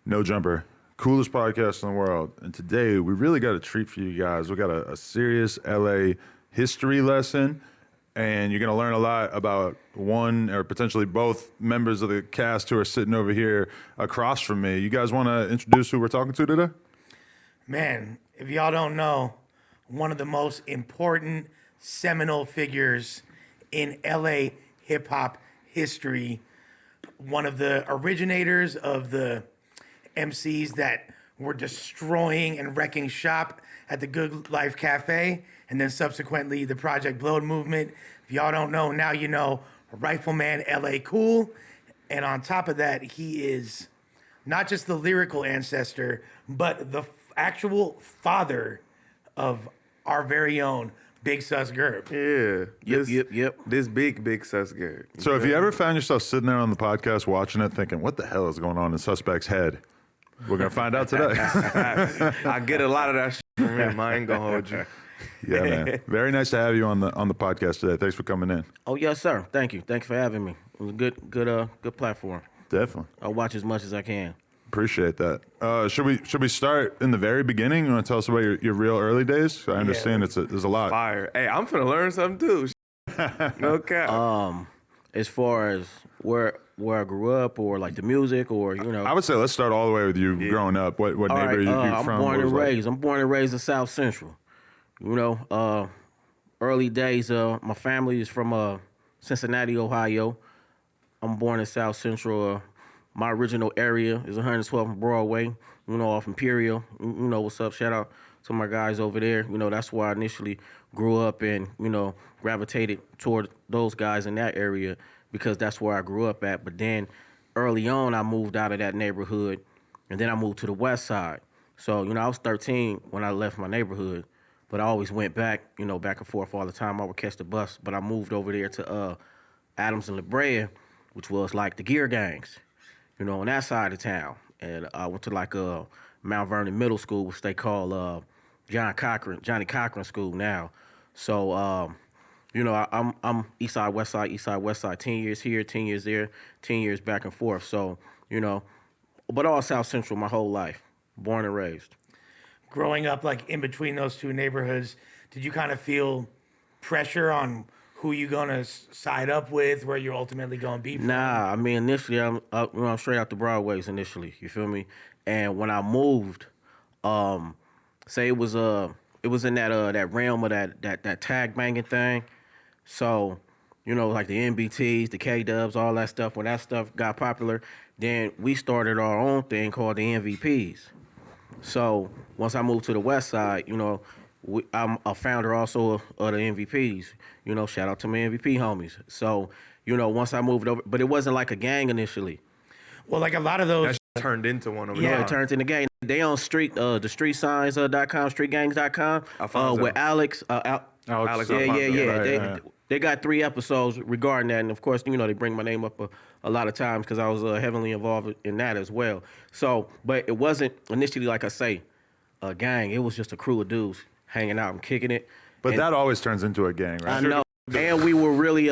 No Jumper, coolest podcast in the world. And today we really got a treat for you guys. We got a serious LA history lesson, and you're going to learn a lot about one or potentially both members of the cast who are sitting over here across from me. You guys want to introduce who we're talking to today? Man, if y'all don't know, one of the most important seminal figures in LA hip hop history, one of the originators of the MCs that were destroying and wrecking shop at the Good Life Cafe, and then subsequently the Project Blowed movement. If y'all don't know, now you know. Rifleman Ellay Khule. And on top of that, he is not just the lyrical ancestor, but the actual father of our very own Big Sus Gerb. Yeah. Yep. This big Sus Gerb. So if you ever found yourself sitting there on the podcast watching it thinking, what the hell is going on in Suspect's head? We're going to find out today. I get a lot of that shit from him. I ain't gonna hold you. Yeah, man. Very nice to have you on the podcast today. Thanks for coming in. Oh yes, sir. Thank you. Thanks for having me. It was a good platform. Definitely. I'll watch as much as I can. Appreciate that. Should we start in the very beginning? You want to tell us about your real early days? I understand there's a lot. Fire. Hey, I'm finna learn something too. No cap. As far as where I grew up, or like the music, or I would say let's start all the way with you growing up. What neighborhood you I'm from? born and raised. I'm born and raised in South Central. Early days. My family is from Cincinnati, Ohio. I'm born in South Central. My original area is 112th Broadway. Off Imperial. What's up? Shout out to my guys over there. That's where I initially grew up and gravitated toward those guys in that area, because that's where I grew up at. But then early on, I moved out of that neighborhood, and then I moved to the west side. So, I was 13 when I left my neighborhood, but I always went back, back and forth all the time. I would catch the bus, but I moved over there to Adams and La Brea, which was like the gear gangs, on that side of town. And I went to like Mount Vernon Middle School, which they call Johnny Cochran School now. So, I'm east side, west side, 10 years here, 10 years there, 10 years back and forth. So, but all South Central my whole life, born and raised. Growing up like in between those two neighborhoods, did you kind of feel pressure on who you gonna side up with, where you're ultimately gonna be from? Nah, I mean, initially I'm straight out the Broadways initially, you feel me? And when I moved, say it was in that realm of that tag banging thing. So, like the NBTs, the K-Dubs, all that stuff. When that stuff got popular, then we started our own thing called the MVPs. So once I moved to the west side, I'm a founder also of the MVPs. Shout out to my MVP homies. So, once I moved over, but it wasn't like a gang initially. Well, like a lot of those That turned into one over Yeah, there. it turned into gang. They on the streetsigns.com, streetgangs.com, with Alex. Alex, Yeah. They got 3 episodes regarding that, and of course, they bring my name up a lot of times because I was heavily involved in that as well. So, but it wasn't initially, like I say, a gang. It was just a crew of dudes hanging out and kicking it. But and that always turns into a gang, right? I know, and we were really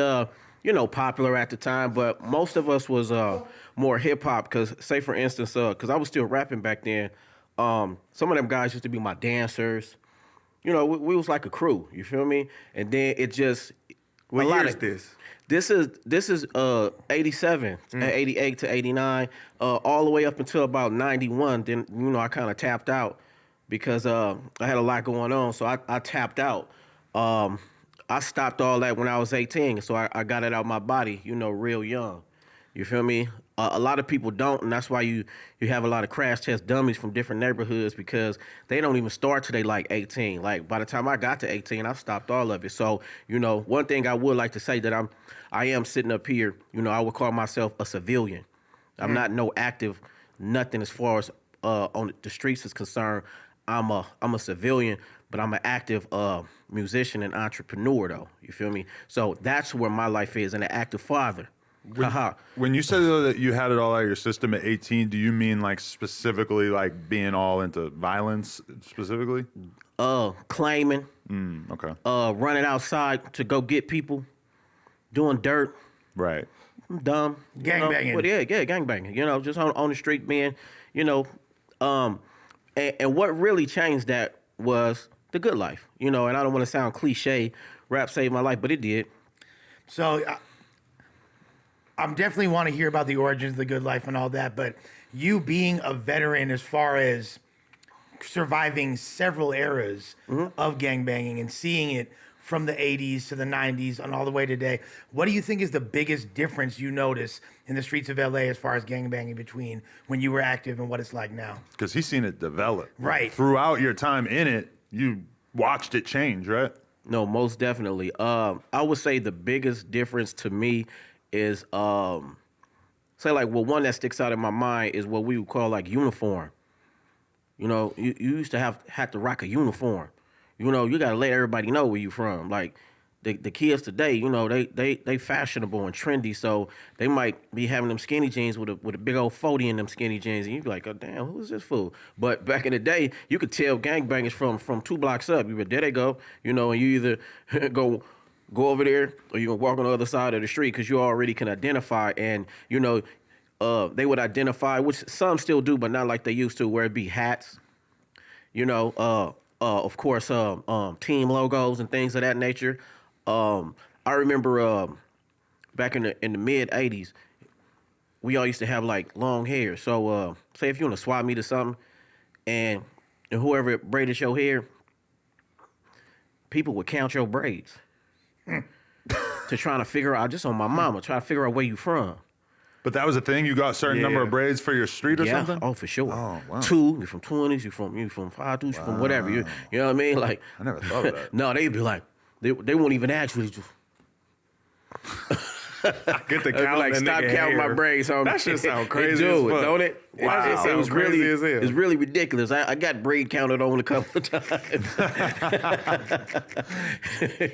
popular at the time, but most of us was more hip hop. Because, say for instance, because I was still rapping back then, some of them guys used to be my dancers. We was like a crew. You feel me? And then it just. What year is this? This is 87, 88 to 89, all the way up until about 91. Then I kind of tapped out because I had a lot going on, so I tapped out. I stopped all that when I was 18, so I got it out my body, real young. You feel me? A lot of people don't, and that's why you have a lot of crash test dummies from different neighborhoods, because they don't even start till they like 18. Like, by the time I got to 18, I stopped all of it. So, one thing I would like to say that I am sitting up here, I would call myself a civilian. I'm not no active, nothing as far as on the streets is concerned. I'm a civilian, but I'm an active musician and entrepreneur, though. You feel me? So that's where my life is, and an active father. When you said though that you had it all out of your system at 18, do you mean like specifically like being all into violence specifically? Claiming. Okay. Running outside to go get people, doing dirt. Right. Dumb. Gangbanging. But yeah, gangbanging. Just on the street being, you know, and what really changed that was the good life, you know. And I don't want to sound cliche, rap saved my life, but it did. So I'm definitely want to hear about the origins of the good life and all that, but you being a veteran as far as surviving several eras of gangbanging and seeing it from the 80s to the 90s and all the way today, what do you think is the biggest difference you notice in the streets of LA as far as gangbanging between when you were active and what it's like now? Because he's seen it develop. Right. Throughout your time in it, you watched it change, right? No, most definitely. I would say the biggest difference to me is, say like, well, one that sticks out in my mind is what we would call like uniform. You know, you used to have to rock a uniform. You know, you got to let everybody know where you from. Like the kids today, you know, they fashionable and trendy, so they might be having them skinny jeans with a big old 40 in them skinny jeans, and you be like, oh damn, who is this fool? But back in the day, you could tell gangbangers from 2 blocks up. You be, there they go, you know, and you either go over there or you can walk on the other side of the street because you already can identify. And you know, they would identify, which some still do, but not like they used to, where it be hats, you know, of course, team logos and things of that nature. I remember back in the mid '80s, we all used to have like long hair. So say if you want to swap meet or something, and whoever braided your hair, people would count your braids to trying to figure out, just on my mama, try to figure out where you from. But that was a thing. You got a certain number of braids for your street or something? Oh, for sure. Oh, wow. 2, you're from 20s, you're from 5, 2, you're from whatever. You know what I mean? Like, I never thought of that. no, they'd be like, they won't even ask you. Get the They'd be like, stop counting my braids. That shit sound crazy It do, as fuck. don't it? Wow. It was Crazy really, as hell. it's really ridiculous. I got braid counted on a couple of times.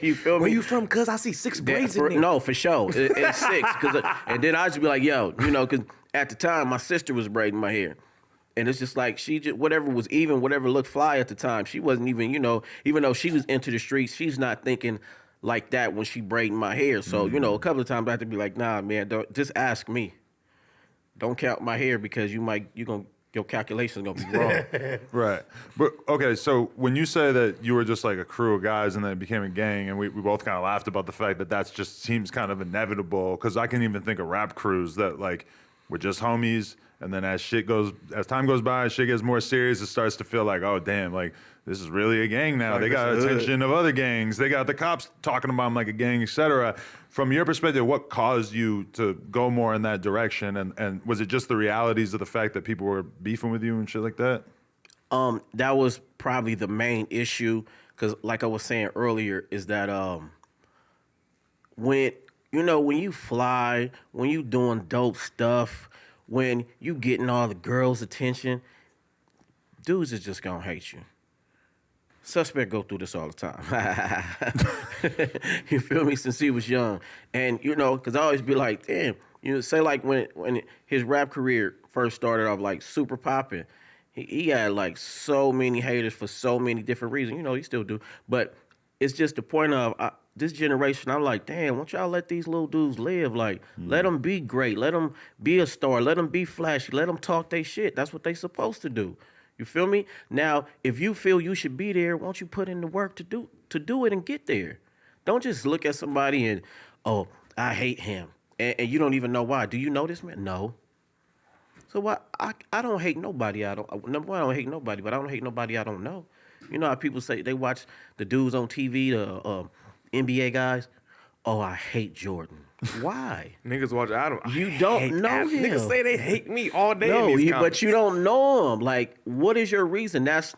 You feel me? Where you from? Cuz I see 6 braids in there. No, for sure. It's 6. And then I just be like, yo, you know, because at the time, my sister was braiding my hair. And it's just like, she just, whatever was even, whatever looked fly at the time, she wasn't even, you know, even though she was into the streets, she's not thinking like that when she braiding my hair. So, you know, a couple of times I have to be like, nah, man, don't, just ask me. Don't count my hair because your calculation's gonna be wrong. Right. But okay, so when you say that you were just like a crew of guys and then it became a gang, and we both kind of laughed about the fact that that's just seems kind of inevitable, because I can even think of rap crews that like were just homies, and then as time goes by, shit gets more serious, it starts to feel like, oh damn, like this is really a gang now. Like they got this is attention of other gangs. They got the cops talking about them like a gang, etc. From your perspective, what caused you to go more in that direction? And was it just the realities of the fact that people were beefing with you and shit like that? That was probably the main issue, because like I was saying earlier, is that when you fly, when you doing dope stuff, when you getting all the girls' attention, dudes is just gonna hate you. Suspect go through this all the time. You feel me? Since he was young. And, you know, because I always be like, damn, you know, say like when his rap career first started off like super popping, he had like so many haters for so many different reasons. You know, he still do. But it's just the point of this generation, I'm like, damn, won't y'all let these little dudes live? Like, let them be great. Let them be a star. Let them be flashy. Let them talk their shit. That's what they supposed to do. You feel me? Now, if you feel you should be there, won't you put in the work to do it and get there? Don't just look at somebody and, oh, I hate him. And you don't even know why. Do you know this man? No. So why I don't hate nobody. Number one, I don't hate nobody, but I don't hate nobody I don't know. You know how people say they watch the dudes on TV, the NBA guys. Oh, I hate Jordan. Why? Niggas watch Adam. You don't know him. Niggas say they hate me all day. No, in these but comments. you don't know him. Like, what is your reason? That's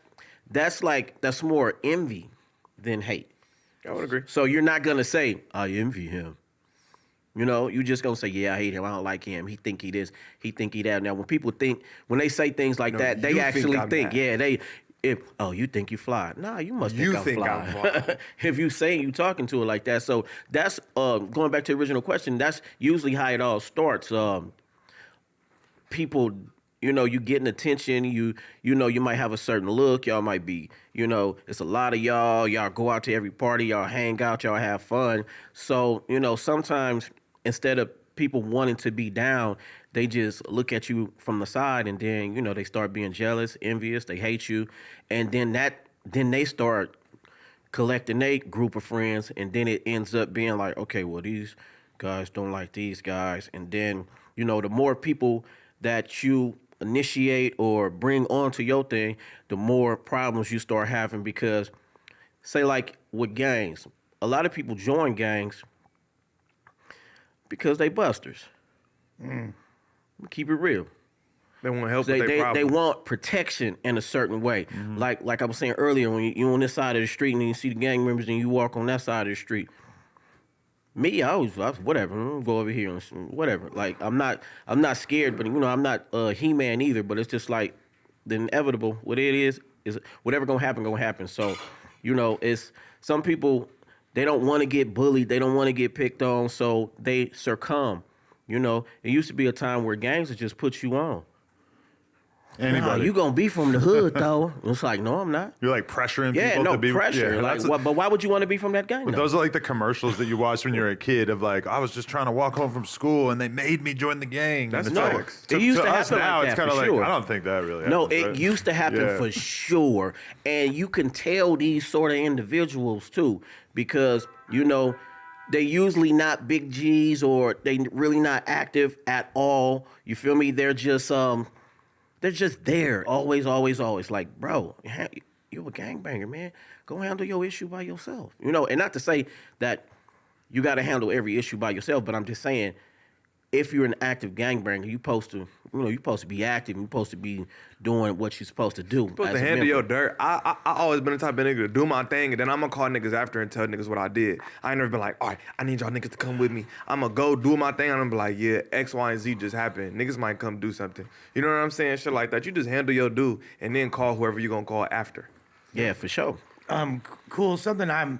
more envy than hate. I would agree. So you're not gonna say I envy him. You know, you just gonna say, yeah, I hate him. I don't like him. He think he this. He think he that. Now, when they say things like that, they you actually I'm think, that. you think you fly. Nah, you must You think I'm think fly. I'm fly. If you saying you talking to it like that. So that's going back to the original question, that's usually how it all starts. People, you know, you getting attention, you know, you might have a certain look, y'all might be, you know, it's a lot of y'all go out to every party, y'all hang out, y'all have fun. So, you know, sometimes instead of people wanting to be down, they just look at you from the side, and then they start being jealous, envious, they hate you, and then they start collecting a group of friends, and then it ends up being like, okay, well, these guys don't like these guys, and then the more people that you initiate or bring onto your thing, the more problems you start having. Because say like with gangs, a lot of people join gangs because they busters. Keep it real. They want help They with their they problems. want protection in a certain way. Like I was saying earlier, when you on this side of the street and you see the gang members and you walk on that side of the street. Me, I was whatever. I'm gonna go over here and whatever. Like I'm not scared, but I'm not He-Man either. But it's just like the inevitable. What it is whatever gonna happen. So, it's some people, they don't want to get bullied. They don't want to get picked on. So they succumb. It used to be a time where gangs would just put you on. Anybody. Nah, you gonna be from the hood though. It's like, no, I'm not. You're like pressuring Yeah, people no to be pressure. Yeah, like, that's but why would you want to be from that gang? but though? those are like the commercials that you watch when you're a kid of like, I was just trying to walk home from school and they made me join the gang. That's And it's like, facts. It used to us happen now, like it's that, kind of for like, sure. I don't think that really No, happens, it right? used to happen Yeah. for sure. And you can tell these sort of individuals too, because, they usually not big G's, or they really not active at all. You feel me? They're just there. Always. Like, bro, you're a gangbanger, man. Go handle your issue by yourself. And not to say that you got to handle every issue by yourself, but I'm just saying, if you're an active gangbanger, you're supposed to be active. You're supposed to be doing what you're supposed to do. Supposed as to a handle your member. dirt. I always been the type of nigga to do my thing, and then I'm gonna call niggas after and tell niggas what I did. I ain't never been like, all right, I need y'all niggas to come with me. I'm gonna go do my thing, and I'm gonna be like, yeah, X, Y, and Z just happened. Niggas might come do something. You know what I'm saying? Shit like that. You just handle your due, and then call whoever you gonna call after. Yeah, for sure. Cool. Something I'm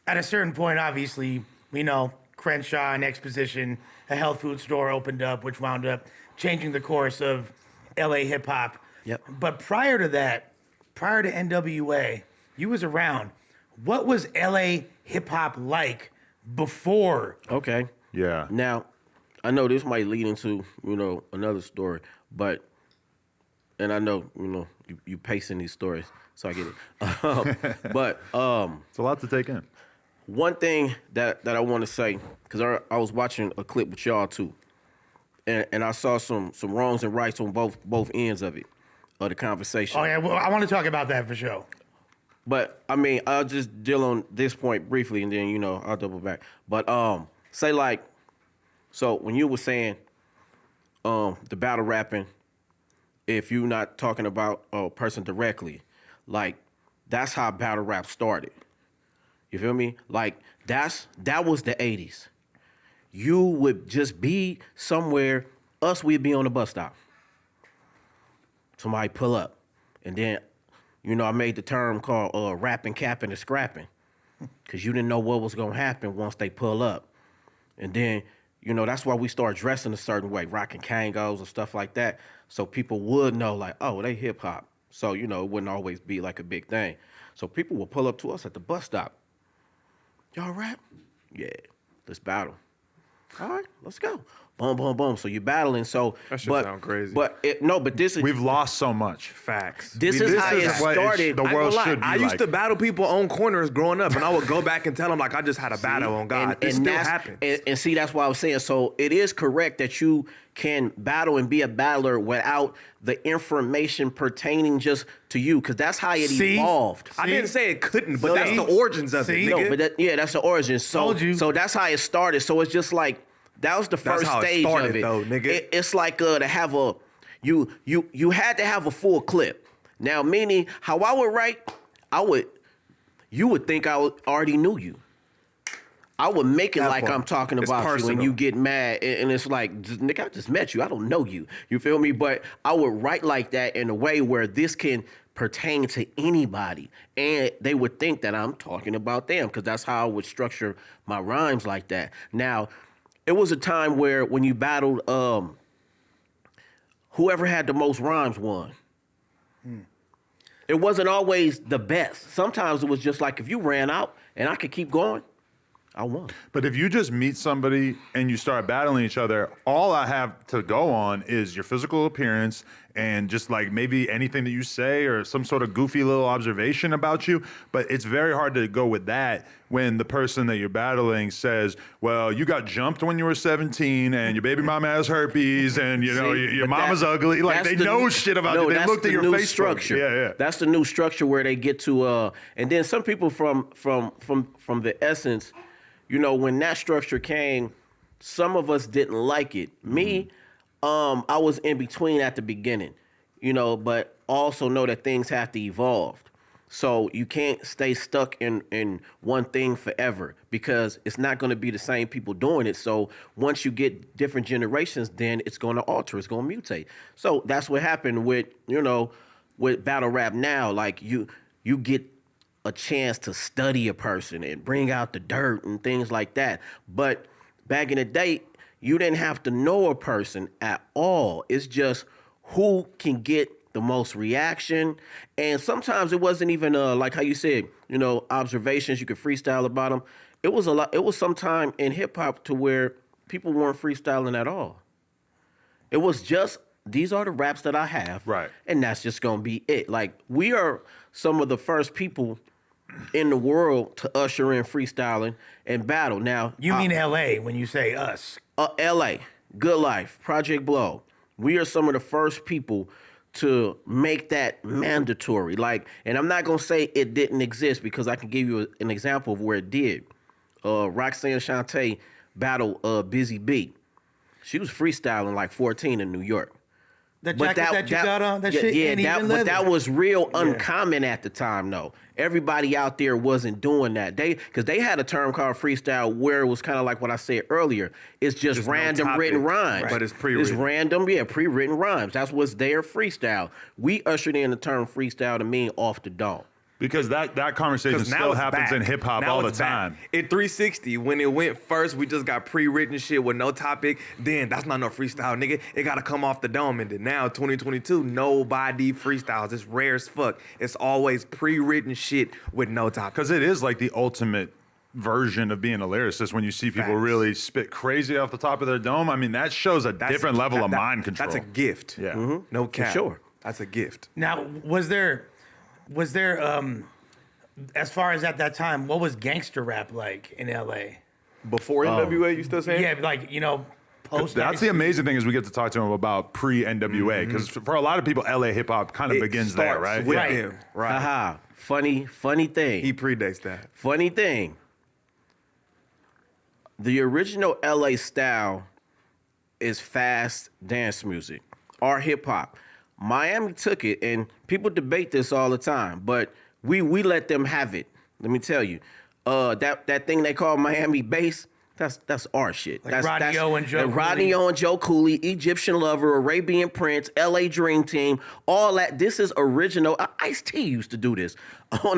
at a certain point, obviously, we know Crenshaw and Exposition, a health food store opened up, which wound up changing the course of LA hip hop. Yep. But prior to that, prior to N.W.A, you was around. What was LA hip hop like before? Okay. Yeah. Now, I know this might lead into, another story, and I know, you pacing these stories, so I get it. But It's a lot to take in. one thing that I want to say, because I was watching a clip with y'all too, and I saw some wrongs and rights on both ends of it, of the conversation. Oh yeah, well, I want to talk about that for sure. But I mean, I'll just deal on this point briefly, and then I'll double back. But say like, so when you were saying the battle rapping, if you're not talking about a person directly, like that's how battle rap started. You feel me? Like that was the 80s. You would just be somewhere, we'd be on the bus stop. Somebody pull up, and then I made the term called rapping, capping, and scrapping, because you didn't know what was gonna happen once they pull up. And then, that's why we start dressing a certain way, rocking Kangos and stuff like that, so people would know, like, oh, they hip hop. So, it wouldn't always be like a big thing. So people would pull up to us at the bus stop. Y'all rap? Yeah, let's battle. All right, let's go. Boom, boom, boom. So you're battling. So, That shit but sound crazy. But this is We've lost so much. Facts. this is how it what started. the I ain't world gonna lie, should be I used like. to battle people on corners growing up, and I would go back and tell them like I just had a battle on God. This still that's- happens. And see, that's why I was saying. So it is correct that you can battle and be a battler without the information pertaining just to you, because that's how it See? evolved. I didn't say it couldn't, but So that's see? the origins of See? it, No, nigga. but that's the origin. So, Told you. so that's how it started. So it's just like that was the first how it stage started, of it. though, nigga. It's like to have you had to have a full clip. Now, meaning how I would write, you would think already knew you. I would make it That like part. I'm talking It's about you, and personal. you get mad, and it's like, nigga, I just met you. I don't know you. You feel me? But I would write like that in a way where this can pertain to anybody, and they would think that I'm talking about them, because that's how I would structure my rhymes like that. Now, it was a time where when you battled, whoever had the most rhymes won. It wasn't always the best. Sometimes it was just like if you ran out and I could keep going, I won. But if you just meet somebody and you start battling each other, all I have to go on is your physical appearance and just like maybe anything that you say or some sort of goofy little observation about you. But it's very hard to go with that when the person that you're battling says, well, you got jumped when you were 17 and your baby mama has herpes and you know your mama's ugly. Like they know shit about you. They looked at your face structure. Yeah. That's the new structure where they get to and then some people from the essence, you know, when that structure came, some of us didn't like it. Me, I was in between at the beginning, you know, but also know that things have to evolve. So you can't stay stuck in one thing forever because it's not going to be the same people doing it. So once you get different generations, then it's going to alter, it's going to mutate. So that's what happened with, you know, with battle rap now. Like you get a chance to study a person and bring out the dirt and things like that. But back in the day, you didn't have to know a person at all. It's just who can get the most reaction. And sometimes it wasn't even like how you said, you know, observations, you could freestyle about them. It was a lot. It was some time in hip hop to where people weren't freestyling at all. It was just, these are the raps that I have. Right. And that's just going to be it. Like, we are some of the first people in the world to usher in freestyling and battle. Now, You mean LA when you say us? LA, Good Life, Project Blow. We are some of the first people to make that mandatory. Like, and I'm not gonna say it didn't exist because I can give you an example of where it did. Roxanne Shante battled Busy B. She was freestyling like 14 in New York. The jacket that you got on, that shit ain't even leather. But that was real uncommon at the time, though. Everybody out there wasn't doing that. Because they had a term called freestyle where it was kind of like what I said earlier. It's just random written rhymes. But it's pre-written. It's random, pre-written rhymes. That's what's their freestyle. We ushered in the term freestyle to mean off the dome. Because that conversation still happens in hip hop all the time. In 360, when it went first, we just got pre-written shit with no topic. Then that's not no freestyle, nigga. It gotta come off the dome. And then now, 2022, nobody freestyles. It's rare as fuck. It's always pre-written shit with no topic. Because it is like the ultimate version of being a lyricist when you see people really spit crazy off the top of their dome. I mean, that shows a different level of mind control. That's a gift. Yeah. No cap. For sure. That's a gift. Now, was there as far as at that time, what was gangster rap like in LA? Before N.W.A, you still saying? Yeah, like, you know, post. That's the amazing thing is we get to talk to him about pre-N.W.A. Because for a lot of people, LA hip hop kind of begins there, right? With Right. him. Right. Haha. Funny thing. He predates that. Funny thing. The original LA style is fast dance music or hip hop. Miami took it, and people debate this all the time, but we let them have it. Let me tell you, that thing they call Miami bass, that's our shit. Like That's Rodney O and Joe Cooley. Rodney O and Joe Cooley, Egyptian Lover, Arabian Prince, LA Dream Team, all that. This is original. Ice-T used to do this on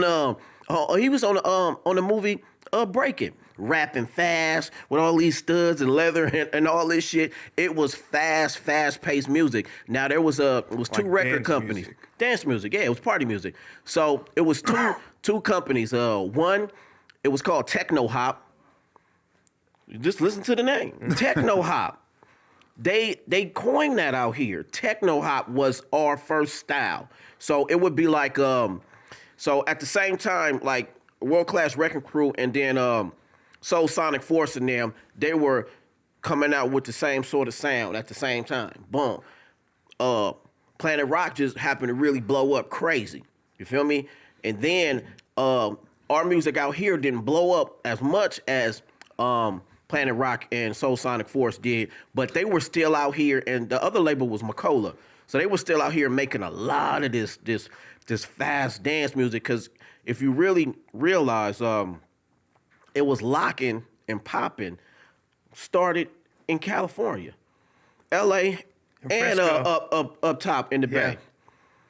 he was on the movie Breakin'. Rapping fast with all these studs and leather and all this shit. It was fast-paced music. Now there was two record companies. Music. Dance music, yeah, it was party music. So it was two companies. One, it was called Techno Hop. Just listen to the name. Techno Hop. They coined that out here. Techno Hop was our first style. So it would be like so at the same time, like World Class Wreckin Crew and then Soul Sonic Force and them, they were coming out with the same sort of sound at the same time. Boom. Planet Rock just happened to really blow up crazy. You feel me? And then our music out here didn't blow up as much as Planet Rock and Soul Sonic Force did, but they were still out here, and the other label was Macola. So they were still out here making a lot of this fast dance music, because if you really realize it was locking and popping started in California, LA, and up top in the Bay.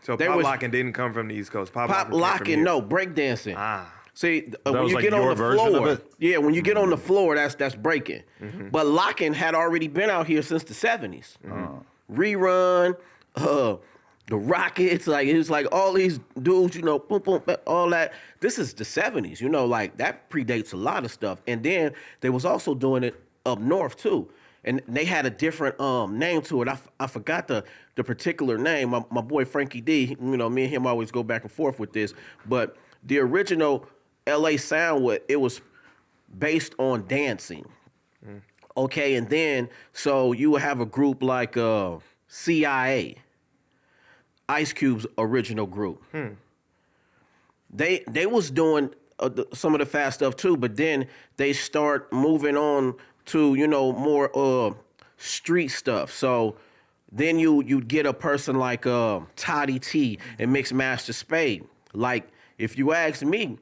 So pop locking didn't come from the East Coast. Pop locking, no, breakdancing. See, when was you like get on your the version of floor, it? when you get on the floor, that's breaking. But locking had already been out here since the 70s. Rerun, the Rockets, like it was like all these dudes, you know, boom, boom, all that. This is the 70s, you know, like that predates a lot of stuff. And then they was also doing it up north too. And they had a different name to it. I forgot the particular name. My boy Frankie D, you know, me and him always go back and forth with this. But the original LA sound, it was based on dancing. Okay, and then so you would have a group like CIA, Ice Cube's original group. They was doing some of the fast stuff too, but then they start moving on to, you know, more street stuff. So then you'd get a person like Toddy T and Mixmaster Spade. Like, if you ask me,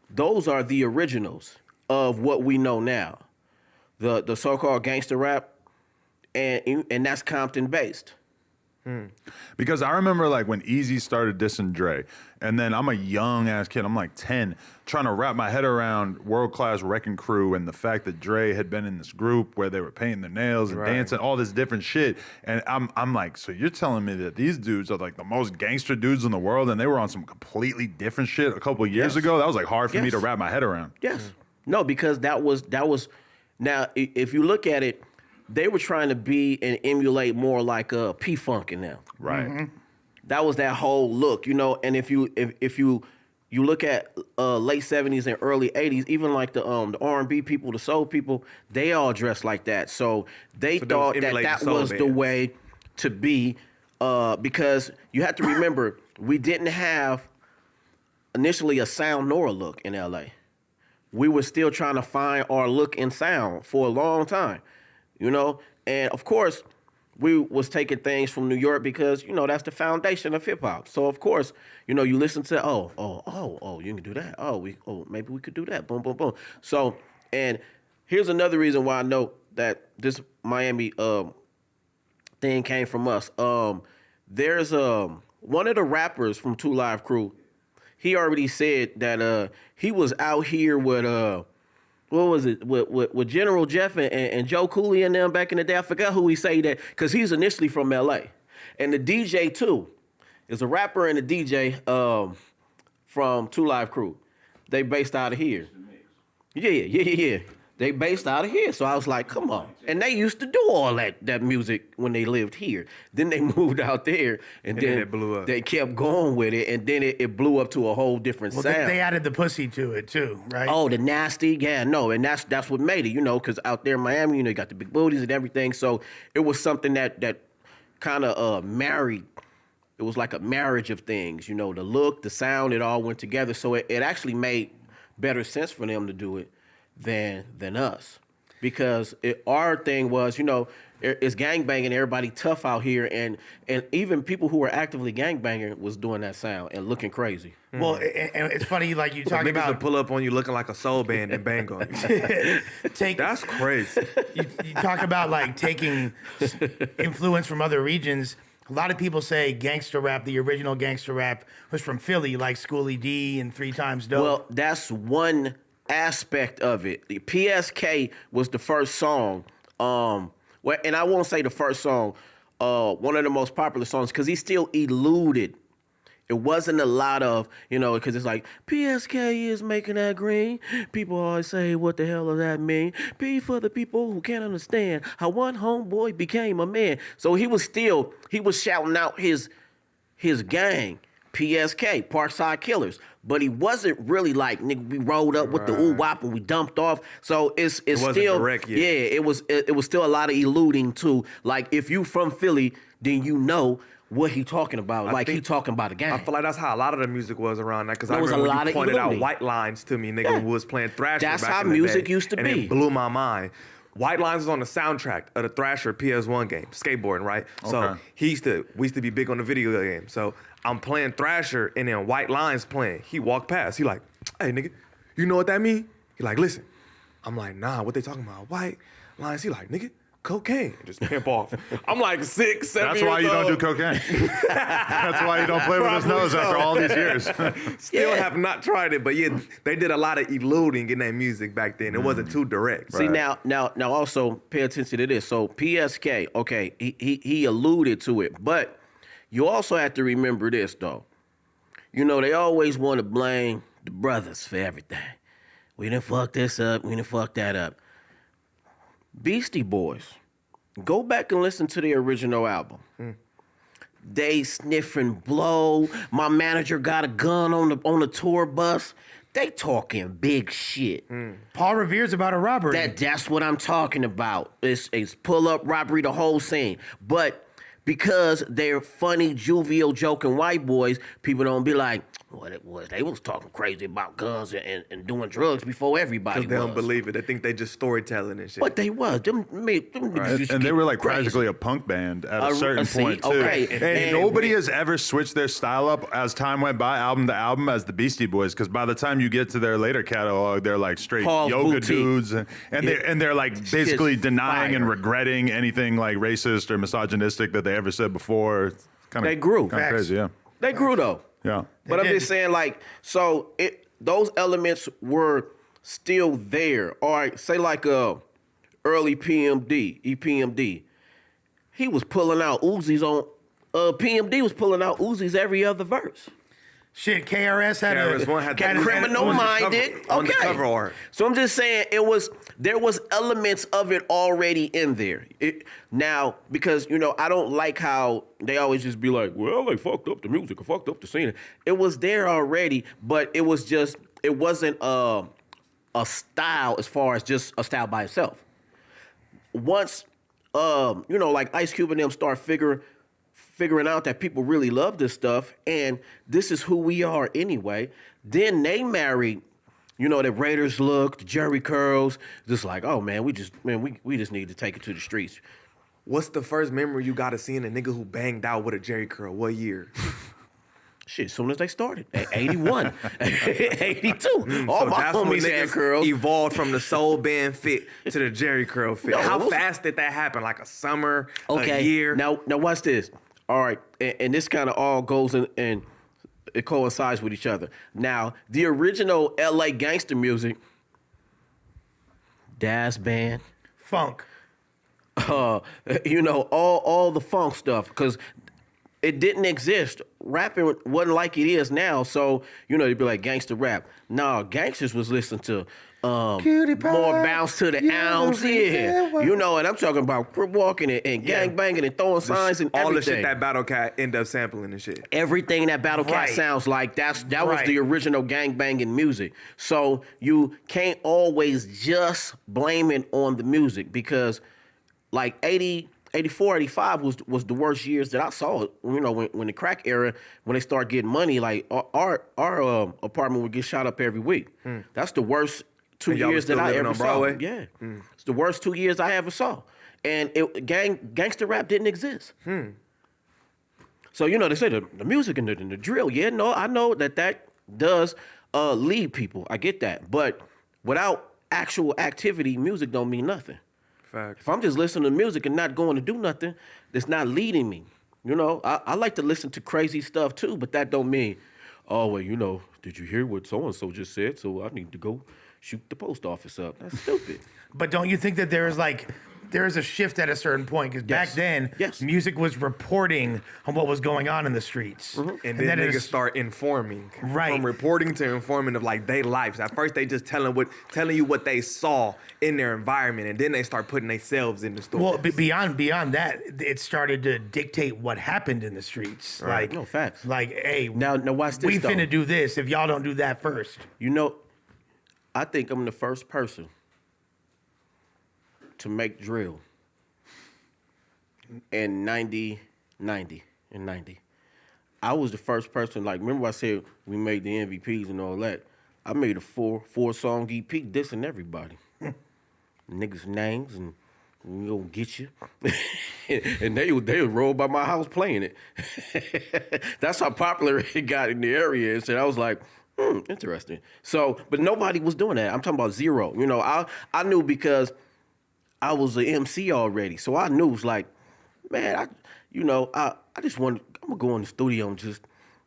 those are the originals of what we know now. The so-called gangster rap, and that's Compton based. Because I remember like when Easy started dissing Dre, and then I'm a young ass kid, I'm like 10, trying to wrap my head around World Class Wreckin Crew and the fact that Dre had been in this group where they were painting their nails and dancing, all this different shit. And I'm like, so you're telling me that these dudes are like the most gangster dudes in the world, and they were on some completely different shit a couple of years ago? That was like hard for me to wrap my head around. Yes. No, because that was now if you look at it, they were trying to be and emulate more like P-Funk in them. Right. That was that whole look, you know. And if you look at late 70s and early 80s, even like the R&B people, the soul people, they all dressed like that. So they thought that was the way to be, because you have to remember, we didn't have initially a sound nor a look in LA. We were still trying to find our look and sound for a long time. You know, and of course, we was taking things from New York because, you know, that's the foundation of hip hop. So of course, you know, you listen to you can do that. Maybe we could do that. Boom, boom, boom. So, and here's another reason why I know that this Miami thing came from us. There's one of the rappers from 2 Live Crew. He already said that he was out here with what was it, with General Jeff and Joe Cooley and them back in the day. I forgot who he say that, because he's initially from L.A. And the DJ, too, is a rapper and a DJ from 2 Live Crew. They based out of here. Yeah. They based out of here. So I was like, come on. And they used to do all that music when they lived here. Then they moved out there, and then it blew up. They kept going with it, and then it blew up to a whole different sound. They added the pussy to it too, right? Oh, the nasty, yeah, no, and that's what made it, you know, because out there in Miami, you know, you got the big booties and everything. So it was something that kind of married. It was like a marriage of things, you know, the look, the sound, it all went together. So it actually made better sense for them to do it than us, because our thing was, you know, it's gangbanging, everybody tough out here, and even people who were actively gangbanging was doing that sound and looking crazy. Well, and it's funny, like you talk Niggas about will pull up on you looking like a soul band and bang on you. That's crazy. you talk about like taking influence from other regions. A lot of people say gangster rap, the original gangster rap, was from Philly, like Schoolie D and 3 Times Dope. Well, that's one aspect of it. The PSK was the first song, and I won't say the first song, one of the most popular songs, because he still eluded. It wasn't a lot of, you know, because it's like, PSK is making that green. People always say, what the hell does that mean? P for the people who can't understand how one homeboy became a man. So he was shouting out his gang, PSK, Parkside Killers. But he wasn't really like, nigga, we rolled up with the ooh-wop and we dumped off. So it wasn't still direct yet. Yeah, it was still a lot of eluding too. Like, if you from Philly, then you know what he talking about. He talking about a gang. I feel like that's how a lot of the music was around that, because I remember when you pointed out White Lines to me, nigga, who was playing Thrasher That's back how in the music day, used to and be. it blew my mind. White Lines was on the soundtrack of the Thrasher PS1 game, skateboarding, right? Okay. So we used to be big on the video game. So I'm playing Thrasher, and then White Lines playing. He walked past. He like, hey, nigga, you know what that mean? He like, listen. I'm like, nah, what they talking about? White Lines. He like, nigga, cocaine. Just pimp off. I'm like 6, 7 That's years why you old. don't do cocaine. That's why you don't play with his nose after all these years. Still have not tried it, but yeah, they did a lot of eluding in that music back then. It wasn't too direct. See, now also pay attention to this. So PSK, okay, he alluded to it, but You also have to remember this, though. You know, they always want to blame the brothers for everything. We done fucked this up. We done fucked that up. Beastie Boys, go back and listen to the original album. They sniffing blow. My manager got a gun on the tour bus. They talking big shit. Paul Revere's about a robbery. That's what I'm talking about. It's pull up robbery, the whole scene. But because they're funny, jovial, joking white boys, people don't be like, what it was. They was talking crazy about guns and doing drugs before everybody Because they was. don't believe it. They think they just storytelling and shit. But they was. Them niggas used to And they get were like crazy. practically a punk band at a certain see, point too. okay. And nobody has ever switched their style up as time went by, album to album, as the Beastie Boys. Because by the time you get to their later catalog, they're like straight Paul's yoga Boutique. dudes, and they're like basically Shit's denying and fire. regretting anything like racist or misogynistic that they ever said before. It's They grew. Kind of Facts. crazy, yeah. They grew though. Yeah. But I'm did. just saying, like, so those elements were still there. All right, say like early EPMD. He was pulling out Uzis on. PMD was pulling out Uzis every other verse. Shit, KRS had KRS-One had got the his- Criminal on the cover- minded. on the Okay. cover art. So I'm just saying there was elements of it already in there. Now, because, you know, I don't like how they always just be like, well, they fucked up the music or fucked up the scene. It was there already, but it wasn't a style as far as just a style by itself. Once, you know, like Ice Cube and them start figuring out that people really love this stuff and this is who we are anyway, then they married, you know, the Raiders look, the Jerry curls, just like, oh man, we just need to take it to the streets. What's the first memory you got of seeing a nigga who banged out with a Jerry curl? What year? Shit, as soon as they started, 81, 82, all my that's when homies had niggas curls. evolved from the soul band fit to the Jerry curl fit. No, How it was- fast did that happen? Like a summer, Okay, a year? now watch this. All right, and this kind of all goes in and it coincides with each other. Now, the original LA gangster music, Das Band, funk. you know, all the funk stuff, because it didn't exist. Rapping wasn't like it is now, so, you know, they'd be like gangster rap. Nah, gangsters was listening to Cutie pie, more bounce to the you ounce, know, yeah. You know, and I'm talking about crip walking and gang banging and throwing signs and All everything. the shit that Battle Cat end up sampling and shit. Everything that Battle Cat Right. sounds like, that was Right. the original gang banging music. So you can't always just blame it on the music, because like 84, 85 was the worst years that I saw it. You know, when the crack era, when they start getting money, like our apartment would get shot up every week. That's the worst 2 And y'all was years that still I living ever on saw. Broadway? Yeah, it's the worst 2 years I ever saw, and gangster rap didn't exist. So, you know, they say the music and the drill. Yeah, no, I know that does lead people. I get that, but without actual activity, music don't mean nothing. Facts. If I'm just listening to music and not going to do nothing, that's not leading me. You know, I like to listen to crazy stuff too, but that don't mean, oh, well, you know, did you hear what so-and-so just said? So I need to go shoot the post office up. That's stupid. But don't you think that there is a shift at a certain point? Because back Yes. then, Yes. music was reporting on what was going on in the streets. And then that niggas is- start informing. Right. From reporting to informing of like their lives. At first they just telling you what they saw in their environment, and then they start putting themselves in the story. Well, beyond that, it started to dictate what happened in the streets. Like, No, facts. Like, hey, Now watch this, we though. finna do this if y'all don't do that first. You know, I think I'm the first person to make drill in 90. I was the first person, like, remember I said we made the MVPs and all that? I made a four-song EP dissing everybody. Niggas' names, and we gonna get you. And they would roll by my house playing it. That's how popular it got in the area. And so I was like, interesting. So, but nobody was doing that. I'm talking about zero. You know, I knew because I was an MC already. So I knew it was like, man, I just wanted, I'm gonna go in the studio and just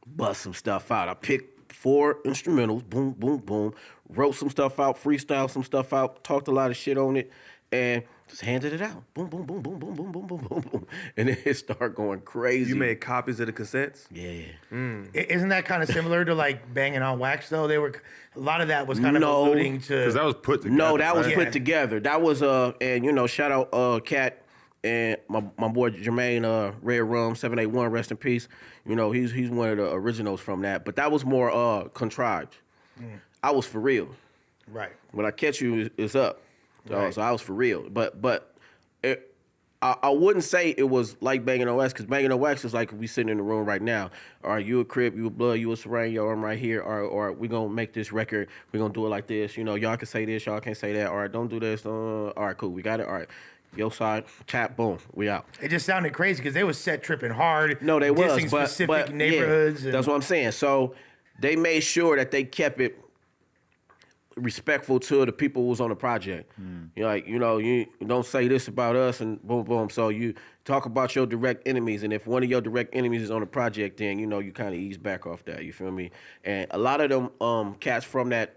bust some stuff out. I picked 4 instrumentals, boom, boom, boom, wrote some stuff out, freestyle some stuff out, talked a lot of shit on it, and Just handed it out. Boom, boom, boom, boom, boom, boom, boom, boom, boom, boom. And then it started going crazy. You made copies of the cassettes? Yeah. Isn't that kind of similar to like banging on wax though? They were a lot of that was kind of No. alluding Because to. that was put together. No, that was right? put together. That was and you know, shout out Cat and my boy Jermaine Red Rum 781, rest in peace. You know, he's one of the originals from that. But that was more contrived. I was for real. Right. When I catch you, it's up. Right. So I was for real. But I wouldn't say it was like banging on wax, because banging on wax is like we sitting in the room right now. All right, you a Crip, you a Blood, you a Serene, yo, I'm right here. Or we gonna make this record. We gonna do it like this. You know, y'all can say this, y'all can't say that. All right, don't do this. All right, cool, we got it. All right, your side, tap, boom, we out. It just sounded crazy because they was set tripping hard. No, they was, dissing but specific neighborhoods. Yeah, that's what I'm saying. So they made sure that they kept it respectful to the people who was on the project. You're like, you know, you don't say this about us and boom, boom. So you talk about your direct enemies, and if one of your direct enemies is on the project, then, you know, you kind of ease back off that, you feel me? And a lot of them cats from that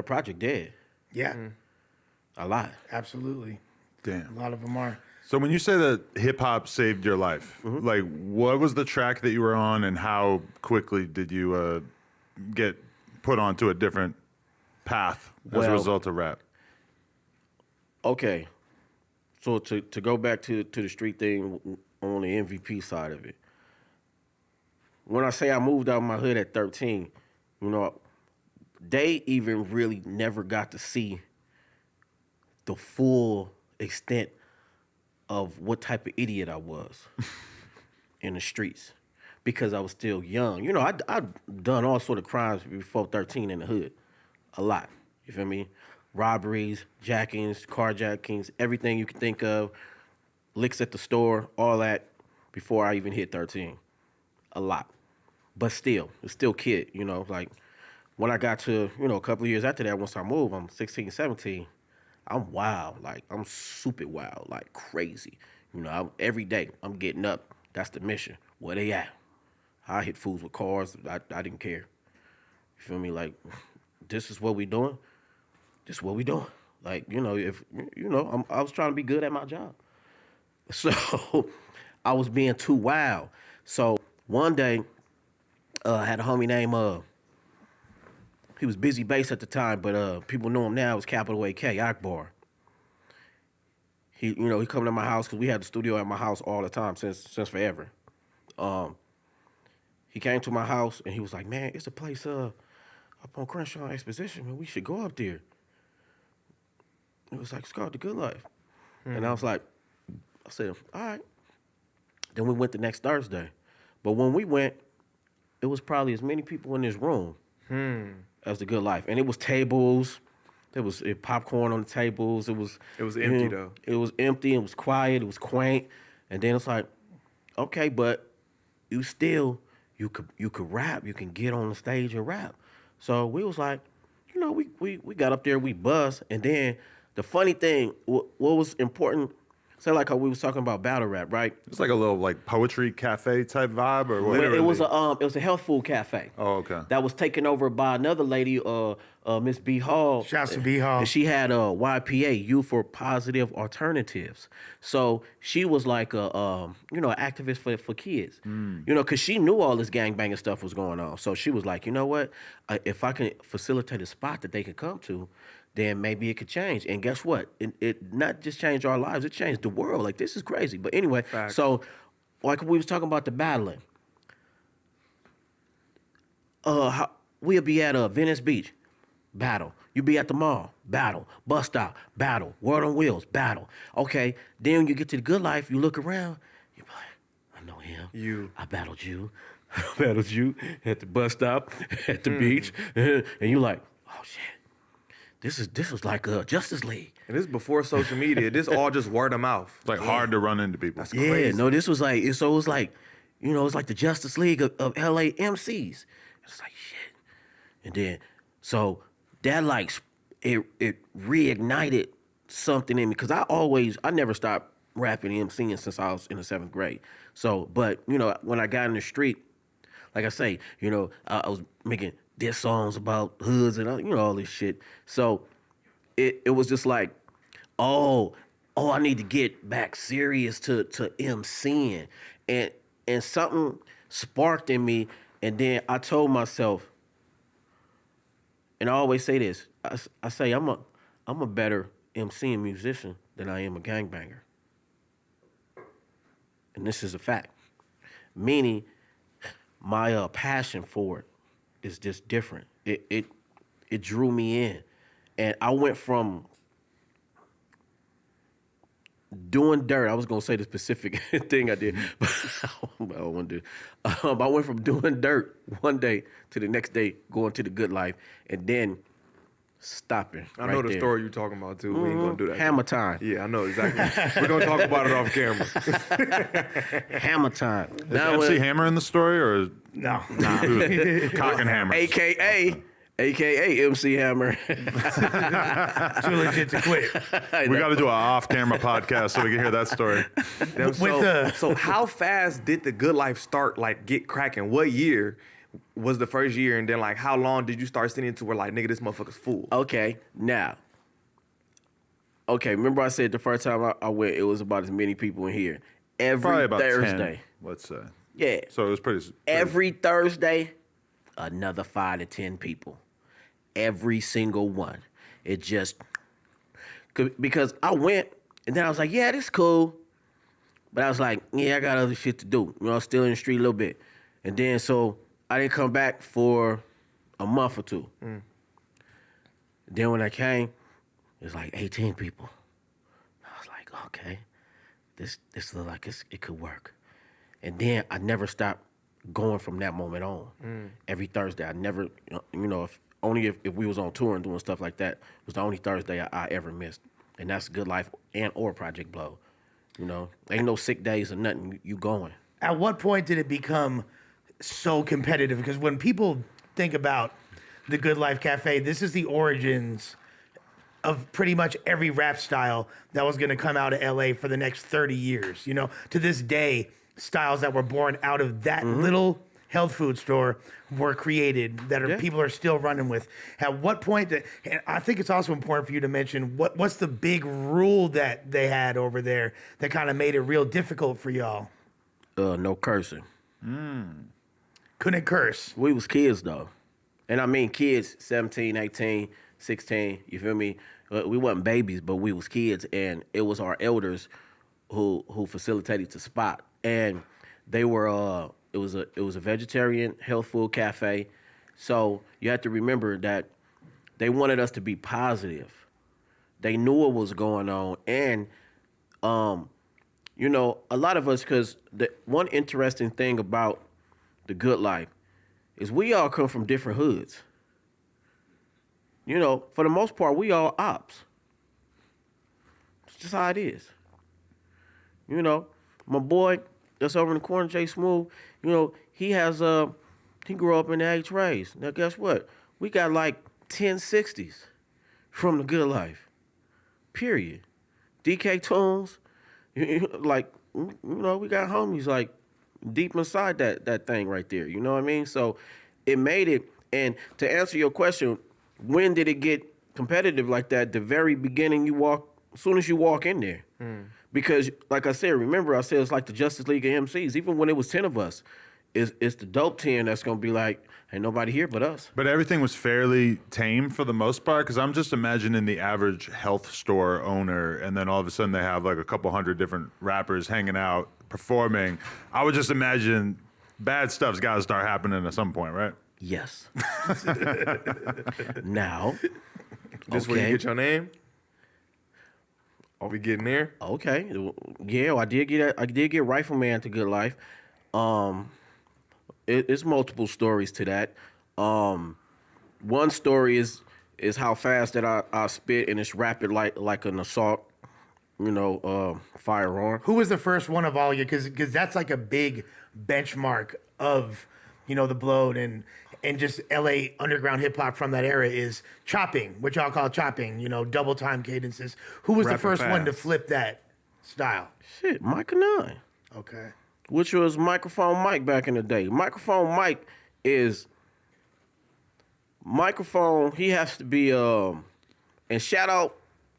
project dead. Yeah, A lot. absolutely. Damn. A lot of them are. So when you say that hip hop saved your life, like what was the track that you were on, and how quickly did you get put onto a different path as a Well- result of rap? Okay. So to go back to the street thing on the MVP side of it. When I say I moved out of my hood at 13, you know, they even really never got to see the full extent of what type of idiot I was in the streets, because I was still young. You know, I'd done all sort of crimes before 13 in the hood. A lot. You feel me? Robberies, jackings, carjackings, everything you can think of, licks at the store, all that before I even hit 13. A lot. But still, it's still kid, you know, like when I got to, you know, a couple of years after that, once I moved, I'm 16, 17, I'm wild. Like, I'm super wild, like crazy. You know, every day I'm getting up. That's the mission. Where they at? I hit fools with cars. I didn't care. You feel me? Like, this is what we doing. This is what we doing. Like, you know, if you know, I was trying to be good at my job. So I was being too wild. So one day, I had a homie named he was Busy Bass at the time, but people know him now as Capital AK, Akbar. He come to my house because we had the studio at my house all the time since forever. He came to my house and he was like, "Man, it's a place up on Crenshaw Exposition, man. We should go up there." It was like, it's called The Good Life. And I was like, I said, all right. Then we went the next Thursday. But when we went, it was probably as many people in this room as The Good Life. And it was tables. There was popcorn on the tables. It was empty, though. It was empty. It was quiet. It was quaint. And then it's like, okay, but you could rap. You can get on the stage and rap. So we was like, you know, we got up there, we buzzed. And then the funny thing, what was important, say like how we was talking about battle rap, right? It's like a little like poetry cafe type vibe, or what? Well, it was a health food cafe. Oh, okay. That was taken over by another lady, Miss B Hall. Shouts to B Hall. And she had YPA, Youth for Positive Alternatives. So she was like a activist for kids. You know, because she knew all this gangbanging stuff was going on. So she was like, you know what? If I can facilitate a spot that they could come to, then maybe it could change. And guess what? It not just changed our lives, it changed the world. Like, this is crazy. But anyway, Facts. so like we was talking about the battling. We'll be at Venice Beach, battle. You be at the mall, battle. Bus stop, battle. World on Wheels, battle. Okay, then when you get to The Good Life, you look around, you be like, I know him. I battled you. I battled you at the bus stop, at the beach. And you like, oh shit. This is like Justice League. And this is before social media. This all just word of mouth. It's like hard to run into people. Yeah, crazy. no, this was like, so it was like, you know, it's like the Justice League of LA MCs. It's like, shit. And then, so that like, it reignited something in me. Because I never stopped rapping and MCing since I was in the 7th grade. So, but, you know, when I got in the street, like I say, you know, I was making diss songs about hoods and, you know, all this shit. So it was just like, I need to get back serious to MCing. And something sparked in me, and then I told myself, and I always say this, I say I'm a better MC and musician than I am a gangbanger. And this is a fact. Meaning my passion for it is just different. It drew me in. And I went from doing dirt. I was gonna say the specific thing I did, but I don't want to do. I went from doing dirt one day to the next day going to the good life, and then stopping. I know the story you're talking about too. We ain't gonna do that. Hammer time. Yeah, I know exactly. We're gonna talk about it off camera. Hammer time. Is MC Hammer in the story, or No. Cock and Hammer? AKA MC Hammer. Too legit to quit. We got to do an off-camera podcast so we can hear that story. So how fast did the good life start? Like get cracking? What year was the first year, and then like how long did you start sitting to where like nigga this motherfucker's full? Okay, now. Okay, remember I said the first time I went, it was about as many people in here. Probably about Thursday. 10, let's say. Yeah. So it was pretty. Every Thursday, another 5 to 10 people. Every single one. It just, because I went, and then I was like, yeah, this is cool. But I was like, yeah, I got other shit to do. You know, I'm still in the street a little bit. And then, so I didn't come back for a month or two. Then when I came, it was like 18 people. I was like, okay, this looks like it could work. And then I never stopped going from that moment on. Every Thursday, I never, if we was on tour and doing stuff like that, was the only Thursday I ever missed. And that's Good Life or Project Blow. You know, ain't no sick days or nothing. You going. At what point did it become so competitive? Because when people think about the Good Life Cafe, this is the origins of pretty much every rap style that was going to come out of LA for the next 30 years. You know, to this day, styles that were born out of that little health food store were created that people are still running with. At what point, and I think it's also important for you to mention, what's the big rule that they had over there that kind of made it real difficult for y'all? No cursing. Couldn't curse. We was kids, though. And I mean kids, 17, 18, 16, you feel me? We wasn't babies, but we was kids, and it was our elders who facilitated the spot. And they were, it was a vegetarian health food cafe. So you have to remember that they wanted us to be positive. They knew what was going on. And, a lot of us, because the one interesting thing about the Good Life is we all come from different hoods. You know, for the most part, we all ops. It's just how it is. You know, my boy that's over in the corner, Jay Smooth, he grew up in the H-Rays. Now, guess what? We got like 1060s from the Good Life. Period. DK Tunes, we got homies like deep inside that thing right there. You know what I mean? So it made it. And to answer your question, when did it get competitive like that? The very beginning, as soon as you walk in there. Because, like I said, remember I said it's like the Justice League of MCs. Even when it was 10 of us, it's the dope 10 that's going to be like, ain't nobody here but us. But everything was fairly tame for the most part, because I'm just imagining the average health store owner, and then all of a sudden they have like a couple hundred different rappers hanging out, performing. I would just imagine bad stuff's got to start happening at some point, right? Yes. Now, Just where you get your name? Are we getting there? Okay. Yeah, I did get Rifleman to Good Life. It's multiple stories to that. One story is how fast that I spit, and it's rapid like an assault, firearm. Who was the first one of all you? Because that's like a big benchmark of, the Blowed and just LA underground hip hop from that era is chopping, which y'all call chopping, double time cadences. Who was the first one to flip that style? Shit, Mike N9ne. Okay. Which was Microphone Mike back in the day. Microphone Mike is he has to be and shout out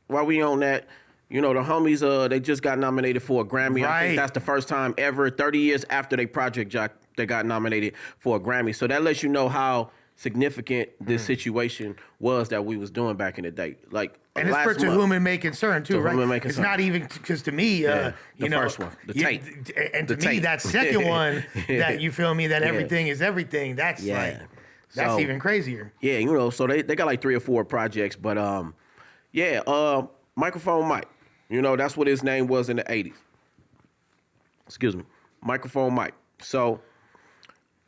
while we on that You know, the homies, they just got nominated for a Grammy. I Right. think that's the first time ever, 30 years after they project Jock, they got nominated for a Grammy. So that lets you know how significant this situation was that we was doing back in the day. Like, And it's last for To month. Whom It May Concern, too, To right? Whom It May It's Concern. not even, because to me, the you know. first one, the tape. And to The me, tape. that second one, that you feel me, that Yeah. everything is everything, that's Yeah. like, that's So- even crazier. Yeah, you know, so they got like 3 or 4 projects, but Microphone Mike. You know, that's what his name was in the 80s. Excuse me. Microphone Mike. So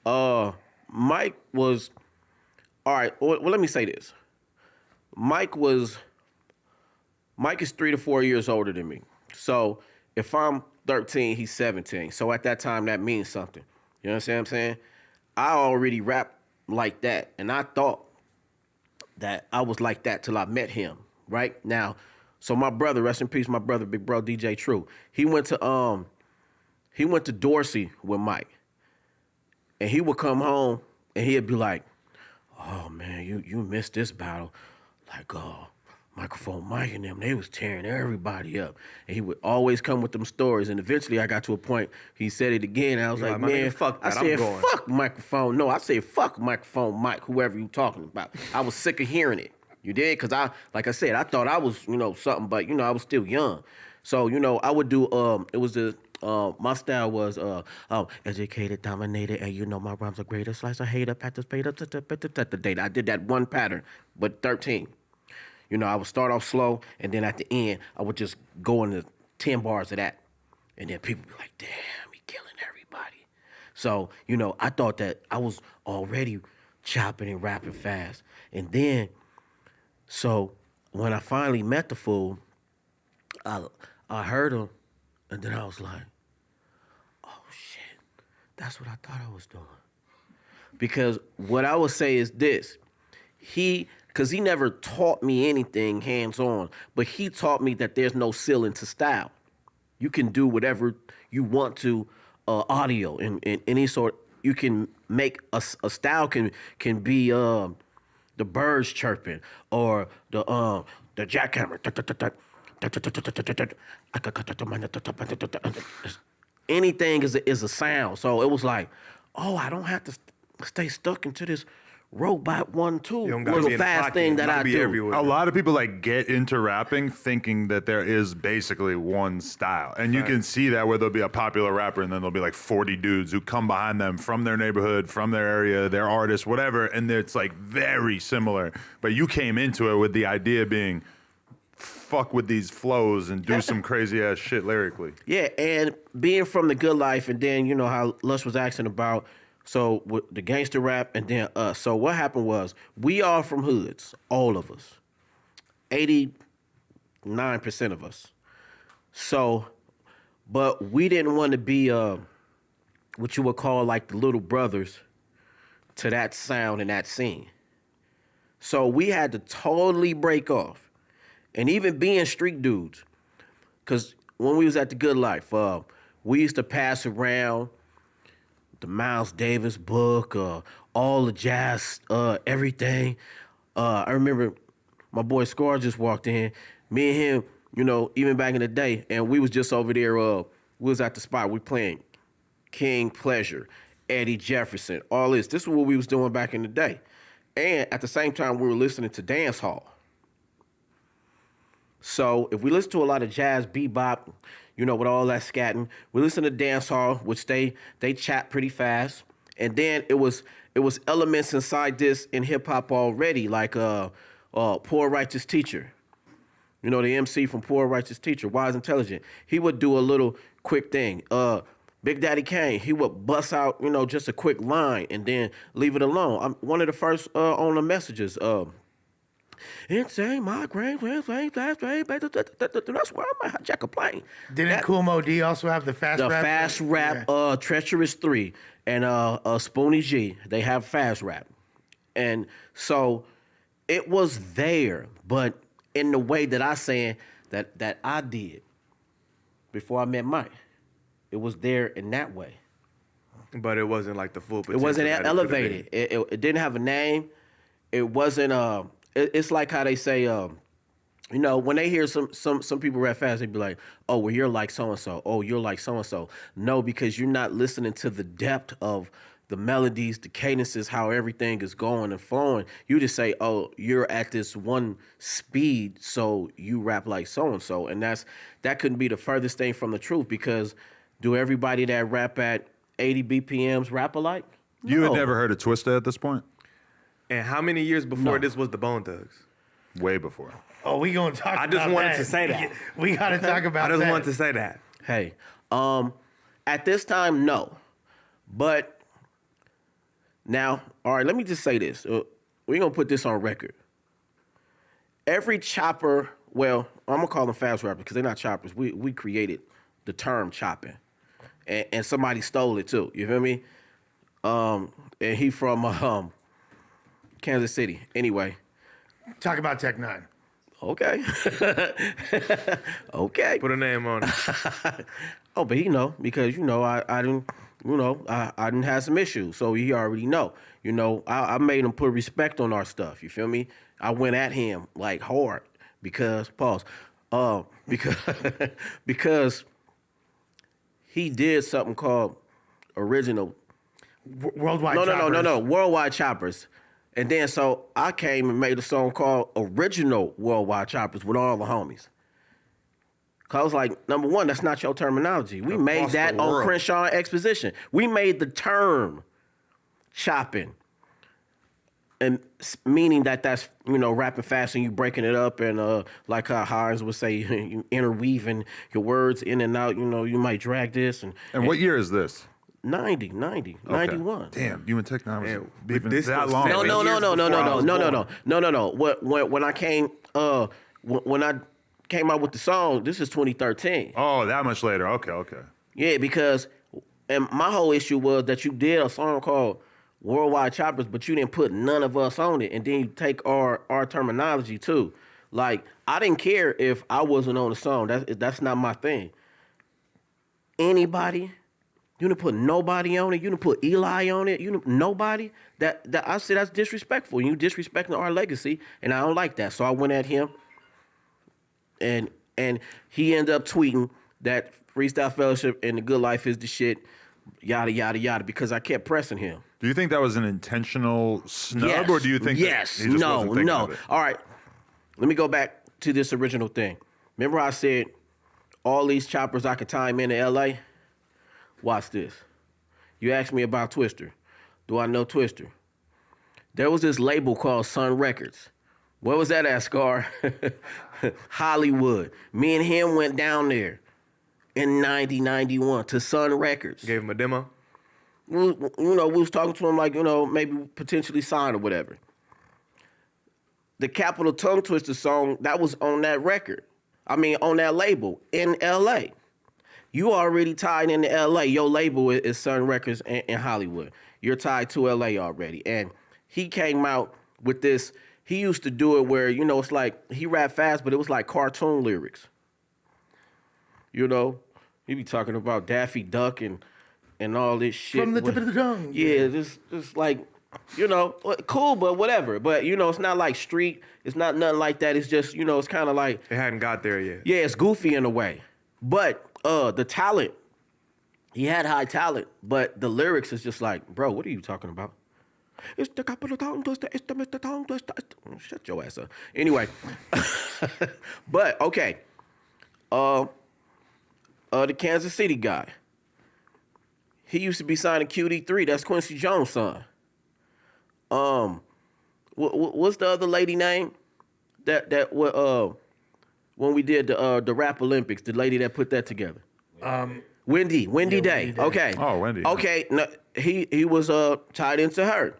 Mike was all right, well let me say this. Mike is 3 to 4 years older than me. So if I'm 13, he's 17. So at that time that means something. You understand what I'm saying? I already rap like that, and I thought that I was like that till I met him, right? Now, so my brother, rest in peace, my brother, big bro, DJ True, he went to Dorsey with Mike. And he would come home and he'd be like, oh man, you missed this battle. Like, Microphone Mike and them, they was tearing everybody up. And he would always come with them stories. And eventually I got to a point, he said it again. And I was You're like, like, my man, nigga, fuck I that, I'm said, going. fuck Microphone. No, I said, fuck Microphone Mike, whoever you talking about. I was sick of hearing it. You did? Because like I said, I thought I was, something, but, I was still young. So, I would do, it was the, my style was educated, dominated, and my rhymes are greater. Slice of hate up at the spade up the data. I did that one pattern, but 13. I would start off slow, and then at the end, I would just go into 10 bars of that. And then people be like, damn, he killing everybody. So, I thought that I was already chopping and rapping fast. And then, so when I finally met the fool, I heard him, and then I was like, oh shit, that's what I thought I was doing. Because what I would say is this, because he never taught me anything hands-on, but he taught me that there's no ceiling to style. You can do whatever you want to audio in any sort. You can make a style can be the birds chirping or the jackhammer. Anything is a sound. So it was like, oh, I don't have to stay stuck into this robot 1-2 don't gotta be little in the fast pocket. thing You that gotta I be do. everywhere. A lot of people get into rapping thinking that there is basically one style. And you can see that where there'll be a popular rapper and then there'll be like 40 dudes who come behind them from their neighborhood, from their area, their artist, whatever, and it's like very similar. But you came into it with the idea being fuck with these flows and do some crazy ass shit lyrically. Yeah, and being from the good life, and then how Lush was asking about, so with the gangster rap, and then us. So what happened was, we all from hoods, all of us, 89% of us. So, but we didn't want to be what you would call like the little brothers to that sound and that scene. So we had to totally break off. And even being street dudes, because when we was at the Good Life, we used to pass around the Miles Davis book, all the jazz, everything. I remember my boy Scar just walked in. Me and him, even back in the day, and we was just over there. We was at the spot. We playing King Pleasure, Eddie Jefferson, all this. This is what we was doing back in the day. And at the same time, we were listening to dance hall. So if we listen to a lot of jazz, bebop, with all that scatting, we listen to dance hall, which they chat pretty fast. And then it was elements inside this in hip hop already, like Poor Righteous Teacher. The MC from Poor Righteous Teacher, Wise Intelligent. He would do a little quick thing. Big Daddy Kane, he would bust out, just a quick line and then leave it alone. One of the first on the messages, insane migraine, that's where I'm at, jack a plane. Didn't Kool Mo D also have the fast rap? The fast rap, Yeah. Treacherous 3, and Spoonie G, they have fast rap. And so it was there, but in the way that I saying that I did before I met Mike. It was there in that way. But it wasn't like the full It potential. wasn't that elevated. It didn't have a name. It wasn't, it's like how they say, You know, when they hear some people rap fast, they be like, "Oh, well, you're like so and so. Oh, you're like so and so." No, because you're not listening to the depth of the melodies, the cadences, how everything is going and flowing. You just say, "Oh, you're at this one speed, so you rap like so and so," and that couldn't be the furthest thing from the truth. Because do everybody that rap at 80 BPMs rap alike? You had No. never heard of Twista at this point? And how many years before No. this was the Bone Thugs? Way before. Oh, we gonna talk. I about just wanted that. to say that. We gotta talk about I just that. wanted to say that. Hey, at this time, no. But now, all right, let me just say this. We're going to put this on record. Every chopper, well, I'm going to call them fast rappers because they're not choppers. We created the term chopping. And somebody stole it too. You feel me? And he from Kansas City. Anyway. Talk about Tech N9ne. Okay. Okay. Put a name on it. Oh, but he know because I didn't have some issues, so he already know. You know, I made him put respect on our stuff. You feel me? I went at him like hard because because he did something called original. Worldwide. No, Choppers. Worldwide Choppers. And then so I came and made a song called Original Worldwide Choppers with all the homies. Cause I was like, number one, that's not your terminology. We made Across that the on world. Crenshaw Exposition. We made the term chopping. And meaning that's, rapping fast and you breaking it up and like how Hines would say, you interweaving your words in and out, you might drag this. And And what year is this? 90, Okay. 91. Damn, you and Tech N9ne was Man, beefing this that was long. seven No. years before I was born. When I came, when I came out with the song, this is 2013. Oh, that much later. Okay. Yeah, because and my whole issue was that you did a song called Worldwide Choppers, but you didn't put none of us on it, and then you take our terminology too. Like I didn't care if I wasn't on the song. That's not my thing. Anybody. You didn't put nobody on it. You didn't put Eli on it. You didn't, nobody. That I said that's disrespectful. You disrespecting our legacy, and I don't like that. So I went at him, and he ended up tweeting that Freestyle Fellowship and the Good Life is the shit, yada yada yada. Because I kept pressing him. Do you think that was an intentional snub, Yes. or do you think yes, that he just wasn't thinking no. of it? All right, let me go back to this original thing. Remember I said all these choppers I could time into L.A.? Watch this. You asked me about Twister. Do I know Twister? There was this label called Sun Records. Where was that at, Scar? Hollywood. Me and him went down there in 91 to Sun Records. Gave him a demo. We was talking to him like, maybe potentially sign or whatever. The Capital Tongue Twister song, that was on that record. On that label in L.A. You already tied into L.A. Your label is Sun Records in Hollywood. You're tied to L.A. already. And he came out with this. He used to do it where, it's like he rap fast, but it was like cartoon lyrics. He be talking about Daffy Duck and all this shit. From the tip of the tongue. Yeah, just like, cool, but whatever. But, it's not like street. It's not nothing like that. It's just, it's kind of like. It hadn't got there yet. Yeah, it's goofy in a way. But the talent, he had high talent, but the lyrics is just like, bro, what are you talking about? It's the capital tongue twister, it's the Mr. Tongue Twister. Shut your ass up. Anyway, but okay, the Kansas City guy, he used to be signed to QD3. That's Quincy Jones' son. What's the other lady name? When we did the Rap Olympics, the lady that put that together. Wendy Day. Wendy Day. Okay. Oh, Wendy. Okay. No, he was tied into her.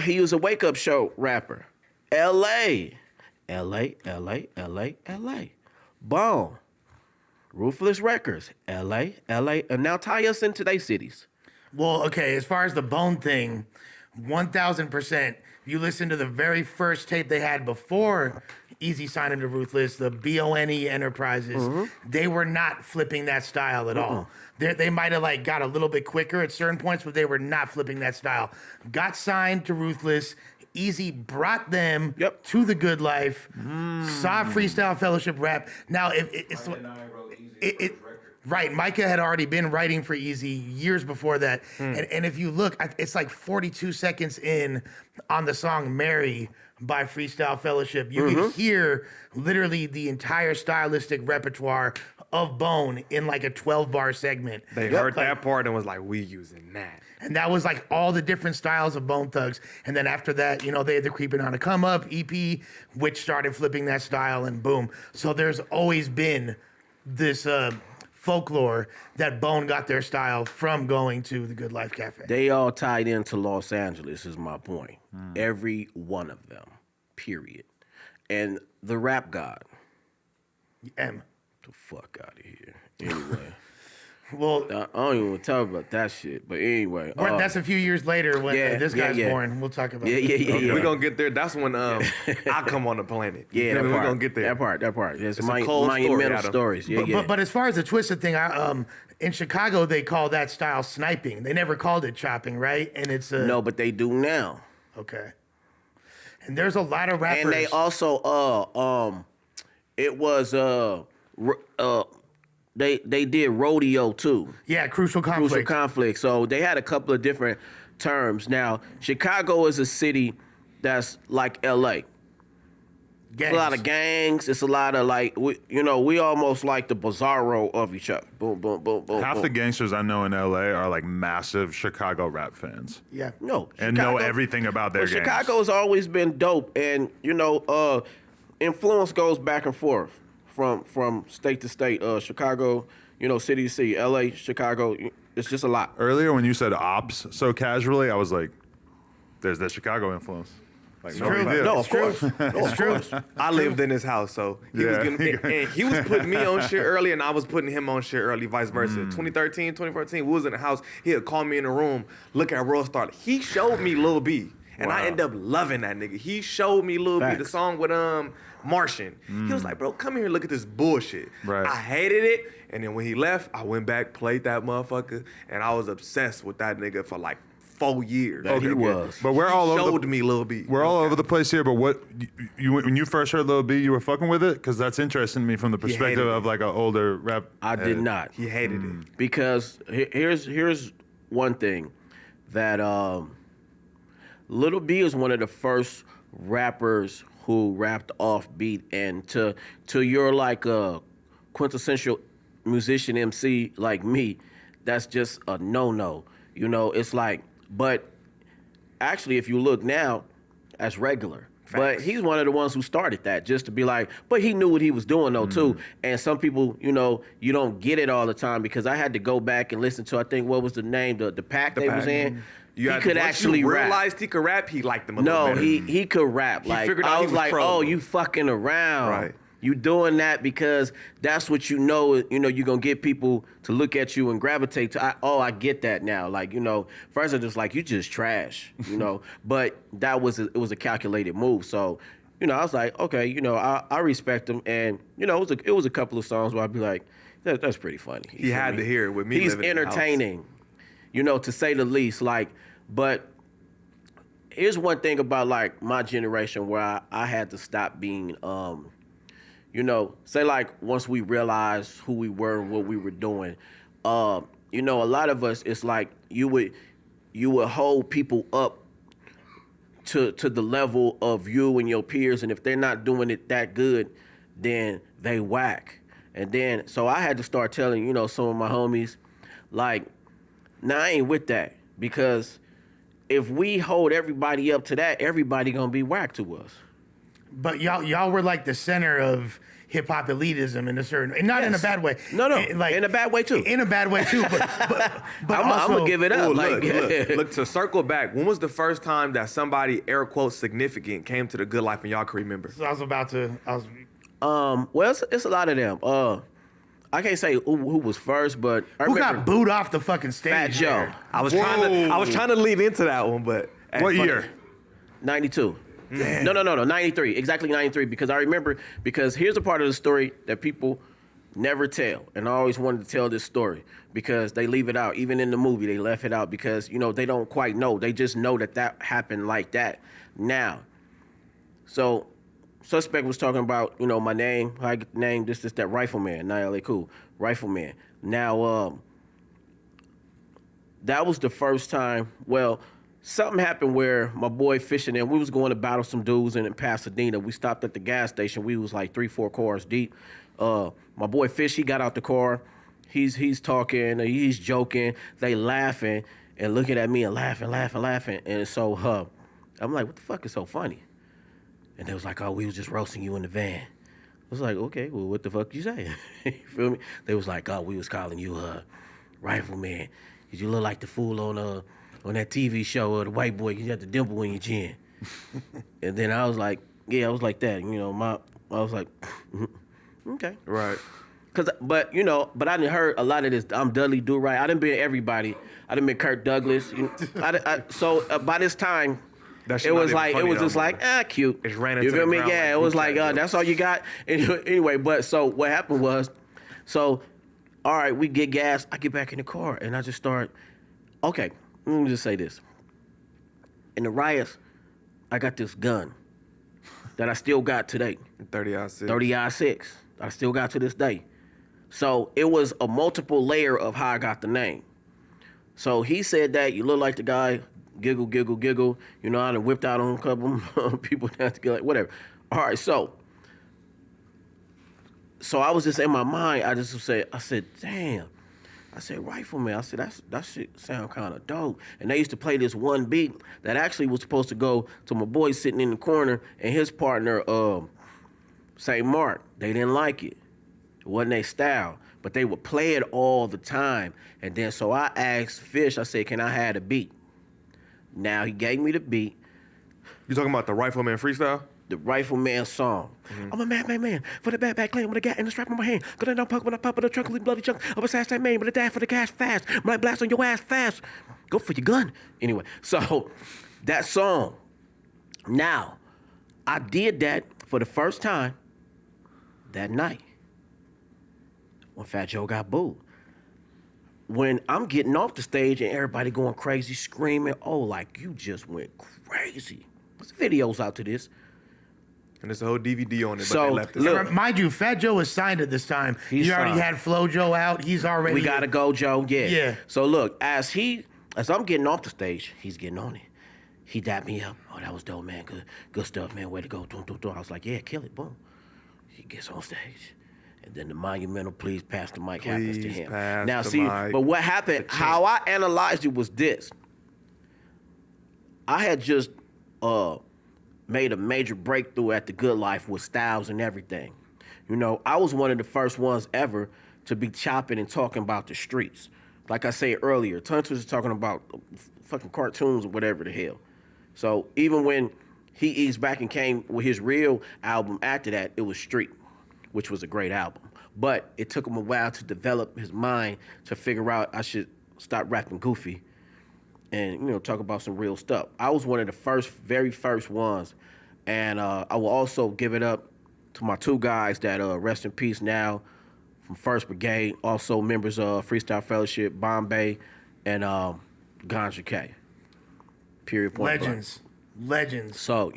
He was a wake up show rapper. L.A. Boom. Ruthless Records. L.A. And now tie us into their cities. Well, okay, as far as the Bone thing, 1,000%. You listen to the very first tape they had before Easy signed him to Ruthless, the BONE Enterprises. They were not flipping that style at all. They might have got a little bit quicker at certain points, but they were not flipping that style. Got signed to Ruthless Easy brought them Yep. to the good life, saw Freestyle Fellowship rap. Now, it's right. Micah had already been writing for Easy years before that. And if you look, it's like 42 seconds in on the song Mary by Freestyle Fellowship. You can hear literally the entire stylistic repertoire of Bone in like a 12-bar segment. They heard that part and was like, we using that. And that was like all the different styles of Bone Thugs. And then after that, you know, they had the Creeping on a Come Up EP, which started flipping that style, and boom. So there's always been this folklore that Bone got their style from going to the Good Life Cafe. They all tied into Los Angeles, is my point. Every one of them, period. And the rap god, M. the fuck out of here. Anyway. Well, I don't even want to talk about that shit. But anyway. that's a few years later when this guy's yeah. born. We'll talk about We're going to get there. That's when I come on the planet. Yeah, that We're part. going to get there. That part. It's a cold story, monumental Adam. stories. Yeah, But as far as the twisted thing, in Chicago, they call that style sniping. They never called it chopping, right? And it's No, but they do now. Okay. And there's a lot of rappers. And they also it was they did rodeo too. Yeah, Crucial Conflict. Crucial conflict. So they had a couple of different terms. Now, Chicago is a city that's like L.A. Gangs. It's a lot of gangs. It's a lot of like, we almost like the bizarro of each other. Boom, boom, boom, boom. Half boom. the gangsters I know in LA are like massive Chicago rap fans. Yeah. No, And know everything about their Well, gangs. Chicago's always been dope, and influence goes back and forth from state to state. Chicago, city to city. LA, Chicago. It's just a lot. Earlier when you said ops so casually, I was like, there's that Chicago influence. Like, no true. big deal. No, of course. It's true. I lived in his house, so he was and he was putting me on shit early, and I was putting him on shit early, vice versa. 2013, 2014, we was in the house. He'd call me in the room, look at World Star. He showed me Lil B, and I ended up loving that nigga. He showed me Lil B, the Facts. song with Martian. He was like, bro, come here and look at this bullshit. Right. I hated it, and then when he left, I went back, played that motherfucker, and I was obsessed with that nigga for like 4 years. That he was. But we're all over Showed me Lil B. We're all over the place here, but what you when you first heard Lil B, you were fucking with it? Because that's interesting to me from the perspective hated of like an older rap. I did not. He hated it. Because here's one thing that Lil B is one of the first rappers who rapped off beat, and to your like a quintessential musician MC like me, that's just a no. It's like, but actually if you look now, that's regular. But he's one of the ones who started that, just to be like, but he knew what he was doing though too. And some people, you don't get it all the time, because I had to go back and listen to, I think, what was the name, the pack they was in. He could actually rap. Realized he could rap. He liked them a No, little better. he could rap. Like, figured out I he was was like, pro. oh, you fucking around. Right. You doing that because that's what you're gonna get people to look at you and gravitate to. I get that now. Like, first I just like, you just trash, but it was a calculated move. So, I was like, okay, I respect him, and it was a couple of songs where I'd be like, that's pretty funny. He had to hear it with me. He's living in the house. entertaining, to say the least. Like, but here's one thing about like my generation where I had to stop being say like once we realized who we were and what we were doing, a lot of us, it's like you would hold people up to the level of you and your peers, and if they're not doing it that good, then they whack. And then so I had to start telling some of my homies, like, nah, I ain't with that, because if we hold everybody up to that, everybody gonna be whack to us. But y'all were like the center of hip hop elitism in a certain, and not in a bad way. No, like in a bad way too. In a bad way too. But I'm gonna give it up. Ooh, like, look, to circle back, when was the first time that somebody, air quotes, significant came to the good life and y'all can remember? So I was about to. Well, it's a lot of them. I can't say who was first, but I Who remember got booed off the fucking stage? Fat Joe. there? I was trying to lead into that one, but What year? 92. No, 93. Exactly 93. Because I remember, because here's a part of the story that people never tell. And I always wanted to tell this story because they leave it out. Even in the movie, they left it out because, you know, they don't quite know. They just know that happened like that. Now, so Suspect was talking about, you know, my name, how I get the name, this, that, Rifleman, not Ellay Khule, Rifleman. Now, that was the first time, well, something happened where my boy fishing and we was going to battle some dudes in Pasadena. We stopped at the gas station. We was like 3-4 cars deep. My boy Fish, he got out the car. He's talking, he's joking. They laughing and looking at me and laughing. And so I'm like, what the fuck is so funny? And they was like, oh, we was just roasting you in the van. I was like, okay, well, what the fuck you say? You feel me? They was like, oh, we was calling you Rifleman. Cause you look like the fool on that TV show, the white boy, you got the dimple in your chin. And then I was like, yeah, I was like that. You know, I was like, okay. Right. But I done heard a lot of this. I'm Dudley Do Right. I done been everybody. I done been Kirk Douglas. So by this time, it was just like, cute. It's ran you into feel the me? ground Yeah, like it was boot like, jack, that's all you got. Anyway, but so what happened was, all right, we get gas. I get back in the car and I just start, okay, let me just say this. In the riots, I got this gun that I still got today. 30-06. 30-06. I still got to this day. So it was a multiple layer of how I got the name. So he said that you look like the guy, giggle, giggle, giggle. You know, I done whipped out on a couple people down to get like, whatever. All right, so I was just in my mind, I said, damn. I said, Rifleman. I said, that shit sound kind of dope. And they used to play this one beat that actually was supposed to go to my boy sitting in the corner and his partner, St. Mark. They didn't like it. It wasn't their style. But they would play it all the time. And then so I asked Fish, I said, can I have the beat? Now he gave me the beat. You talking about the Rifleman freestyle? The Rifleman song. I'm a man, for the back lane with a gat and a strap in my hand. Gonna don't poke when I pop with a trunk, leave bloody chunk of a sash that man with a dash for the cash fast. Might blast on your ass fast. Go for your gun. Anyway, so that song. Now, I did that for the first time that night when Fat Joe got booed. When I'm getting off the stage and everybody going crazy, screaming, oh, like you just went crazy. There's videos out to this. And there's a whole DVD on it, So, but they left it. look, Mind you, Fat Joe was signed at this time. He's You already signed. had Flo Joe out. He's already. we gotta go, Joe. Yeah. Yeah. So look, as I'm getting off the stage, he's getting on it. He dapped me up. Oh, that was dope, man. Good stuff, man. Way to go. Dun, dun, dun. I was like, yeah, kill it. Boom. He gets on stage. And then the monumental please pass the mic happens to Please him. pass Now the see, mic. but what happened, how I analyzed it was this. I had just made a major breakthrough at the Good Life with styles and everything. You know, I was one of the first ones ever to be chopping and talking about the streets. Like I said earlier, Tunch was talking about fucking cartoons or whatever the hell. So even when he eased back and came with his real album after that, it was Street, which was a great album. But it took him a while to develop his mind to figure out I should stop rapping goofy and, talk about some real stuff. I was one of the very first ones. And I will also give it up to my two guys that rest in peace now from 1st Brigade, also members of Freestyle Fellowship, Bombay, and Ganja K. Period. Point Legends. So,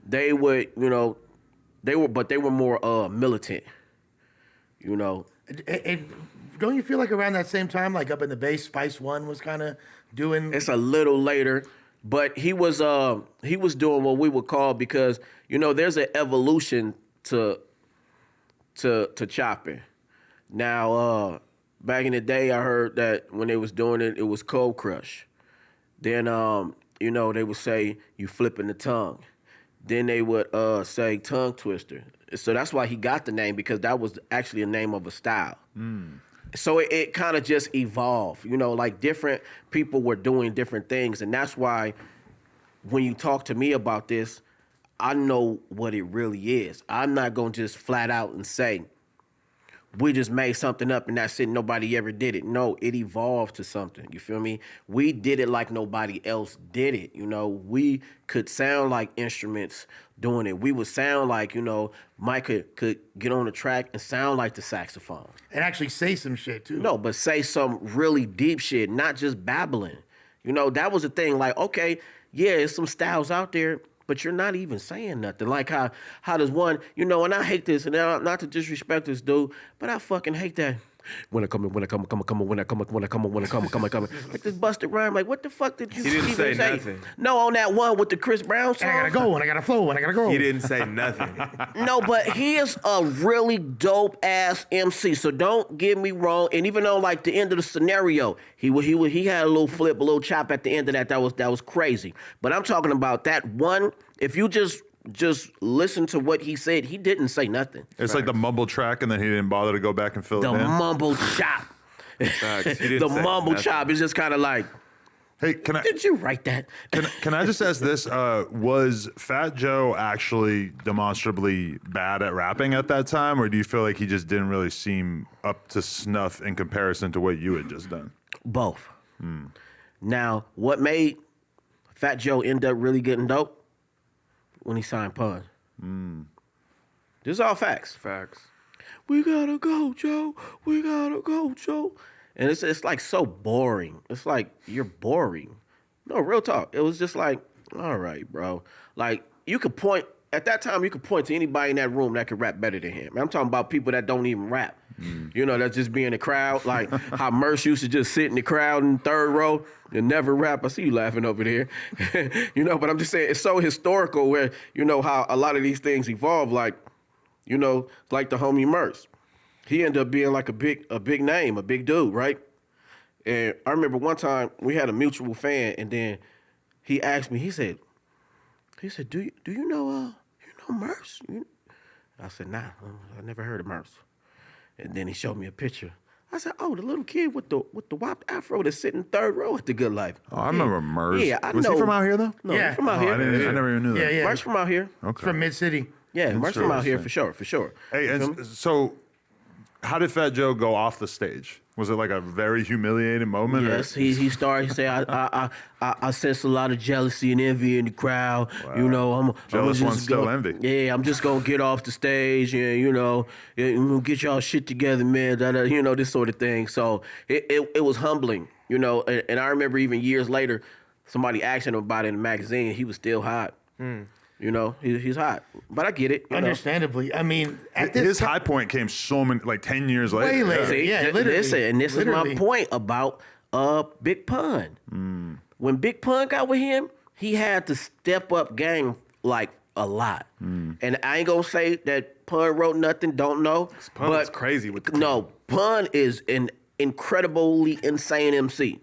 they would, but they were more militant, Don't you feel like around that same time, like up in the base, Spice One was kind of doing? It's a little later, but he was doing what we would call, because there's an evolution to chopping. Now, back in the day, I heard that when they was doing it, it was cold crush. Then they would say you flipping the tongue. Then they would say tongue twister. So that's why he got the name, because that was actually a name of a style. So it kind of just evolved, like different people were doing different things. And that's why when you talk to me about this, I know what it really is. I'm not going to just flat out and say, we just made something up and that's it. Nobody ever did it. No, it evolved to something. You feel me? We did it like nobody else did it. You know, we could sound like instruments doing it. We would sound like, you know, Mike could get on the track and sound like the saxophone. And actually say some shit too. No, but say some really deep shit, not just babbling. You know, that was the thing. Like, okay, yeah, there's some styles out there, but you're not even saying nothing. Like how does one, you know, and I hate this, and not to disrespect this dude, but I fucking hate that. When I come, like this busted rhyme. Like, what the fuck did you He didn't even say say? nothing. No, on that one with the Chris Brown song. And I gotta go, and I gotta flow, and I gotta go. He didn't say nothing. No, but he is a really dope ass MC. So don't get me wrong. And even though like the end of the scenario, he had a little flip, a little chop at the end of that. That was crazy. But I'm talking about that one. If you just listen to what he said, he didn't say nothing. It's like the mumble track, and then he didn't bother to go back and fill The it in. mumble chop. Facts. He didn't The say mumble nothing. chop is just kind of like, Hey, can I did you write that? can I just ask this? Was Fat Joe actually demonstrably bad at rapping at that time, or do you feel like he just didn't really seem up to snuff in comparison to what you had just done? Both. Now, what made Fat Joe end up really getting dope? When he signed Pun. This is all facts. Facts. We gotta go, Joe. We gotta go, Joe. And it's like so boring. It's like you're boring. No, real talk. It was just like, all right, bro. Like you could point at that time. You could point to anybody in that room that could rap better than him. I'm talking about people that don't even rap. You know, that just be in the crowd. Like how Merce used to just sit in the crowd in the third row and never rap. I see you laughing over there. You know, but I'm just saying it's so historical where, you know, how a lot of these things evolve. Like, you know, like the homie Merce. He ended up being like a big name, a big dude, right? And I remember one time we had a mutual fan, and then he asked me, he said, do you know Merce? I said, nah, I never heard of Merce. And then he showed me a picture. I said, oh, the little kid with the whopped afro that's sitting third row at the Good Life. Oh, I remember Merce. Yeah, I Was know. he from out here though? No, Yeah. he's from out Oh, here. I never even knew that. Yeah. Merce from out here. Okay. From Mid City. Yeah, Merce from out here Interesting. for sure. Hey, and so how did Fat Joe go off the stage? Was it like a very humiliating moment? or- Yes, he started. He said, I sense a lot of jealousy and envy in the crowd. You know, I'm Jealous just ones still go- envy. Yeah, I'm just gonna get off the stage and you know, get y'all shit together, man. You know, this sort of thing. So it was humbling, you know. And I remember even years later, somebody asking him about it in the magazine. He was still hot. You know, he's hot. But I get it. You know. Understandably. I mean, at this His time, high point came so many, like 10 years later. Way later. See, Yeah, literally. listen, and this Literally. is my point about Big Pun. When Big Pun got with him, he had to step up game like a lot. And I ain't gonna say that Pun wrote nothing, don't know. Pun was crazy with the No, Pun is an incredibly insane MC.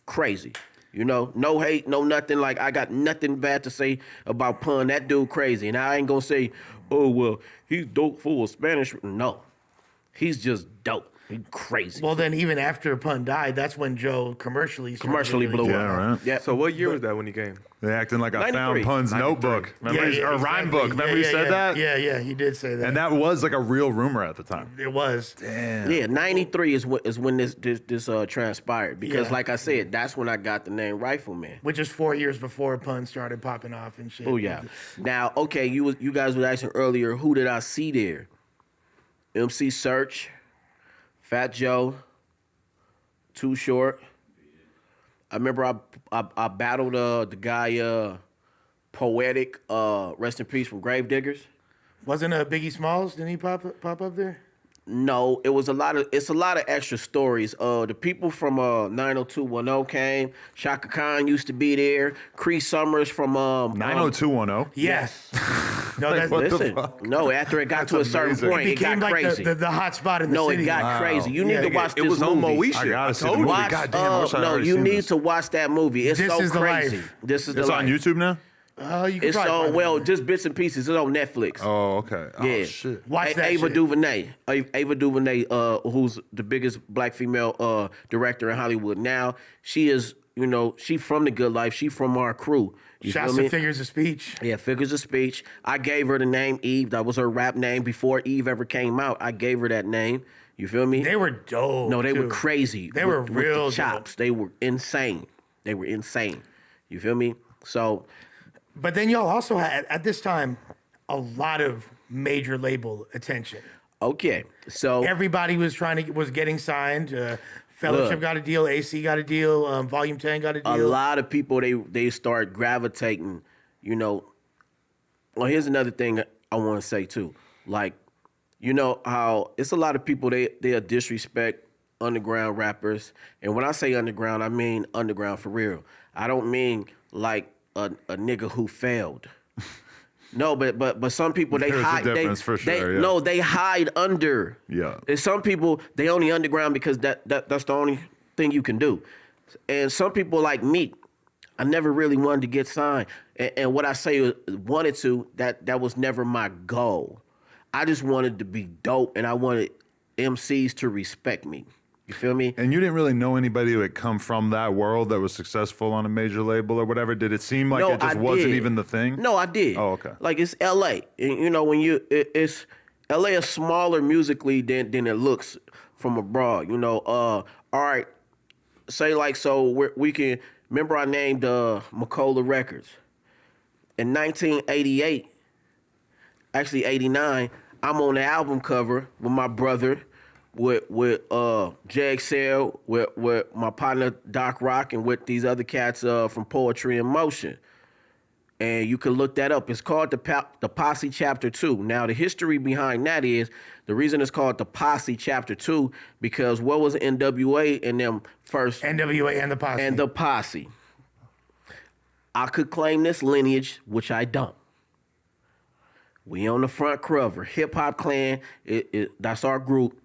Crazy. You know, no hate, no nothing. Like, I got nothing bad to say about Pun. That dude crazy. And I ain't gonna say, oh, well, he's dope full of Spanish. No. He's just dope. He's crazy. well, then even after Pun died, that's when Joe commercially Blew Yeah, up. right. Yeah. So what year was that when he came? They acting like I 93. found Pun's 93. notebook. Remember his- or rhyme book. Remember he said that? Yeah, he did say that. And that was like a real rumor at the time. It was. Yeah, 93 is when this transpired. Because Yeah. like I said, that's when I got the name Rifleman. Which is 4 years before Pun started popping off and shit. Oh yeah. Now, okay, you guys were asking earlier, who did I see there? MC Search, Fat Joe, Too Short. I remember I battled the guy Poetic, rest in peace, from Gravediggers. Wasn't Biggie Smalls? Didn't he pop up there? No, it's a lot of extra stories. The people from 90210 came. Shaka Khan used to be there. Cree Summers from 90210. Yes. No, that's what the Listen, fuck? no, after it got That's to a certain amazing. point, it it got became like crazy. the hot spot in the No, city. it got Wow. crazy. You Yeah, need to watch It this was on movie. Moesha. I gotta see the told movie. you. Watch, Goddamn, I wish I had no, already you seen need this. to watch that movie. It's This so is the crazy. life. This is the It's on life. YouTube now? You can It's probably find well, it. just bits and pieces. It's on Netflix. Oh, okay. Oh, Yeah. shit. Watch that Ava shit. DuVernay. Ava DuVernay, who's the biggest black female director in Hollywood now. She is you know, she from the good life. She from our crew. You Shouts feel to me? Figures of Speech. Yeah, Figures of Speech. I gave her the name Eve. That was her rap name before Eve ever came out. I gave her that name. You feel me? They were dope. No, they were too. crazy. They were with real the chops. dope. They were insane. They were insane. You feel me? So But then y'all also had at this time a lot of major label attention. okay, so Everybody was getting signed. Fellowship Look. got a deal. AC got a deal. Volume 10 got a a deal. lot of people they start gravitating. You know. Well, here's another thing I want to say too. Like, you know how it's a lot of people they disrespect underground rappers, and when I say underground, I mean underground for real. I don't mean like a nigga who failed. No, but some people they There's a hide. difference for sure, yeah. No, they hide under. Yeah. And some people they only underground because that's the only thing you can do. And some people like me, I never really wanted to get signed. And what I say wanted to, that was never my goal. I just wanted to be dope, and I wanted MCs to respect me. You feel me? And you didn't really know anybody who had come from that world that was successful on a major label or whatever. Did it seem like it just wasn't even the thing? No, I did. Oh, okay. Like it's L.A. And, you know, when it's L.A. is smaller musically than it looks from abroad. You know, all right, say like so we can remember I named Macola Records in 1988. Actually 89. I'm on the album cover with my brother. With JXL, with my partner Doc Rock, and with these other cats from Poetry in Motion. And you can look that up. It's called the Posse Chapter 2. Now, the history behind that is, the reason it's called the Posse Chapter 2, because what was N.W.A. in them first? NWA and the Posse. And the Posse. I could claim this lineage, which I don't. We on the front cover. Hip Hop Clan, that's our group.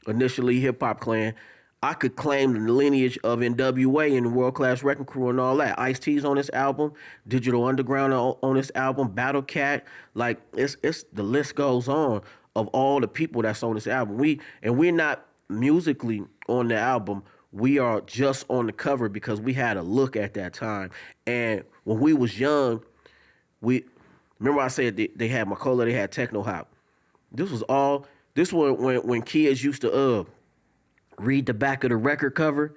Initially Hip Hop Clan. I could claim the lineage of N.W.A. and the World Class Wreckin Crew and all that. Ice-T's on this album, Digital Underground on this album, Battle Cat. Like it's the list goes on of all the people that's on this album. We're not musically on the album. We are just on the cover because we had a look at that time. And when we was young, remember I said they had Macola, they had Techno Hop. This was when kids used to read the back of the record cover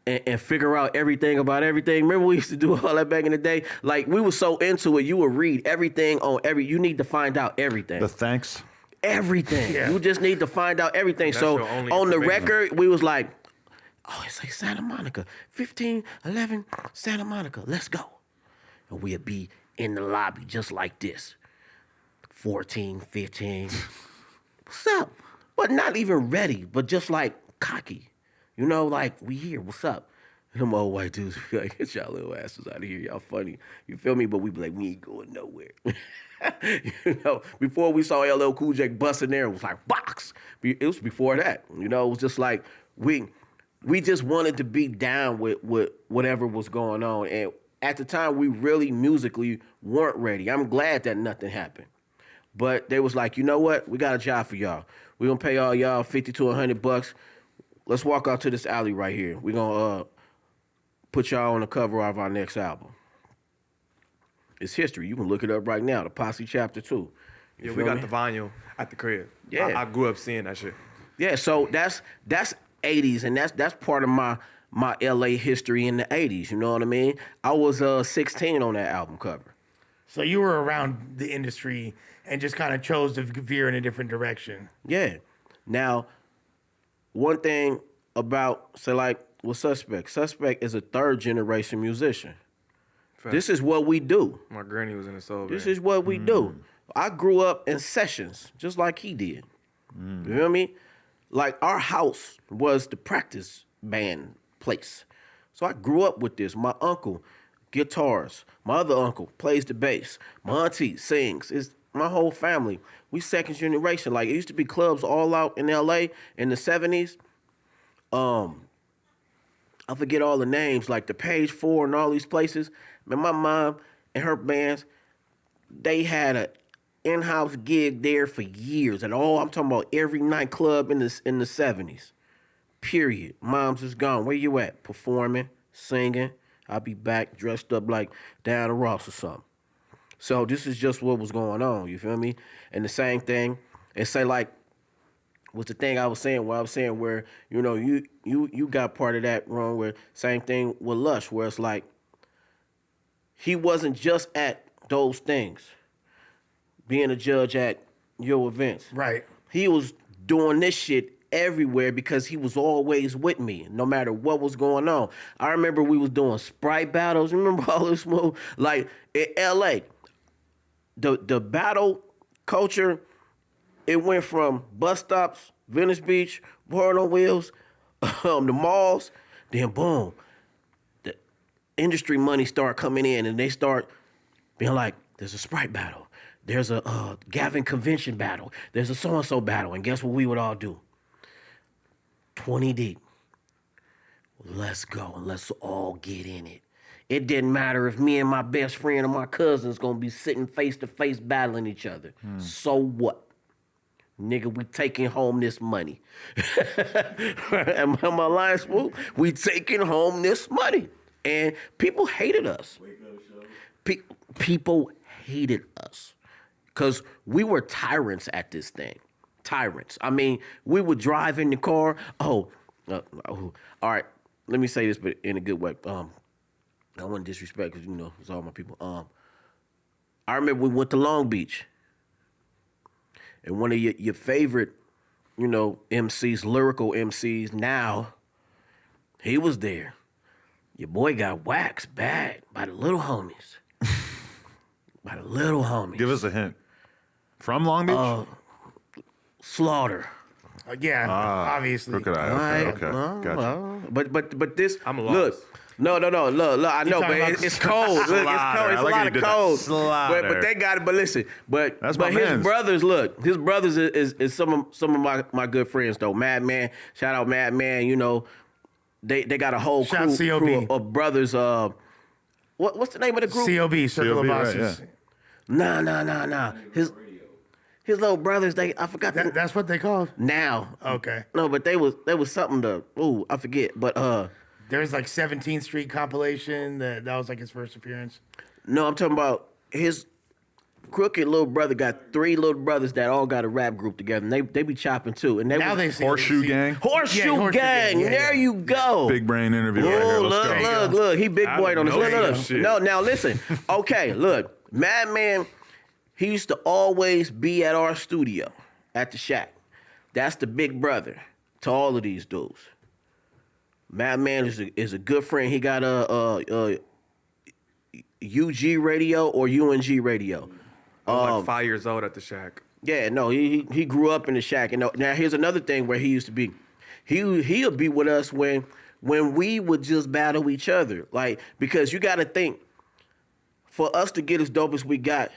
and figure out everything about everything. Remember we used to do all that back in the day? Like we were so into it, you would read everything you need to find out everything. The thanks. Everything. Yeah. You just need to find out everything. That's So your only on the information. record, we was like, oh, it's like Santa Monica, 1511 Santa Monica, let's go. And we'd be in the lobby just like this, 14, 15. What's up? But not even ready, but just like cocky. You know, like, we here, what's up? And them old white dudes be like, get y'all little asses out of here, y'all funny. You feel me? But we be like, we ain't going nowhere. You know, before we saw Ellay Khule busting there, it was like, box. It was before that. You know, it was just like, we just wanted to be down with whatever was going on. And at the time, we really musically weren't ready. I'm glad that nothing happened. But they was like, you know what? We got a job for y'all. We gonna pay all y'all $50 to $100. Let's walk out to this alley right here. We gonna put y'all on the cover of our next album. It's history. You can look it up right now. The Posse Chapter 2. You Yeah, we feel got me? the vinyl at the crib. Yeah. I grew up seeing that shit. Yeah, so that's 80s, and that's part of my LA history in the 80s. You know what I mean? I was 16 on that album cover. So you were around the industry and just kind of chose to veer in a different direction. Yeah. Now, one thing about, say, like, with Suspect is a third generation musician. Fact. This is what we do. My granny was in the soul This band. is what we do. I grew up in sessions, just like he did. You feel me? Like, our house was the practice band place. So I grew up with this. My uncle, guitars. My other uncle plays the bass. My auntie sings. It's my whole family. We second generation. Like, it used to be clubs all out in L.A. in the 70s. I forget all the names, like the Page 4 and all these places. Man, my mom and her bands, they had a in-house gig there for years. And I'm talking about every nightclub in the 70s. Period. Mom's is gone. Where you at? Performing, singing. I'll be back dressed up like Diana Ross or something. So this is just what was going on, you feel me? And the same thing, and say like, was the thing I was saying, where, you know, you got part of that wrong, where same thing with Lush, where it's like, he wasn't just at those things, being a judge at your events. Right. He was doing this shit everywhere because he was always with me, no matter what was going on. I remember we was doing Sprite battles. Remember all this move? Like in LA, the battle culture, it went from bus stops, Venice Beach, World on Wheels, the malls, then boom, the industry money start coming in and they start being like, there's a Sprite battle, there's a Gavin convention battle, there's a so-and-so battle, and guess what we would all do? 20 deep. Let's go and let's all get in it. It didn't matter if me and my best friend or my cousin's gonna be sitting face to face battling each other. So what? Nigga, we taking home this money. Am I lying, Swoop? We taking home this money. And people hated us. People hated us. Because we were tyrants at this thing. Tyrants. I mean, we would drive in the car. All right, let me say this, but in a good way. I don't want to disrespect because, you know, it's all my people. I remember we went to Long Beach. And one of your favorite, you know, MCs, lyrical MCs now, he was there. Your boy got waxed bad by the little homies. By the little homies. Give us a hint. From Long Beach? Slaughter. Yeah, obviously. Crooked Eye. Okay. Gotcha. But this, I'm look. lost. No, look, I know, but it's cold. Look, it's cold. It's I a like how lot you of did that. cold. Slaughter. But they got it. But listen, but That's my his mans. brothers, look, his brothers is some of my good friends though. Madman, shout out Madman. You know, they got a whole Shout out crew COB. of brothers. What's the name of the group? COB, Circle COB, of right, Bosses. yeah. Nah. His little brothers, I forgot That's what they called? now. Okay. No, but they was something to I forget. But There's like 17th Street compilation. That was like his first appearance. no, I'm talking about his crooked little brother got 3 little brothers that all got a rap group together. And they be chopping too. And they Now was, they see Horseshoe Gang. Horseshoe Horseshoe Gang. Gang. Yeah, There yeah. you go. Big brain interview right here. Oh, Let's go. look. He big boy on this. know Look. some shit. No, now listen. Okay, look. Madman, he used to always be at our studio at the Shack. That's the big brother to all of these dudes. Madman is a good friend. He got a UG radio or UNG radio. I was like 5 years old at the Shack. Yeah, no, he grew up in the Shack. And now here's another thing where he used to be. He'll be with us when we would just battle each other. Like, because you got to think, for us to get as dope as we got,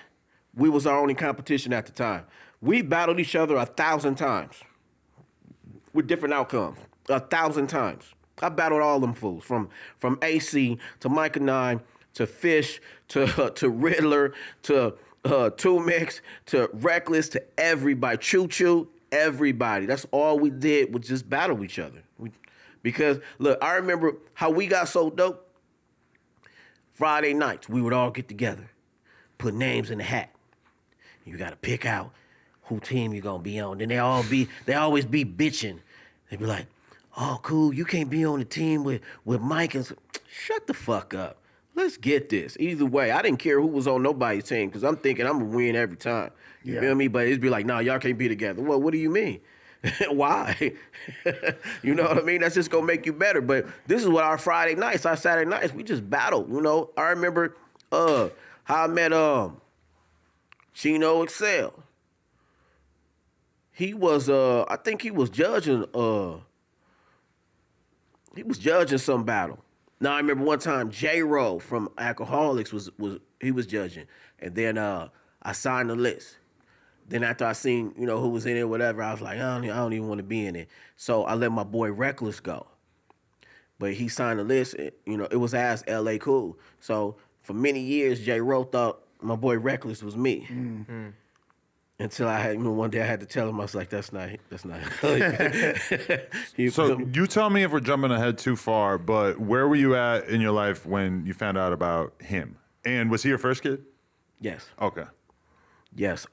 we was our only competition at the time. We battled each other 1,000 times with different outcomes. 1,000 times. I battled all them fools, from AC to Micah 9 to Fish to Riddler to Two Mix to Reckless to everybody, Choo Choo, everybody. That's all we did was just battle each other. Because look, I remember how we got so dope. Friday nights, we would all get together, put names in the hat. You got to pick out who team you gonna be on. Then they always be bitching. They be like, "Oh, cool, you can't be on the team with Mike." And shut the fuck up. Let's get this. Either way, I didn't care who was on nobody's team because I'm thinking I'm gonna win every time. You feel me? But it'd be like, "Nah, y'all can't be together." Well, what do you mean? Why? You know what I mean? That's just gonna make you better. But this is what our Friday nights, our Saturday nights, we just battle. You know, I remember how I met Chino Excel. He was I think he was judging some battle. Now I remember one time J-Ro from Alcoholics was judging, and then I signed the list. Then after I seen, you know, who was in it, whatever, I was like, I don't even want to be in it. So I let my boy Reckless go. But he signed the list. You know, it was asked Ellay Khule. So for many years, J-Ro thought my boy Reckless was me. Mm-hmm. Until one day I had to tell him, I was like, that's not. So you tell me if we're jumping ahead too far, but where were you at in your life when you found out about him? And was he your first kid? Yes. Okay. Yes.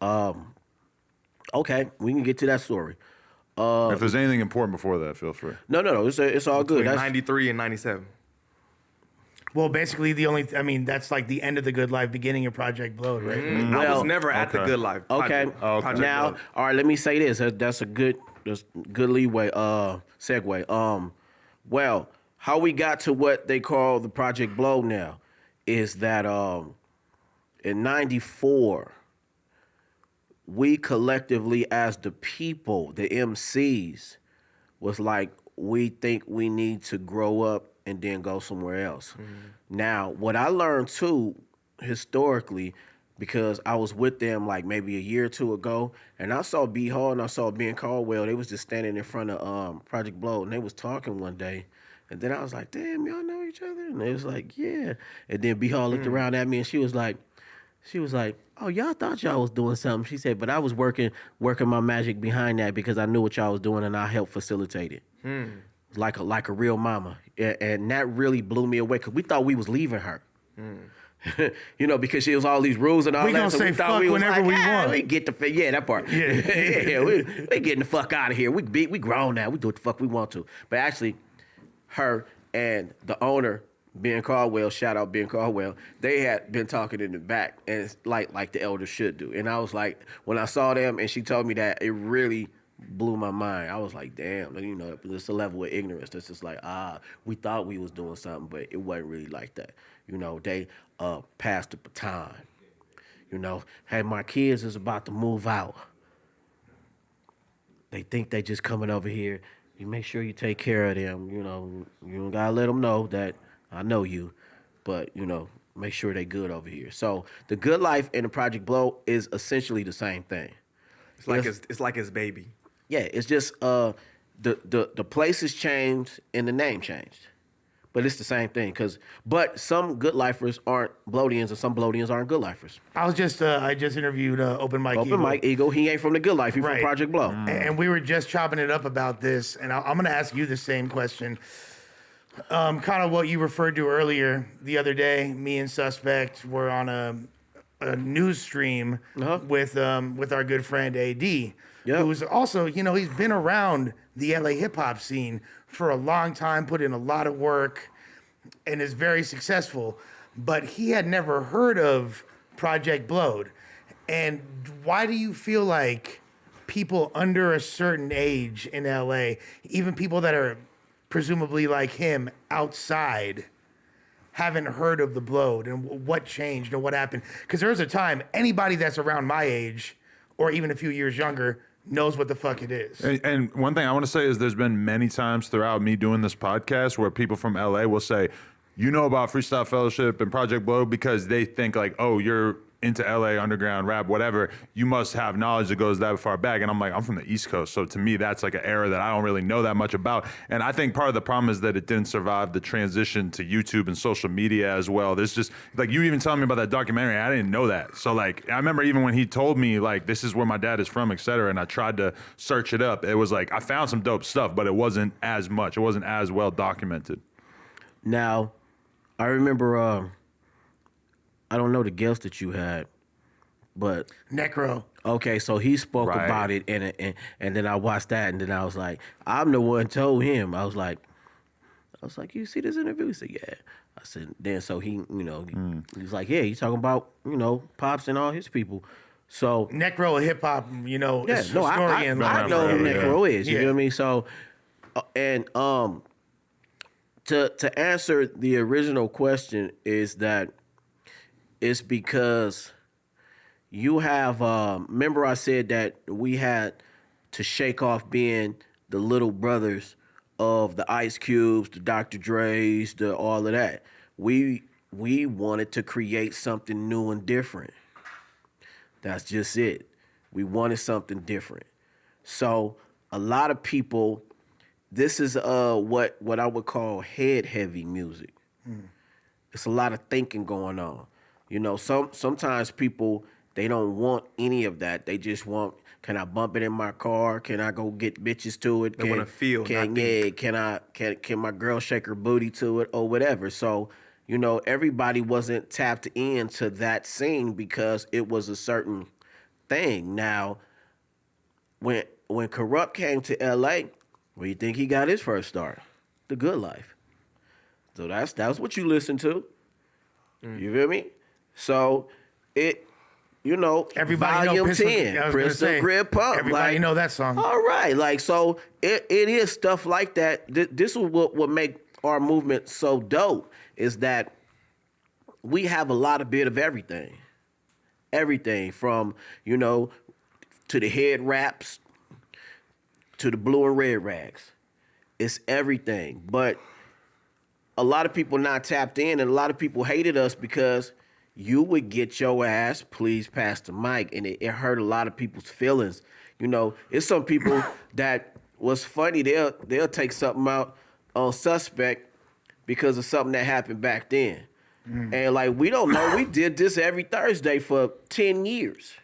Okay, we can get to that story. If there's anything important before that, feel free. No. It's all good. Between That's 93 and 97. Well, basically that's like the end of the good life, beginning of Project Blowed, right? I was never at the okay. good life. okay. Okay. Now, all right. Let me say this. That's a good leeway. Segue. Well, how we got to what they call the Project Blow now is that in '94. We collectively, as the people, the MCs, was like, we think we need to grow up and then go somewhere else. Now, what I learned too, historically, because I was with them like maybe a year or two ago, and I saw B Hall and I saw Ben Caldwell. They was just standing in front of Project Blow, and they was talking one day. And then I was like, damn, y'all know each other? And they was like, yeah. And then B Hall looked around at me, and she was like, oh, y'all thought y'all was doing something. She said, but I was working my magic behind that because I knew what y'all was doing and I helped facilitate it. Like a real mama. And that really blew me away because we thought we was leaving her. Because she was all these rules and all We that. gonna So say we thought fuck we was whenever like, we want. We get that part. Yeah. we getting the fuck out of here. We grown now. We do what the fuck we want to. But actually, her and the owner, Ben Caldwell, shout out Ben Caldwell, they had been talking in the back, and it's like the elders should do. And I was like, when I saw them and she told me that, it really blew my mind. I was like, damn, it's a level of ignorance that's just like, we thought we was doing something, but it wasn't really like that. They passed the baton. Hey, my kids is about to move out. They think they just coming over here. You make sure you take care of them. You don't gotta let them know that I know you, but make sure they good over here. So the good life and the Project Blow is essentially the same thing. It's like his baby. Yeah, it's just the place has changed and the name changed, but it's the same thing. But some good lifers aren't Blodians and some Blodians aren't good lifers. I just interviewed Open Mike Open Eagle. Mike Eagle, he ain't from the good life. He Right. from Project Blow. And we were just chopping it up about this, and I'm going to ask you the same question. Kind of what you referred to earlier the other day. Me and Suspect were on a news stream with our good friend AD, who's also, he's been around the LA hip hop scene for a long time, put in a lot of work, and is very successful. But he had never heard of Project Blowed. And why do you feel like people under a certain age in LA, even people that are presumably like him outside, haven't heard of the Blowed, and what changed and what happened? Because there was a time anybody that's around my age or even a few years younger knows what the fuck it is. And one thing I want to say is there's been many times throughout me doing this podcast where people from LA will say, about Freestyle Fellowship and Project Blow because they think like, oh, you're into LA underground rap, whatever, you must have knowledge that goes that far back. And I'm like, I'm from the East Coast. So to me, that's like an era that I don't really know that much about. And I think part of the problem is that it didn't survive the transition to YouTube and social media as well. There's just like, you even telling me about that documentary, I didn't know that. So like, I remember even when he told me like, this is where my dad is from, et cetera, and I tried to search it up, it was like, I found some dope stuff, but it wasn't as much. It wasn't as well documented. Now, I remember, I don't know the guest that you had, but Necro. Okay, so he spoke about it, and then I watched that, and then I was like, I'm the one told him. I was like, you see this interview? He said, yeah. I said, then so he, he's like, yeah, he's talking about, Pops and all his people. So Necro, a hip hop, historian. I know who Necro is. You know what I mean? So, and to answer the original question is that it's because you have, remember I said that we had to shake off being the little brothers of the Ice Cubes, the Dr. Dre's, all of that. We wanted to create something new and different. That's just it. We wanted something different. So a lot of people, this is what I would call head-heavy music. It's a lot of thinking going on. Sometimes people They don't want any of that. They just want, can I bump it in my car? Can I go get bitches to it? They wanna feel, Can not think. can my girl shake her booty to it or whatever? So, you know, everybody wasn't tapped into that scene because it was a certain thing. Now, when Corrupt came to LA, where you think he got his first start? The Good Life. So that's what you listen to. You feel me? So it, you know, Everybody know Volume Pistol- 10, I was gonna Pistol say, Grip Pump. everybody know that song. All right, like, so it is stuff like that. This is what make our movement so dope, is that we have a lot of bit of everything. Everything from, you know, to the head wraps, to the blue and red rags. It's everything. But a lot of people not tapped in, and a lot of people hated us because you would get your ass, please pass the mic, and it hurt a lot of people's feelings. You know, it's some people that was funny, they'll take something out on Suspect because of something that happened back then. And like, we don't know, we did this every Thursday for 10 years.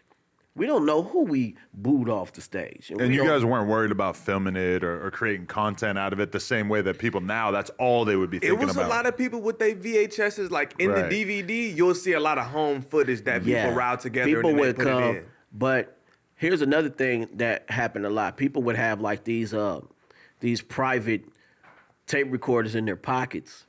We don't know who we booed off the stage. And you guys weren't worried about filming it or creating content out of it the same way that people now, that's all they would be It thinking was about. a lot of people with their VHSs, like in Right. the DVD, you'll see a lot of home footage that people riled together People and then would they put come, it in. but here's another thing that happened a lot. People would have like these private tape recorders in their pockets.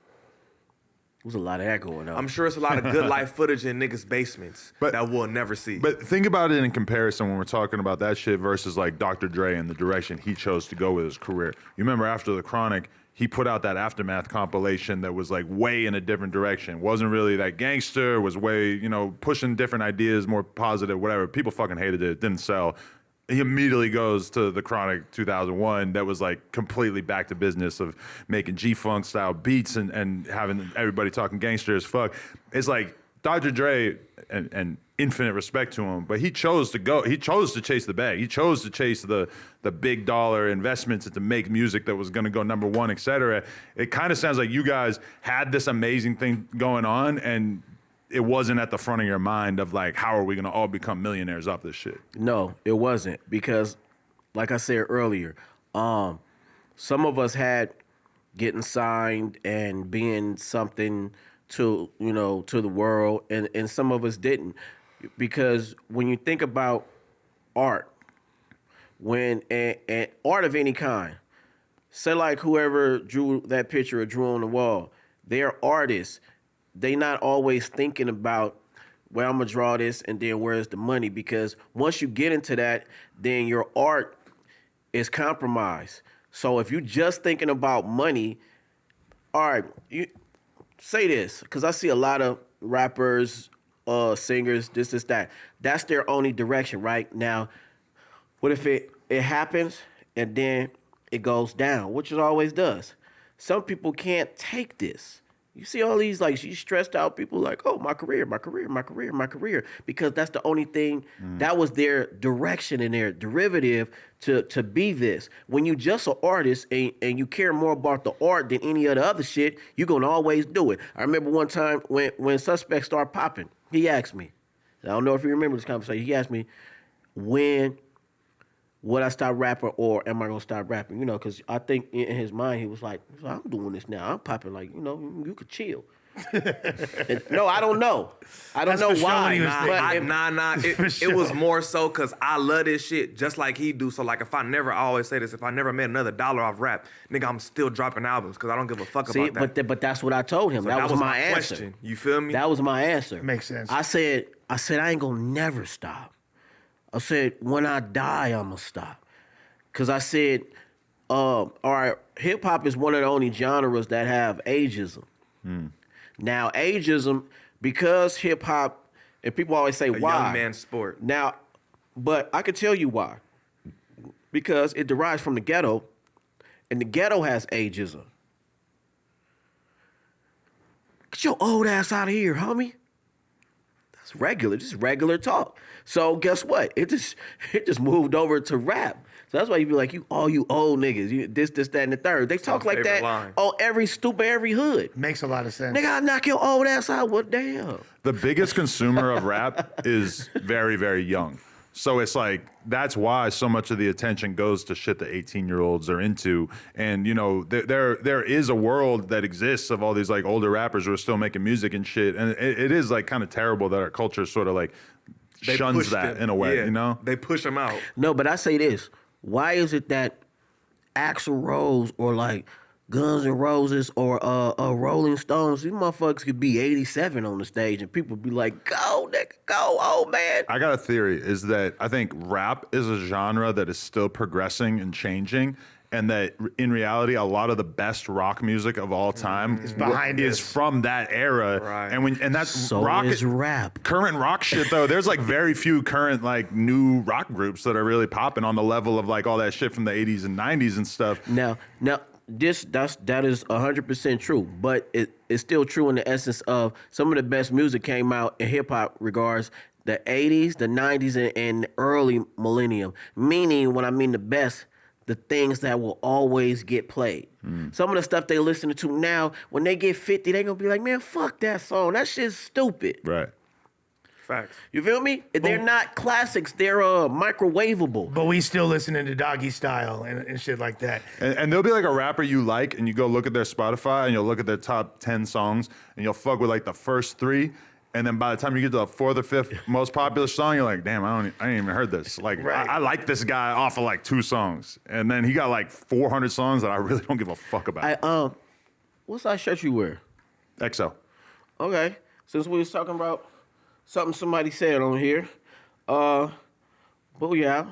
There was a lot of that going on. I'm sure it's a lot of good life footage in niggas' basements But- that we'll never see. But think about it in comparison when we're talking about that shit versus like Dr. Dre and the direction he chose to go with his career. You remember after the Chronic, he put out that Aftermath compilation that was like way in a different direction. Wasn't really that gangster, was way, you know, pushing different ideas, more positive, whatever. People fucking hated it. It didn't sell. He immediately goes to the Chronic 2001 that was like completely back to business of making G-Funk style beats and having everybody talking gangster as fuck. It's like Dr. Dre, and infinite respect to him, but he chose to chase the bag. He chose to chase the big dollar investments and to make music that was gonna go #1, et cetera. It kind of sounds like you guys had this amazing thing going on and it wasn't at the front of your mind of like, how are we gonna all become millionaires off this shit? No, it wasn't, because like I said earlier, some of us had getting signed and being something to, you know, to the world, and some of us didn't. Because when you think about art, and art of any kind, say like whoever drew that picture or drew on the wall, they're artists. They not always thinking about, well, I'm gonna draw this and then where's the money? Because once you get into that, then your art is compromised. So if you're just thinking about money, all right, you say this, because I see a lot of rappers, singers, this, that. That's their only direction, right? Now, what if it happens and then it goes down, which it always does? Some people can't take this. You see all these, like, you stressed out people like, oh, my career, because that's the only thing, that was their direction and their derivative to be this. When you just an artist and you care more about the art than any of the other shit, you're going to always do it. I remember one time when Suspect started popping, he asked me, I don't know if you remember this conversation, he asked me, when would I stop rapping or am I going to stop rapping? You know, because I think in his mind, he was like, I'm doing this now. I'm popping, like, you know, you could chill. No, I don't know. I don't know why. It was more so because I love this shit just like he do. So like, I always say this, if I never made another dollar off rap, nigga, I'm still dropping albums because I don't give a fuck about that. But that's what I told him. So that was my answer. question. You feel me? That was my answer. Makes sense. I said I ain't gonna never stop. I said, when I die, I'm gonna stop. Cause I said, all right, hip hop is one of the only genres that have ageism. Now, ageism, because hip hop, and people always say, why? Young man's sport. Now, but I can tell you why. Because it derives from the ghetto, and the ghetto has ageism. Get your old ass out of here, homie. It's regular, just regular talk. So guess what? It just moved over to rap. So that's why you be like, you old niggas, this, that, and the third. They talk like that line. on every hood. Makes a lot of sense. Nigga, I'll knock your old ass out. What damn? The biggest consumer of rap is very, very young. So it's like, that's why so much of the attention goes to shit that 18-year-olds are into. And, you know, there is a world that exists of all these like older rappers who are still making music and shit. And it is like kind of terrible that our culture sort of like shuns push that them. in a way, Yeah, you know? They push them out. No, but I say this. Why is it that Axl Rose or like Guns N' Roses or Rolling Stones, these motherfuckers could be 87 on the stage and people be like, go, nigga, go, old man. I got a theory, is that I think rap is a genre that is still progressing and changing, and that in reality, a lot of the best rock music of all time is from that era. Right. And that's So rock is rap. Current rock shit though. There's like very few current like new rock groups that are really popping on the level of like all that shit from the 80s and 90s and stuff. Now, that is 100% true, but it's still true in the essence of some of the best music came out in hip hop regards the 80s, the 90s, and early millennium. Meaning, when I mean the best, the things that will always get played. Some of the stuff they listening to now, when they get 50, they gonna be like, man, fuck that song. That shit's stupid. Right. Facts. You feel me? They're not classics. They're microwavable. But we still listening to Doggy Style and shit like that. And there'll be like a rapper you like, and you go look at their Spotify, and you'll look at their top 10 songs, and you'll fuck with like the first 3. And then by the time you get to the 4th or 5th most popular song, you're like, damn, I ain't even heard this. Like, Right. I like this guy off of like 2 songs. And then he got like 400 songs that I really don't give a fuck about. What size shirt you wear? XO. Okay. Since we was talking about something somebody said on here, booyah.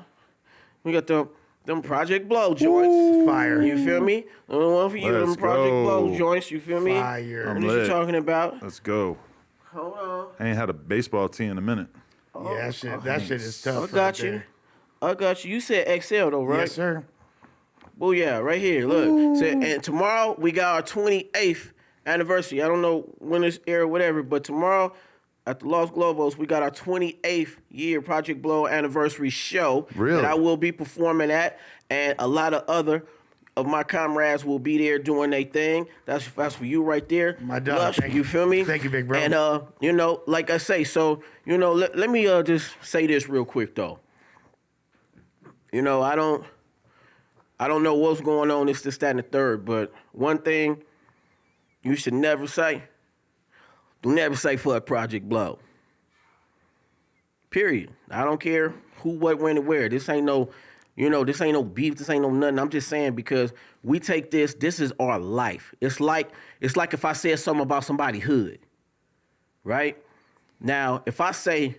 We got them Project Blow joints. Fire. You feel me? One for you, Let's them Project go. Blow joints. You feel me? Fire. What I'm you lit. talking about? Let's go. Hold on. I ain't had a baseball tee in a minute. Yeah, that shit is tough. I got right you. there. I got you. You said XL though, right? Yes, sir. Booyah, right here. Look. So, and tomorrow we got our 28th anniversary. I don't know when this air or whatever, but tomorrow at the Los Globos, we got our 28th year Project Blow anniversary show Really? that I will be performing at, and a lot of other of my comrades will be there doing their thing. That's for you right there. My dog, Lush, thank you. feel me? Thank you, big bro. And you know, like I say, so you know, let me just say this real quick though. You know, I don't know what's going on, this, that, and the third, but one thing you should never say, do never say fuck Project Blow. Period. I don't care who, what, when, and where. This ain't no, you know, this ain't no beef, this ain't no nothing. I'm just saying because we take this is our life. It's like if I said something about somebody's hood, right? Now, if I say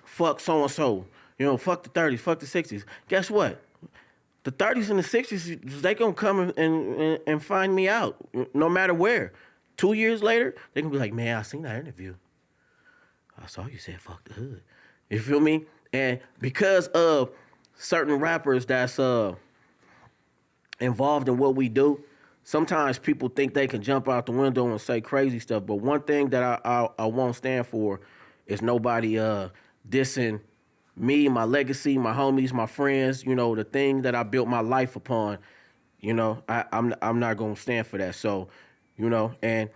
fuck so-and-so, you know, fuck the 30s, fuck the 60s, guess what? The 30s and the 60s, they gonna come and find me out, no matter where. 2 years later, they gonna be like, man, I seen that interview. I saw you said fuck the hood. You feel me? And because of certain rappers that's involved in what we do, sometimes people think they can jump out the window and say crazy stuff. But one thing that I won't stand for is nobody dissing me, my legacy, my homies, my friends, you know, the thing that I built my life upon. You know, I'm not gonna stand for that. So, you know, and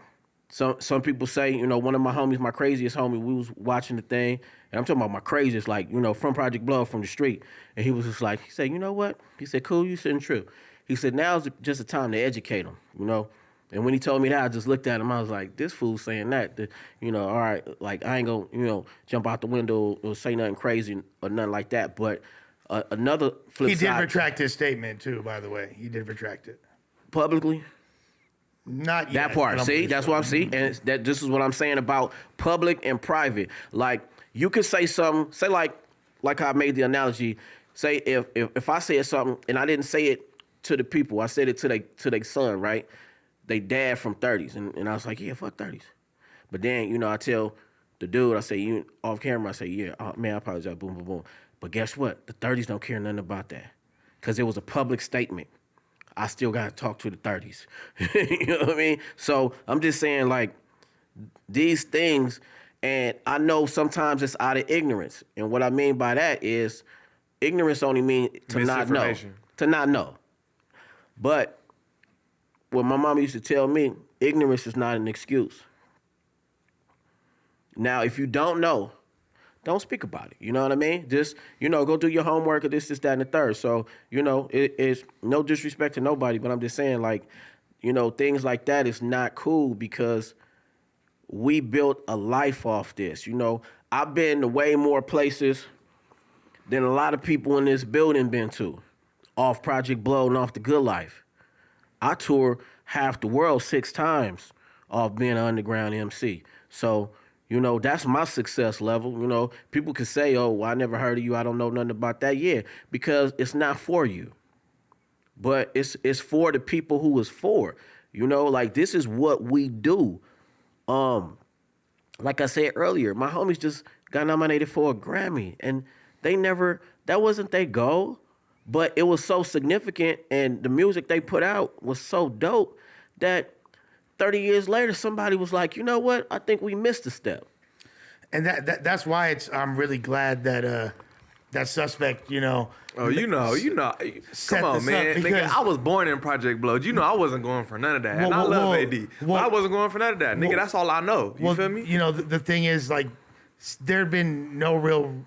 some people say, you know, one of my homies, my craziest homie, we was watching the thing, and I'm talking about my craziest, like, you know, from Project Blood, from the street. And he was just like, he said, you know what? He said, cool, you sitting true. He said, now's just a time to educate them, you know? And when he told me that, I just looked at him, I was like, this fool saying that, you know, all right, like, I ain't gonna, you know, jump out the window or say nothing crazy or nothing like that. But another flip side. He did retract his statement, too, by the way. He did retract it. Publicly? Not yet. That part, but I'm see, pretty that's sure. what I'm seeing, and this is what I'm saying about public and private. Like, you could say something, say like how I made the analogy. Say if I said something and I didn't say it to the people, I said it to their son, right? They dad from 30s, and I was like, yeah, fuck 30s. But then, you know, I tell the dude, I say, you off camera, I say, yeah, oh, man, I apologize, boom, boom, boom. But guess what? The 30s don't care nothing about that, because it was a public statement. I still got to talk to the 30s. You know what I mean? So I'm just saying, like, these things, And I know sometimes it's out of ignorance. And what I mean by that is ignorance only means to not know. Misinformation. To not know. But what my mom used to tell me, ignorance is not an excuse. Now, if you don't know, don't speak about it. You know what I mean? Just, go do your homework or this, that, and the third. So, it's no disrespect to nobody, but I'm just saying, like, things like that is not cool because we built a life off this. I've been to way more places than a lot of people in this building been to, off Project Blow and off The Good Life. I tour half the world 6 times off being an underground MC. So, that's my success level. People could say, oh, well, I never heard of you. I don't know nothing about that. Yeah, because it's not for you. But it's for the people who it's for. Like this is what we do. Like I said earlier, my homies just got nominated for a Grammy. And that wasn't their goal. But it was so significant and the music they put out was so dope that 30 years later, somebody was like, you know what? I think we missed a step. And that's why I'm really glad that that Suspect, Oh, come on, man. because Nigga, I was born in Project Blow. I wasn't going for none of that. And I love AD. But I wasn't going for none of that. Nigga, that's all I know. You feel me? The thing is, like, there had been no real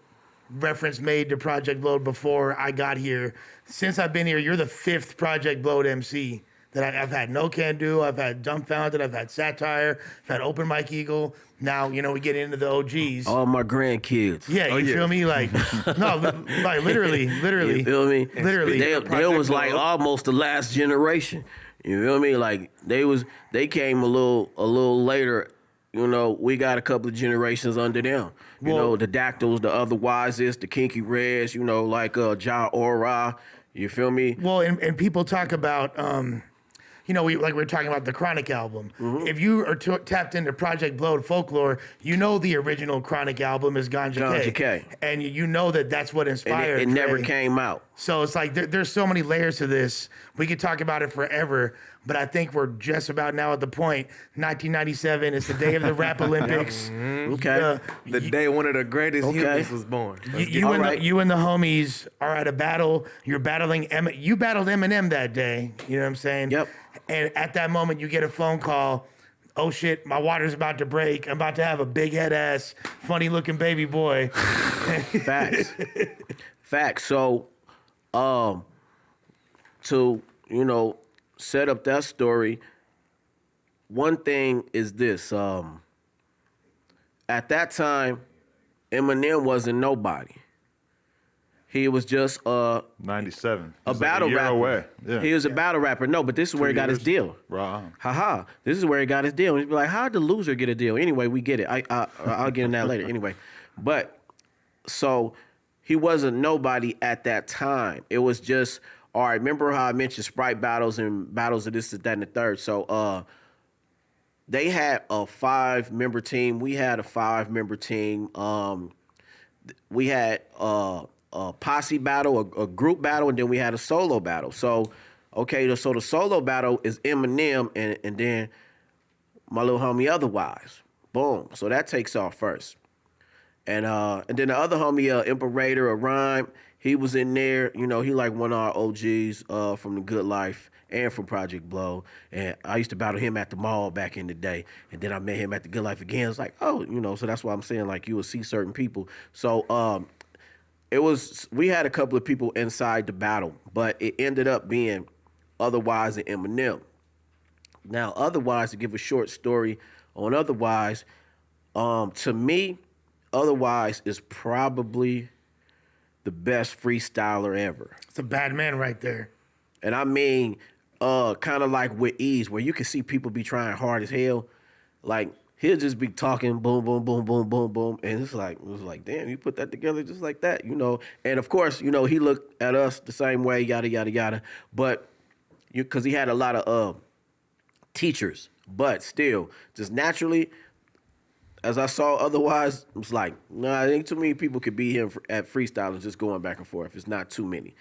reference made to Project Blow before I got here. Since I've been here, you're the 5th Project Blow MC that I've had. No Can Do, I've had Dumbfounded, I've had Satire, I've had Open Mike Eagle. Now, we get into the OGs. All my grandkids. Yeah, you feel me? Like, no, like literally. You feel me? Literally. They was like almost the last generation. You feel me? Like they came a little later. We got a couple of generations under them. The Dactyls, the Other Wisest, the Kinky Reds, like Ja Ora. You feel me? Well, and people talk about we were talking about the Chronic album. Mm-hmm. If you are tapped into Project Blow Folklore, the original Chronic album is Ganja K. And that's what inspired it. It never came out. So it's like there's so many layers to this. We could talk about it forever, but I think we're just about now at the point. 1997 is the day of the Rap Olympics. Mm-hmm. Okay. The day one of the greatest humans was born. You and the homies are at a battle. You're battling you battled Eminem that day. You know what I'm saying? Yep. And at that moment, you get a phone call. Oh shit, my water's about to break. I'm about to have a big head ass, funny looking baby boy. Facts. So, to set up that story, one thing is this. At that time, Eminem wasn't nobody. He was just 97. A battle rapper. Away. Yeah. He was a battle rapper. No, but this is where he got his deal. Right. Haha. This is where he got his deal. And he'd be like, how'd the loser get a deal? Anyway, we get it. I'll get in that later. Anyway. But so he wasn't nobody at that time. It was just, all right, remember how I mentioned Sprite battles and battles of this, that, and the third. So they had a 5-member team. We had a 5-member team. We had a posse battle, a group battle, and then we had a solo battle. So, okay, so the solo battle is Eminem and then my little homie Otherwise. Boom. So that takes off first. And then the other homie, Imperator, a Rhyme, he was in there. He like one of our OGs from The Good Life and from Project Blow. And I used to battle him at the mall back in the day. And then I met him at The Good Life again. It's like, oh, so that's why I'm saying, like, you will see certain people. So, we had a couple of people inside the battle, but it ended up being Otherwise and Eminem. Now, Otherwise, to give a short story on Otherwise, to me, Otherwise is probably the best freestyler ever. It's a bad man right there. And I mean, kind of like with ease, where you can see people be trying hard as hell. Like, he'll just be talking boom, boom, boom, boom, boom, boom. And it was like, damn, you put that together just like that, And of course, he looked at us the same way, yada, yada, yada. But because he had a lot of teachers, but still, just naturally, as I saw Otherwise, it was like, nah, I think too many people could be here at freestyling just going back and forth. It's not too many,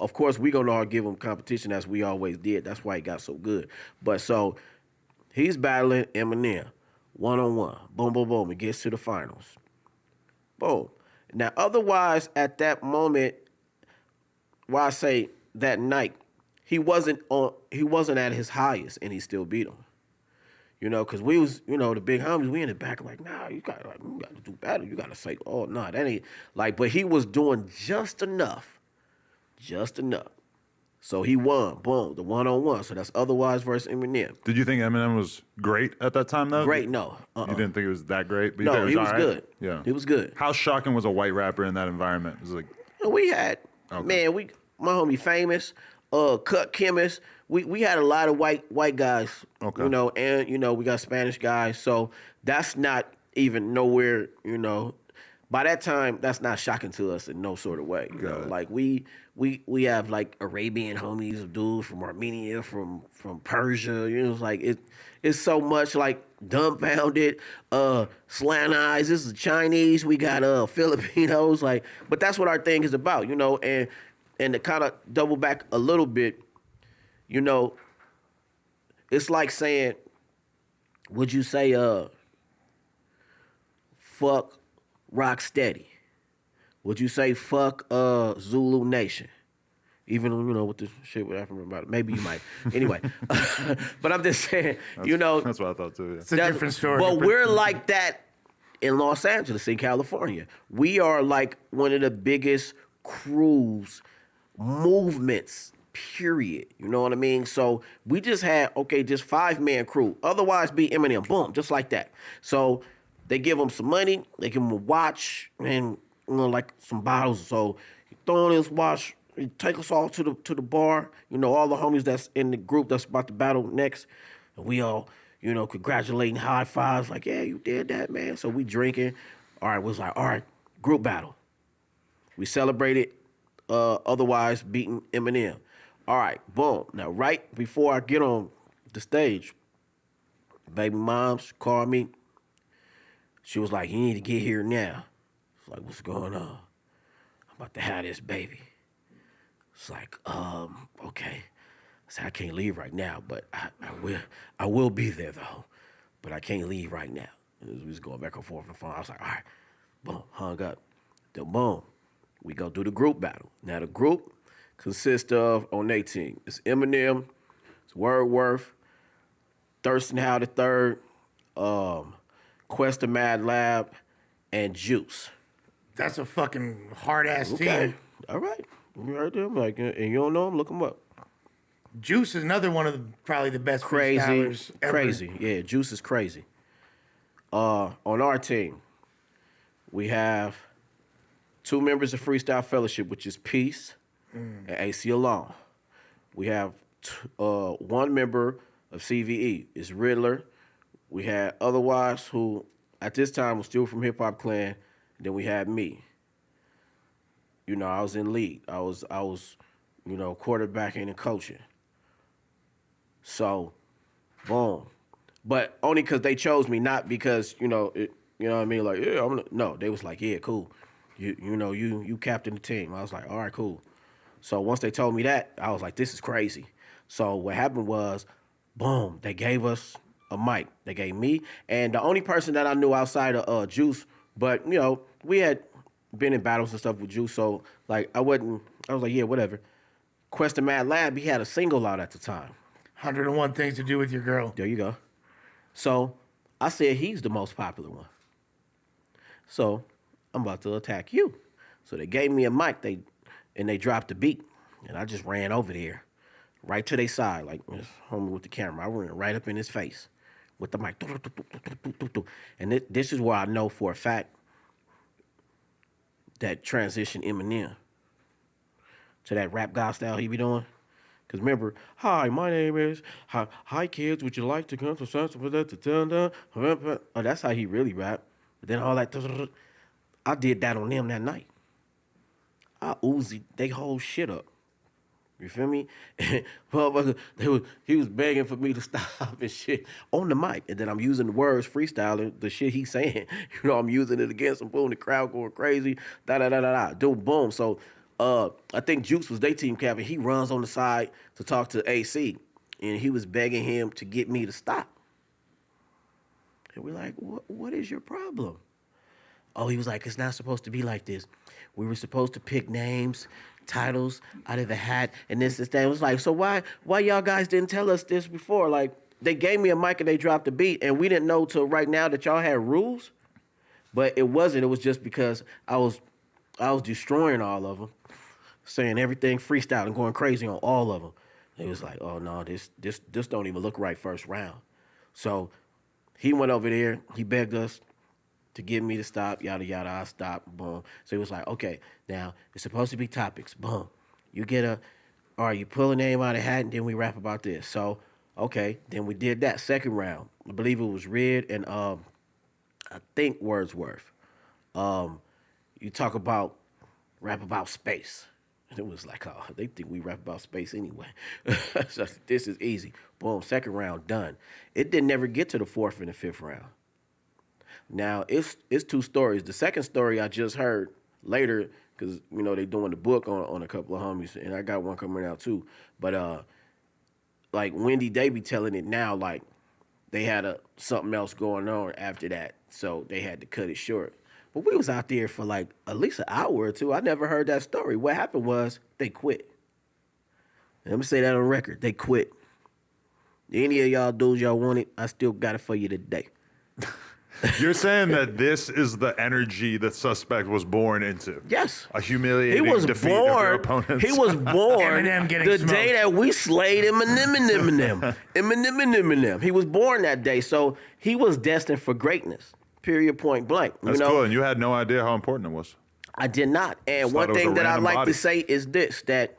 Of course, we're going to give him competition as we always did. That's why he got so good. But so he's battling Eminem. 1-on-1. Boom, boom, boom. It gets to the finals. Boom. Now, otherwise, at that moment, why I say that night, he wasn't at his highest, and he still beat him. You know, because we was, the big homies, we in the back like, nah, you got to do better. You got to say, oh, nah, that ain't, like, but he was doing just enough. So he won, boom, the 1-on-1. So that's otherwise versus Eminem. Did you think Eminem was great at that time, though? Great, no. You didn't think it was that great? But you No, thought he was all right? good. Yeah. He was good. How shocking was a white rapper in that environment? It was like, We had, Okay. my homie Famous, Cut Chemist, we had a lot of white guys, Okay. And, we got Spanish guys. So that's not even nowhere, by that time, that's not shocking to us in no sort of way. You know? it. Like we have like Arabian homies, dudes from Armenia, from Persia. It's like it's so much like dumbfounded, slant eyes. This is Chinese. We got Filipinos. Like, but that's what our thing is about, And to kind of double back a little bit, it's like saying, would you say fuck Rocksteady? Would you say fuck Zulu Nation? Even with the shit with African about it, maybe you might. Anyway, but I'm just saying, that's what I thought too. Yeah. It's a different story. But we're like that in Los Angeles, in California. We are like one of the biggest crews, movements, period. You know what I mean? So we just had, just 5-man crew. Otherwise be Eminem, boom, just like that. So they give them some money, they give them a watch, and like some bottles. So you throw in this watch, you take us all to the bar. All the homies that's in the group that's about to battle next, and we all, congratulating, high fives, like, yeah, you did that, man. So we drinking. All right, was like, all right, group battle. We celebrated, otherwise beating Eminem. All right, boom. Now, right before I get on the stage, baby moms called me. She was like, you need to get here now. It's like, what's going on? I'm about to have this baby. It's like, okay. I said, I can't leave right now, but I will be there though. But I can't leave right now. We was going back and forth on the phone. I was like, all right, boom, hung up. Then boom, we go do the group battle. Now the group consists of, on their team, it's Eminem, it's Wordworth, Thurston Howe III, Questa Mad Lab, and Juice. That's a fucking hard-ass Okay, team. all right. You right there, like, and you don't know him, look him up. Juice is another one of probably the best Crazy, freestylers ever. crazy. Yeah, Juice is crazy. On our team, we have 2 members of Freestyle Fellowship, which is Peace and AC Alone. We have 1 member of CVE, is Riddler. We had Otherwise, who at this time was still from Hip Hop Clan. And then we had me. I was in lead. I was quarterbacking and coaching. So, boom. But only because they chose me, not because, you know what I mean? Like, yeah, no, they was like, yeah, cool. You captain the team. I was like, all right, cool. So once they told me that, I was like, this is crazy. So what happened was, boom, they gave us a mic. They gave me, and the only person that I knew outside of Juice, but, we had been in battles and stuff with Juice, so, like, I was like, yeah, whatever. Questa Mad Lab, he had a single out at the time. 101 Things to Do with Your Girl. There you go. So I said he's the most popular one. So I'm about to attack you. So they gave me a mic, and they dropped the beat, and I just ran over there, right to their side, like this homie with the camera. I ran right up in his face with the mic. And this is where I know for a fact that transition Eminem to that rap god style he be doing. Because remember, hi, my name is, hi kids, would you like to come to something with that? Oh, that's how he really rap. But then all that, I did that on them that night. I Uzi they whole shit up. You feel me? Motherfucker, he was begging for me to stop and shit on the mic. And then I'm using the words freestyling, the shit he's saying. I'm using it against him, boom, the crowd going crazy, da-da-da-da-da, do boom. So I think Juice was their team captain. He runs on the side to talk to AC, and he was begging him to get me to stop. And we're like, what is your problem? Oh, he was like, it's not supposed to be like this. We were supposed to pick names, titles out of the hat, and this. It was like, so why y'all guys didn't tell us this before? Like, they gave me a mic and they dropped the beat, and we didn't know till right now that y'all had rules. But it wasn't. It was just because I was destroying all of them, saying everything freestyle and going crazy on all of them. It was like, oh no, this don't even look right first round. So he went over there. He begged us to get me to stop, yada, yada. I stopped, boom. So he was like, okay, now it's supposed to be topics, boom. You get all right, you pull a name out of the hat and then we rap about this. So, okay, then we did that second round. I believe it was Red and I think Wordsworth. You talk about, rap about space. And it was like, oh, they think we rap about space anyway. So this is easy. Boom, second round, done. It didn't ever get to the fourth and the fifth round. Now, it's two stories. The second story I just heard later, because, you know, they doing the book on a couple of homies, and I got one coming out too. But, like, Wendy, they be telling it now, like, they had something else going on after that, so they had to cut it short. But we was out there for, like, at least an hour or two. I never heard that story. What happened was they quit. Let me say that on record. They quit. Any of y'all dudes y'all want it, I still got it for you today. You're saying that this is the energy that Suspect was born into? Yes. A humiliating defeat of your opponents? He was born Eminem getting the smoked. day that we slayed Eminem. He was born that day, so he was destined for greatness. Period, point blank. That's cool, and you had no idea how important it was. I did not. And Just one thought it was thing a that I random like body. to say is this, that,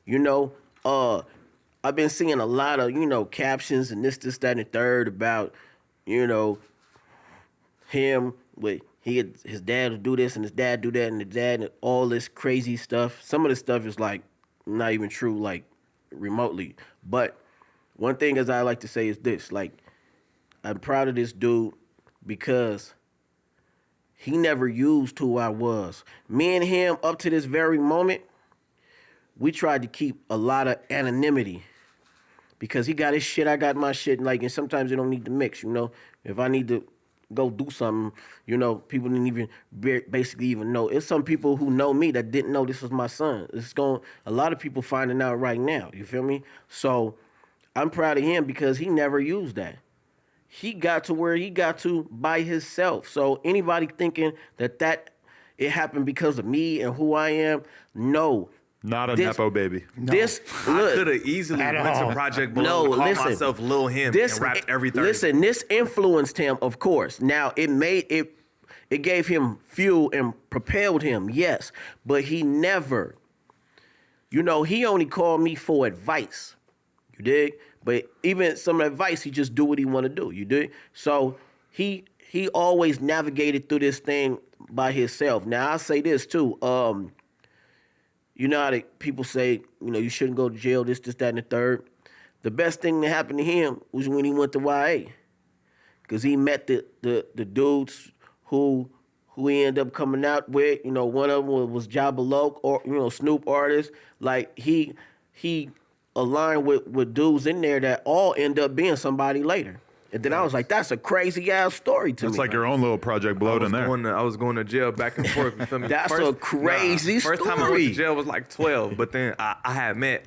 you know, I've been seeing a lot of, you know, captions and this, that, and the third about, you know, him with his dad would do this and his dad do that and the dad and all this crazy stuff. Some of the stuff is like not even true, like remotely. But one thing as I like to say is this, like, I'm proud of this dude because he never used who I was. Me and him, up to this very moment, we tried to keep a lot of anonymity because he got his shit, I got my shit, like, and sometimes it don't need to mix, you know? If I need to go do something, you know, people didn't even basically even know. It's some people who know me that didn't know this was my son. A lot of people finding out right now, you feel me? So I'm proud of him because he never used that. He got to where he got to by himself. So anybody thinking that it happened because of me and who I am, no. Not a Nepo baby. This, I look, could have easily At went all. to Project Below and called myself Lil Him and rapped every Thursday. Listen, this influenced him, of course. Now, it gave him fuel and propelled him, yes. But he never, you know, he only called me for advice. You dig? But even some advice, he just do what he want to do. You dig? So he always navigated through this thing by himself. Now, I'll say this, too. You know how people say, you know, you shouldn't go to jail, this, that, and the third. The best thing that happened to him was when he went to YA. Because he met the dudes who he ended up coming out with. You know, one of them was Jabba Loke, or, you know, Snoop artist. Like, he aligned with dudes in there that all end up being somebody later. And then I was like, that's a crazy ass story to me. It's like your own little Project Bloat in there. I was going to jail back and forth. You feel me? That's a crazy First time I went to story. jail was like 12, but then I had met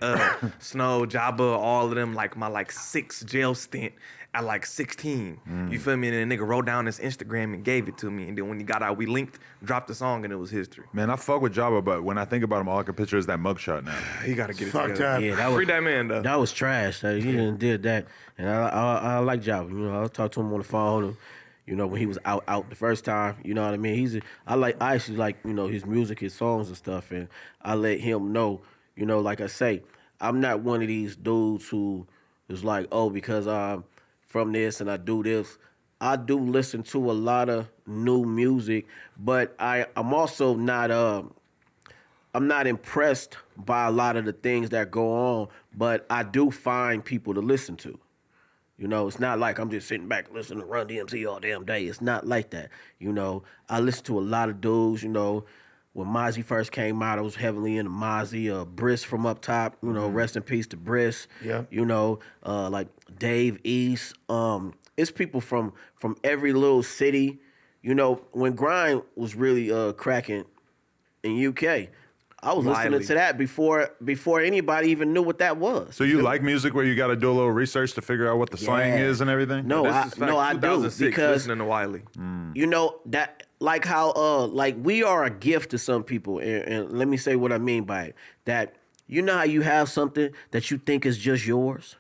Snow, Jabba, all of them, like my sixth jail stint at like 16. You feel me? And then the nigga wrote down his Instagram and gave it to me. And then when he got out, we linked, dropped the song, and it was history. Man, I fuck with Jabba, but when I think about him, all I can picture is that mugshot now. He got to get it Fucked together. up. Yeah, that was, Free that man, though. that was trash. He did that. And I like Jabba. You know, I talked to him on the phone. You know, when he was out the first time. You know what I mean? I actually like, you know, his music, his songs and stuff. And I let him know, you know, like I say, I'm not one of these dudes who is like, oh, because I'm from this and I do this. I do listen to a lot of new music, but I'm also not I'm not impressed by a lot of the things that go on, but I do find people to listen to. You know, it's not like I'm just sitting back listening to Run DMC all damn day. It's not like that. You know, I listen to a lot of dudes, you know. When Mozzie first came out, I was heavily into Mozzie. Briss from Up Top, you know, rest in peace to Briss. Yeah. You know, like Dave East, it's people from every little city. You know, when grime was really cracking in UK, I was listening Wiley. to that before anybody even knew what that was. So you like music where you got to do a little research to figure out what the slang Yeah. is and everything? No, This I is fact, no, I do 2006, because listening to Wiley. you know that like how like we are a gift to some people, and let me say what I mean by it. That you know how you have something that you think is just yours,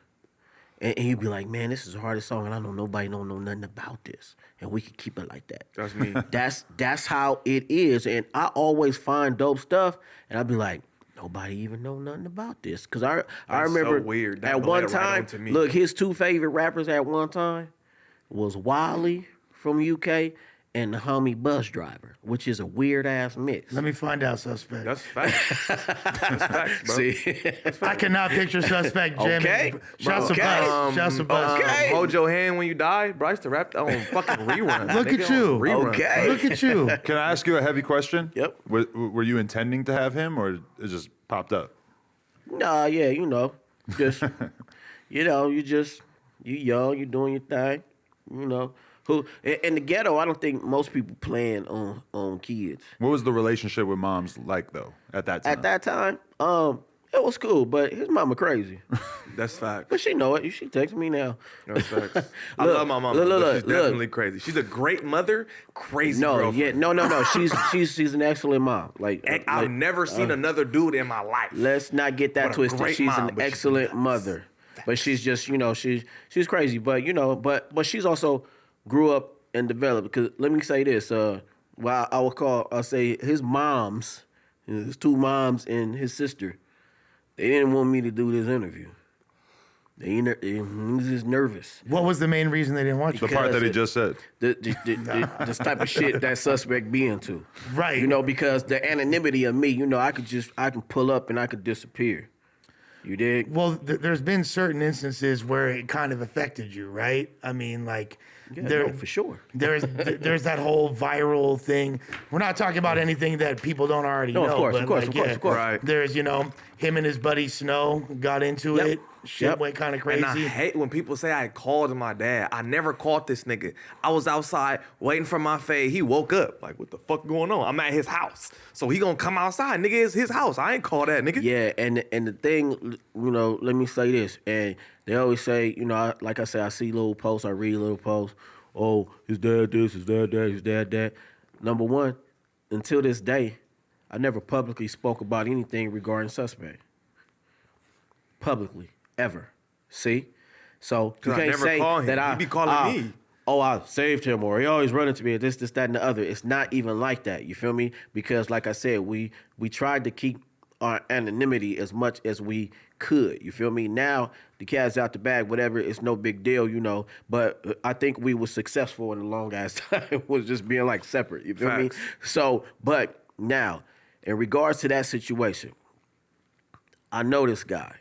and you be like, man, this is the hardest song, and I know nobody don't know nothing about this, and we can keep it like that. That's me. That's how it is, and I always find dope stuff, and I be like, nobody even know nothing about this, because I That's remember so weird. That at bled one right time. onto me. Look, his two favorite rappers at one time was Wiley from UK and the homie Bus Driver, which is a weird ass mix. Let me find out, Suspect. That's facts. That's facts, bro. See, I cannot picture Suspect jamming. Okay. Shouts to Okay. Bus. Shouts to Bus. Okay. Hold your hand when you die. Bryce the rap on fucking rerun. Look nigga, at you. on rerun. Okay. Look at you. Can I ask you a heavy question? Yep. Were you intending to have him, or it just popped up? nah, yeah, you know, just you know, you young, you doing your thing, you know. Who in the ghetto? I don't think most people plan on kids. What was the relationship with moms like though at that time? At that time, it was cool, but his mama crazy. That's facts. But she know it. She texts me now. That's facts. I Look, love my mom. look, She's definitely crazy. She's a great mother, crazy No, girlfriend. yeah, no. She's an excellent mom. I've never seen another dude in my life. Let's not get that What a twisted. great She's mom, an but she's excellent mother, but she's just she's crazy. But but she's also grew up and developed. Because let me say this. Well, I'll say his moms, his two moms and his sister. They didn't want me to do this interview. He was just nervous. What was the main reason they didn't want you? the part that he because just said. This type of shit that suspect be into. Right. You know, because the anonymity of me, I can pull up and I could disappear. You dig? Well, there's been certain instances where it kind of affected you, right? I mean, like, Yeah, no, for sure. There's that whole viral thing. We're not talking about anything that people don't already No, know. of course, but of course, like, of course, yeah, of course. Right. There's, him and his buddy Snow got into Yep. it. Shit Yep. went kind of And crazy. I hate when people say I called my dad. I never called this nigga. I was outside waiting for my fade. He woke up. Like, what the fuck going on? I'm at his house. So he gonna come outside. Nigga, it's his house. I ain't call that, nigga. Yeah, and the thing, let me say this, and they always say, like I said, I see little posts, I read little posts. Oh, his dad this, his dad that, his dad that. Number one, until this day, I never publicly spoke about anything regarding suspect. Publicly, ever. See? So you 'Cause I can't never say call him. that He be calling me. Oh, I saved him, or he always running to me, this, that, and the other. It's not even like that. You feel me? Because, like I said, we tried to keep our anonymity as much as we could. You feel me? Now the cat's out the bag, whatever. It's no big deal, But I think we were successful in the long ass time was just being like separate. You feel Facts. me? So, but now, in regards to that situation, I know this guy.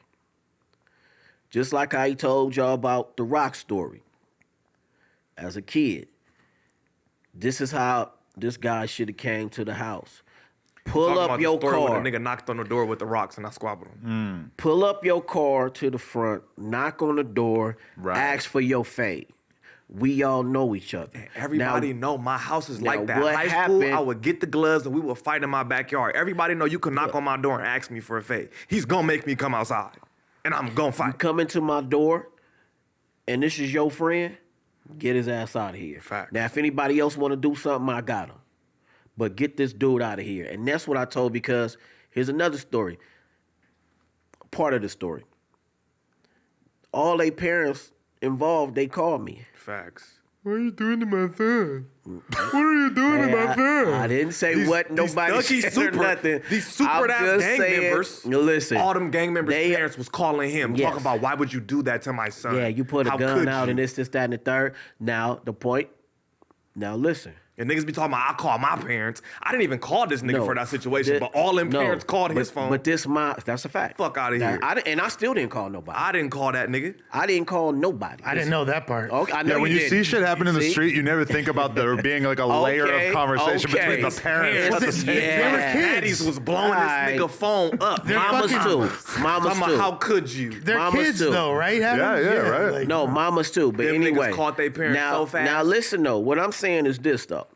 Just like I told y'all about the rock story. As a kid, this is how this guy should have came to the house. Pull Talking up about your the story car. when a nigga knocked on the door with the rocks and I squabbled him. Pull up your car to the front, knock on the door, Right. ask for your fade. We all know each other. Everybody Now, know my house is now like that. what High school, happened- I would get the gloves and we would fight in my backyard. Everybody know you can knock on my door and ask me for a fade. He's gonna make me come outside. And I'm gonna you fight. come into my door, and this is your friend, get his ass out of here. Facts. Now, if anybody else want to do something, I got him. But get this dude out of here. And that's what I told, because here's another story. Part of the story. All they parents involved, they called me. Facts. What are you doing to my son? What are you doing Hey, I didn't say what nobody said or nothing. These super I'm ass just gang saying, members. Listen, all them gang members' they- parents was calling him, Yes. talking about why would you do that to my son? yeah, you put a How gun could out you? and this, that, and the third. Now, the point, now listen. And niggas be talking about, I call my parents. I didn't even call this nigga for that situation, but all them parents called his phone. But that's a fact. Fuck out of here. I still didn't call nobody. I didn't call that nigga. I didn't call nobody. I didn't know that part. Okay, I know Yeah, when you didn't. see shit happen in the street, you never think about there being like a layer of conversation between the parents. Well, they were kids. Daddies was blowing this nigga phone up. Mamas too. Mamas Talking about, too. how could you? They're Mamas kids too. though, right? Right. Like, No, mamas too. But Them anyway, niggas caught they parents so fast. Now listen though, what I'm saying is this though.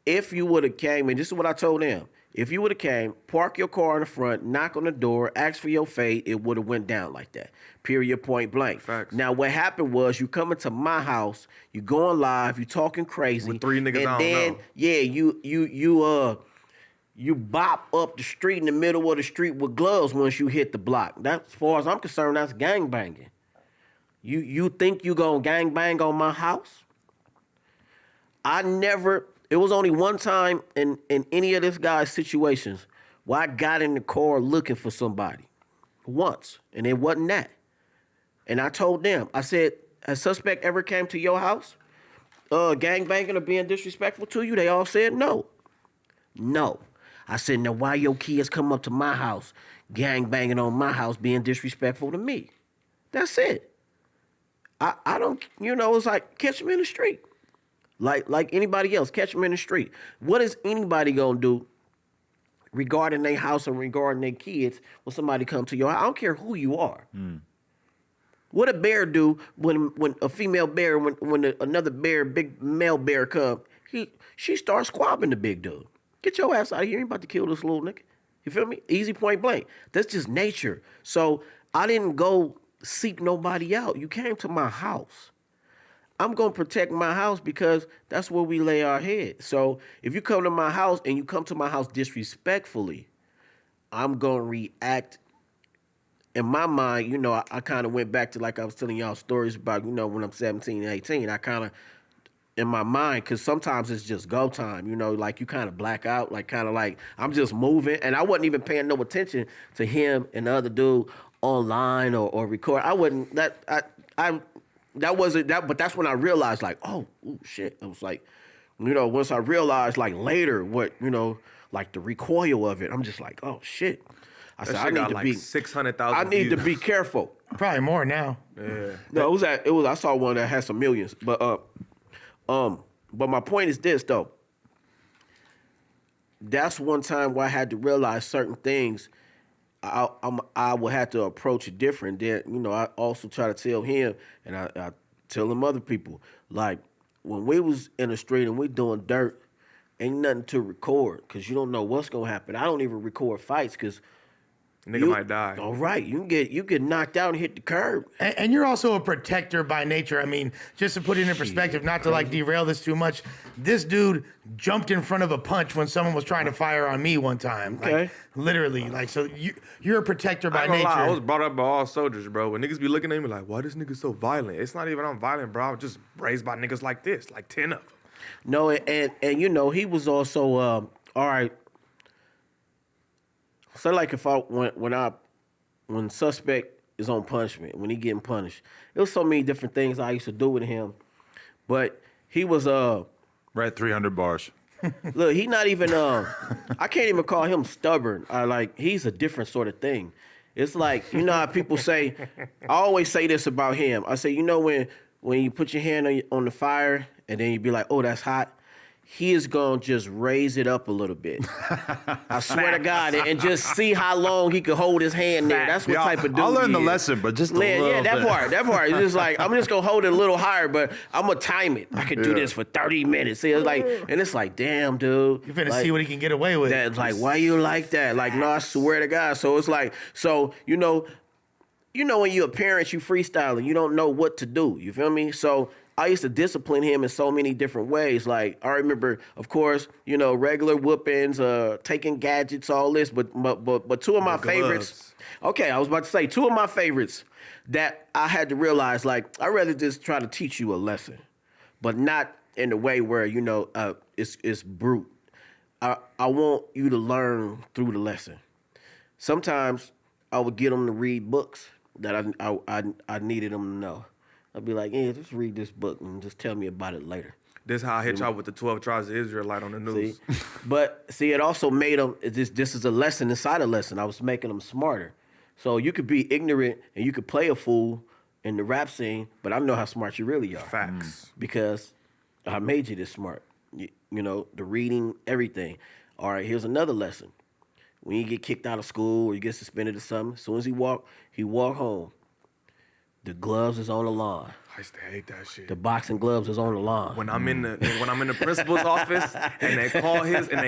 If you would have came, and this is what I told them, if you would have came, park your car in the front, knock on the door, ask for your fate, it would have went down like that. Period, point blank. Facts. Now what happened was you coming to my house, you going live, you talking crazy. With 3 niggas and I don't then, know. Yeah, you bop up the street in the middle of the street with gloves once you hit the block. That, as far as I'm concerned, that's gangbanging. You think you gonna gangbang on my house? It was only one time in any of this guy's situations where I got in the car looking for somebody. Once. And it wasn't that. And I told them, I said, has suspect ever came to your house? Gangbanging or being disrespectful to you? They all said no. No. I said, now why your kids come up to my house, gangbanging on my house, being disrespectful to me? That's it. I don't, it's like, catch them in the street. Like anybody else, catch them in the street. What is anybody gonna do regarding their house or regarding their kids when somebody come to your house? I don't care who you are. What a bear do when a female bear, when another bear, big male bear come, she starts squabbling the big dude. Get your ass out of here. You ain't about to kill this little nigga. You feel me? Easy point blank. That's just nature. So I didn't go seek nobody out. You came to my house. I'm going to protect my house because that's where we lay our head. So if you come to my house and you come to my house disrespectfully, I'm going to react. In my mind, I kind of went back to, like I was telling y'all stories about, when I'm 17 and 18, I kind of, in my mind, because sometimes it's just go time, like you kind of black out, like kind of like I'm just moving. And I wasn't even paying no attention to him and the other dude online or record. I wasn't, that wasn't that, but that's when I realized, like, oh, shit. I was like, once I realized, like, later what, like the recoil of it, I'm just like, oh, shit. I said, I need to be 600,000. I need to be careful. probably more now. Yeah. No, I saw one that had some millions, but my point is this though. That's one time where I had to realize certain things. I would have to approach it different. Then, I also try to tell him, and I tell them other people, like, when we was in the street and we doing dirt, ain't nothing to record, because you don't know what's going to happen. I don't even record fights, because Nigga might die. All right, you get knocked out and hit the curb. And you're also a protector by nature. I mean, just to put it in perspective, not to like derail this too much, this dude jumped in front of a punch when someone was trying to fire on me one time. Okay. Like, literally. Like, so you're a protector by I ain't gonna nature. lie, I was brought up by all soldiers, bro. When niggas be looking at me like, why this nigga so violent? It's not even I'm violent, bro. I'm just raised by niggas like this, like 10 of them. No, and he was also all right. So like if when suspect is on punishment, when he getting punished, it was so many different things I used to do with him, but he was Right, 300 bars. look, he not even I can't even call him stubborn. He's a different sort of thing. It's like, how people say, I always say this about him. I say, when you put your hand on the fire and then you be like, oh, that's hot. He is going to just raise it up a little bit. I swear to God, and just see how long he could hold his hand there. That's what type of dude I'll learn he the is. lesson, but just a little Yeah, that bit. part. It's just like, I'm just going to hold it a little higher, but I'm going to time it. I can do this for 30 minutes. See, it's like, damn, dude. You're finna like, see what he can get away with. that's like, why you like that? Like, no, I swear to God. So it's like, when you're a parent, you freestyling. You don't know what to do. You feel me? So I used to discipline him in so many different ways. Like, I remember, of course, regular whoopings, taking gadgets, all this. But two of my favorites. Okay, I was about to say, two of my favorites that I had to realize, like, I'd rather just try to teach you a lesson, but not in a way where, it's brute. I want you to learn through the lesson. Sometimes I would get them to read books that I needed them to know. I'd be like, yeah, just read this book and just tell me about it later. This how I hit y'all with the 12 tribes of Israelite on the news. But see, it also made them. This is a lesson inside a lesson. I was making them smarter. So you could be ignorant and you could play a fool in the rap scene, but I know how smart you really are. Facts. Because I made you this smart. You know, the reading, everything. All right, here's another lesson. When you get kicked out of school or you get suspended or something, as soon as he walk home. The gloves is on the line. I used to hate that shit. The boxing gloves is on the line. When I'm in the principal's office and they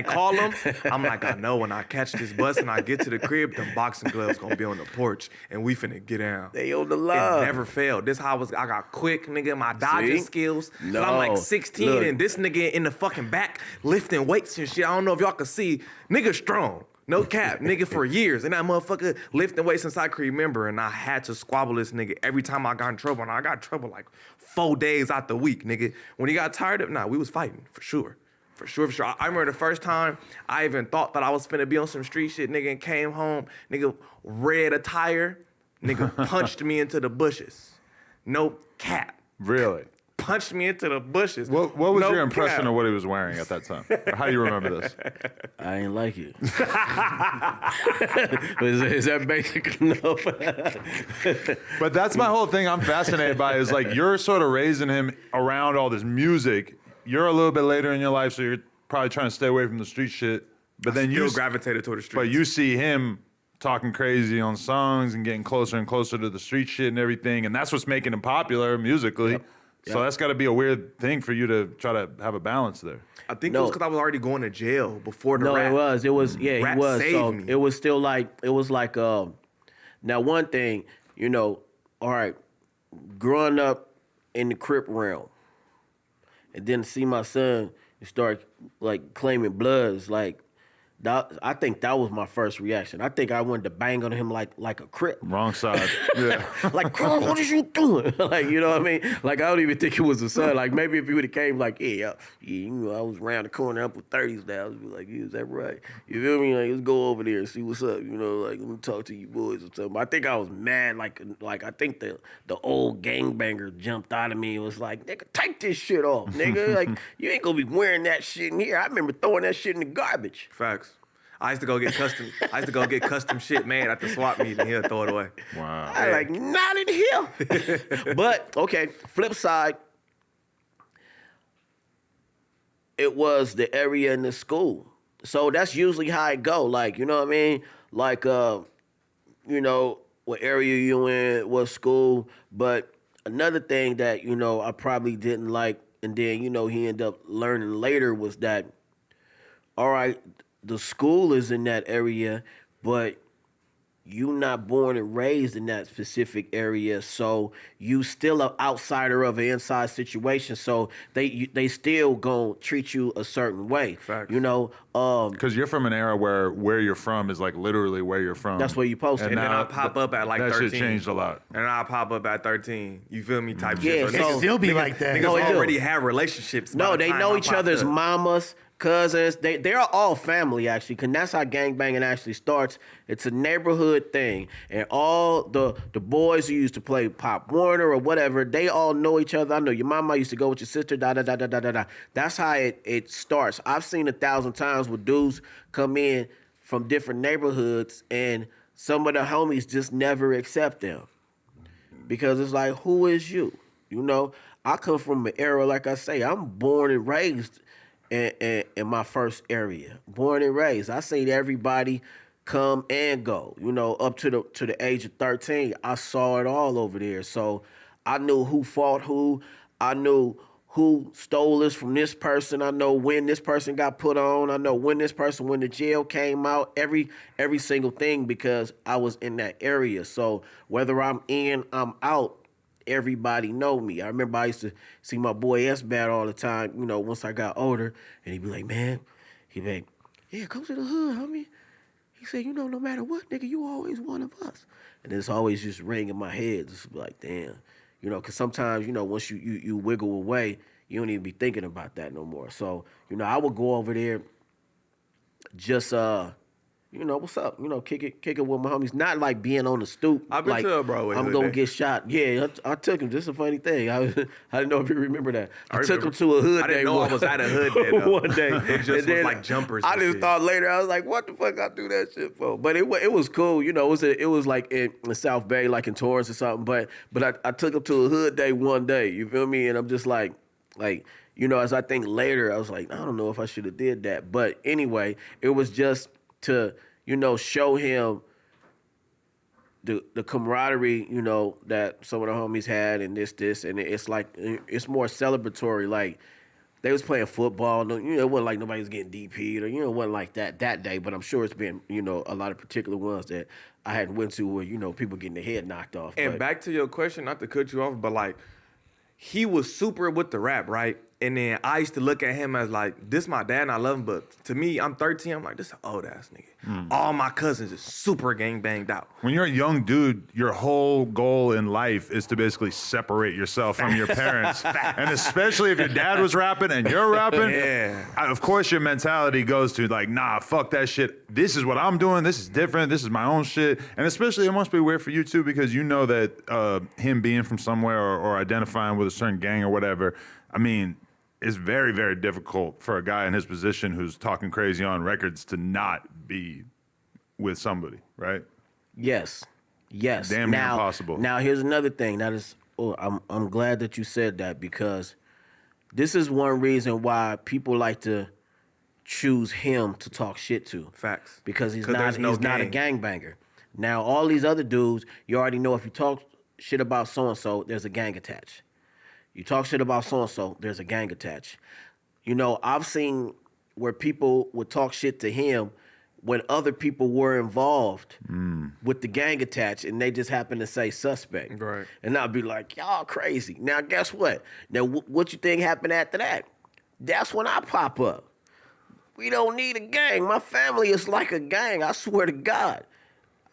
call him, I'm like, I know when I catch this bus and I get to the crib, them boxing gloves gonna be on the porch and we finna get down. They on the line. It never failed. This how I got quick, nigga, my dodging skills. No. I'm like 16 and this nigga in the fucking back lifting weights and shit. I don't know if y'all can see, nigga strong. No cap, nigga, for years. And that motherfucker lifting weights since I can remember. And I had to squabble this nigga every time I got in trouble. And I got in trouble like 4 days out the week, nigga. When he got tired of, we was fighting, for sure. For sure. I remember the first time I even thought that I was finna be on some street shit, nigga, and came home, nigga, red attire, nigga, punched me into the bushes. No cap. Really? Punched me into the bushes. What was No your impression cap. of what he was wearing at that time? Or how do you remember this? I ain't like it. is that basic enough? But that's my whole thing I'm fascinated by is like you're sort of raising him around all this music. You're a little bit later in your life, so you're probably trying to stay away from the street shit. But then Still you gravitated toward the streets. But you see him talking crazy on songs and getting closer and closer to the street shit and everything, and that's what's making him popular musically. Yep. So that's got to be a weird thing for you to try to have a balance there. I think it was because I was already going to jail before the No, rap. it was. Yeah, Rap he was. saved So me. it was still like now one thing, all right, growing up in the Crip realm, and then to see my son start like claiming bloods, like that, I think that was my first reaction. I think I wanted to bang on him like a Crip. Wrong side. Yeah. Like, Carl, what is you doing? Like, you know what I mean? Like, I don't even think it was a son. Like, maybe if he would have came like, I was around the corner up with 30s now, I would be like, yeah, is that right? You feel me? Like, let's go over there and see what's up. Like, let me talk to you boys or something. I think I was mad. Like I think the old gangbanger jumped out of me and was like, nigga, take this shit off, nigga. Like, you ain't gonna be wearing that shit in here. I remember throwing that shit in the garbage. Facts. I used to go get custom shit made at the swap meet and he'll throw it away. Wow. I like, not in here. But, okay, flip side, it was the area in the school. So that's usually how it go. Like, you know what I mean? Like, what area you in, what school. But another thing that, I probably didn't like, and then, he ended up learning later was that, all right, the school is in that area, but you not born and raised in that specific area, so you still an outsider of an inside situation. So they still gonna treat you a certain way. Facts. Because you're from an era where you're from is like literally where you're from. That's where you posted. And then I pop up at like that 13. That shit changed a lot. And I pop up at 13. You feel me? Type Yeah, shit. so- It still be like that. Niggas No, it do. already have relationships. by No, the they time know I each popped other's up. mamas, cousins. They're all family, actually, because that's how gangbanging actually starts. It's a neighborhood thing. And all the boys who used to play Pop Warner or whatever, they all know each other. I know your mama used to go with your sister, da-da-da-da-da-da-da. That's how it starts. I've seen 1,000 times where dudes come in from different neighborhoods and some of the homies just never accept them. Because it's like, who is you? I come from an era, like I say, I'm born and raised in my first area. Born and raised. I seen everybody come and go. Up to the age of 13, I saw it all over there. So I knew who fought who. I knew who stole this from this person. I know when this person got put on. I know when this person went to jail, came out, every single thing, because I was in that area. So whether I'm in, I'm out, everybody know me. I remember I used to see my boy S-Bat all the time, once I got older, and he'd be like, yeah, come to the hood, homie. He said, no matter what, nigga, you always one of us. And it's always just ring in my head, just like, damn. Because sometimes, once you wiggle away, you don't even be thinking about that no more. So, I would go over there just you know, what's up? You know, kick it with my homies. Not like being on the stoop. I've been like, to a Broadway I'm hood gonna day. get shot. Yeah, I took him. This is a funny thing. I didn't know if you remember that. I took remember. him to a hood I day. didn't know I was at a hood day, though. one day. It just And was then like jumpers I and just shit. thought later, I was like, what the fuck I do that shit for? But it was cool. You know, it was like in South Bay, like in Torrance or something. But I took him to a hood day one day. You feel me? And I'm just like, you know, as I think later, I was like, I don't know if I should have did that. But anyway, it was just to, you know, show him the camaraderie, you know, that some of the homies had and this, and it's like, it's more celebratory. Like, they was playing football. You know, it wasn't like nobody was getting DP'd or, you know, it wasn't like that day. But I'm sure it's been, you know, a lot of particular ones that I had went to where, you know, people getting their head knocked off. And But back to your question, not to cut you off, but like, he was super with the rap, right? And then I used to look at him as like, this my dad and I love him, but to me, I'm 13, I'm like, this an old ass nigga. All my cousins is super gang banged out. When you're a young dude, your whole goal in life is to basically separate yourself from your parents. And especially if your dad was rapping and you're rapping, Yeah. of course your mentality goes to like, nah, fuck that shit. This is what I'm doing. This is different. This is my own shit. And especially it must be weird for you too, because you know that him being from somewhere or identifying with a certain gang or whatever, I mean, it's very, very difficult for a guy in his position who's talking crazy on records to not be with somebody, right? Yes. Damn near impossible. Now here's another thing. That is, I'm glad that you said that, because this is one reason why people like to choose him to talk shit to. Facts. Because he's 'Cause not there's no a gangbanger. Now all these other dudes, you already know if you talk shit about so and so, there's a gang attached. You talk shit about so and so, there's a gang attached. You know, I've seen where people would talk shit to him when other people were involved with the gang attached, and they just happen to say suspect. Right. And I'd be like, y'all crazy. Now, guess what? Now, what you think happened after that? That's when I pop up. We don't need a gang. My family is like a gang, I swear to God.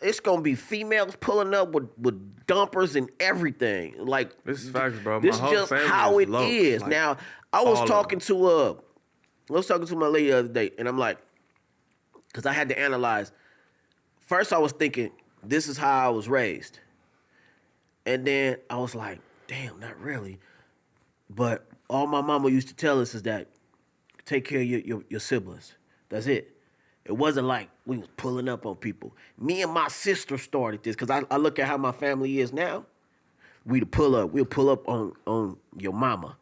It's gonna be females pulling up with dumpers and everything. Like, This is facts, bro. this My whole just family how is it low. is. Like, Now, I was all of talking to my lady the other day, and I'm like, because I had to analyze. First, I was thinking, this is how I was raised. And then I was like, damn, not really. But all my mama used to tell us is that take care of your siblings. That's it. It wasn't like we was pulling up on people. Me and my sister started this, because I look at how my family is now. We'll pull up on your mama.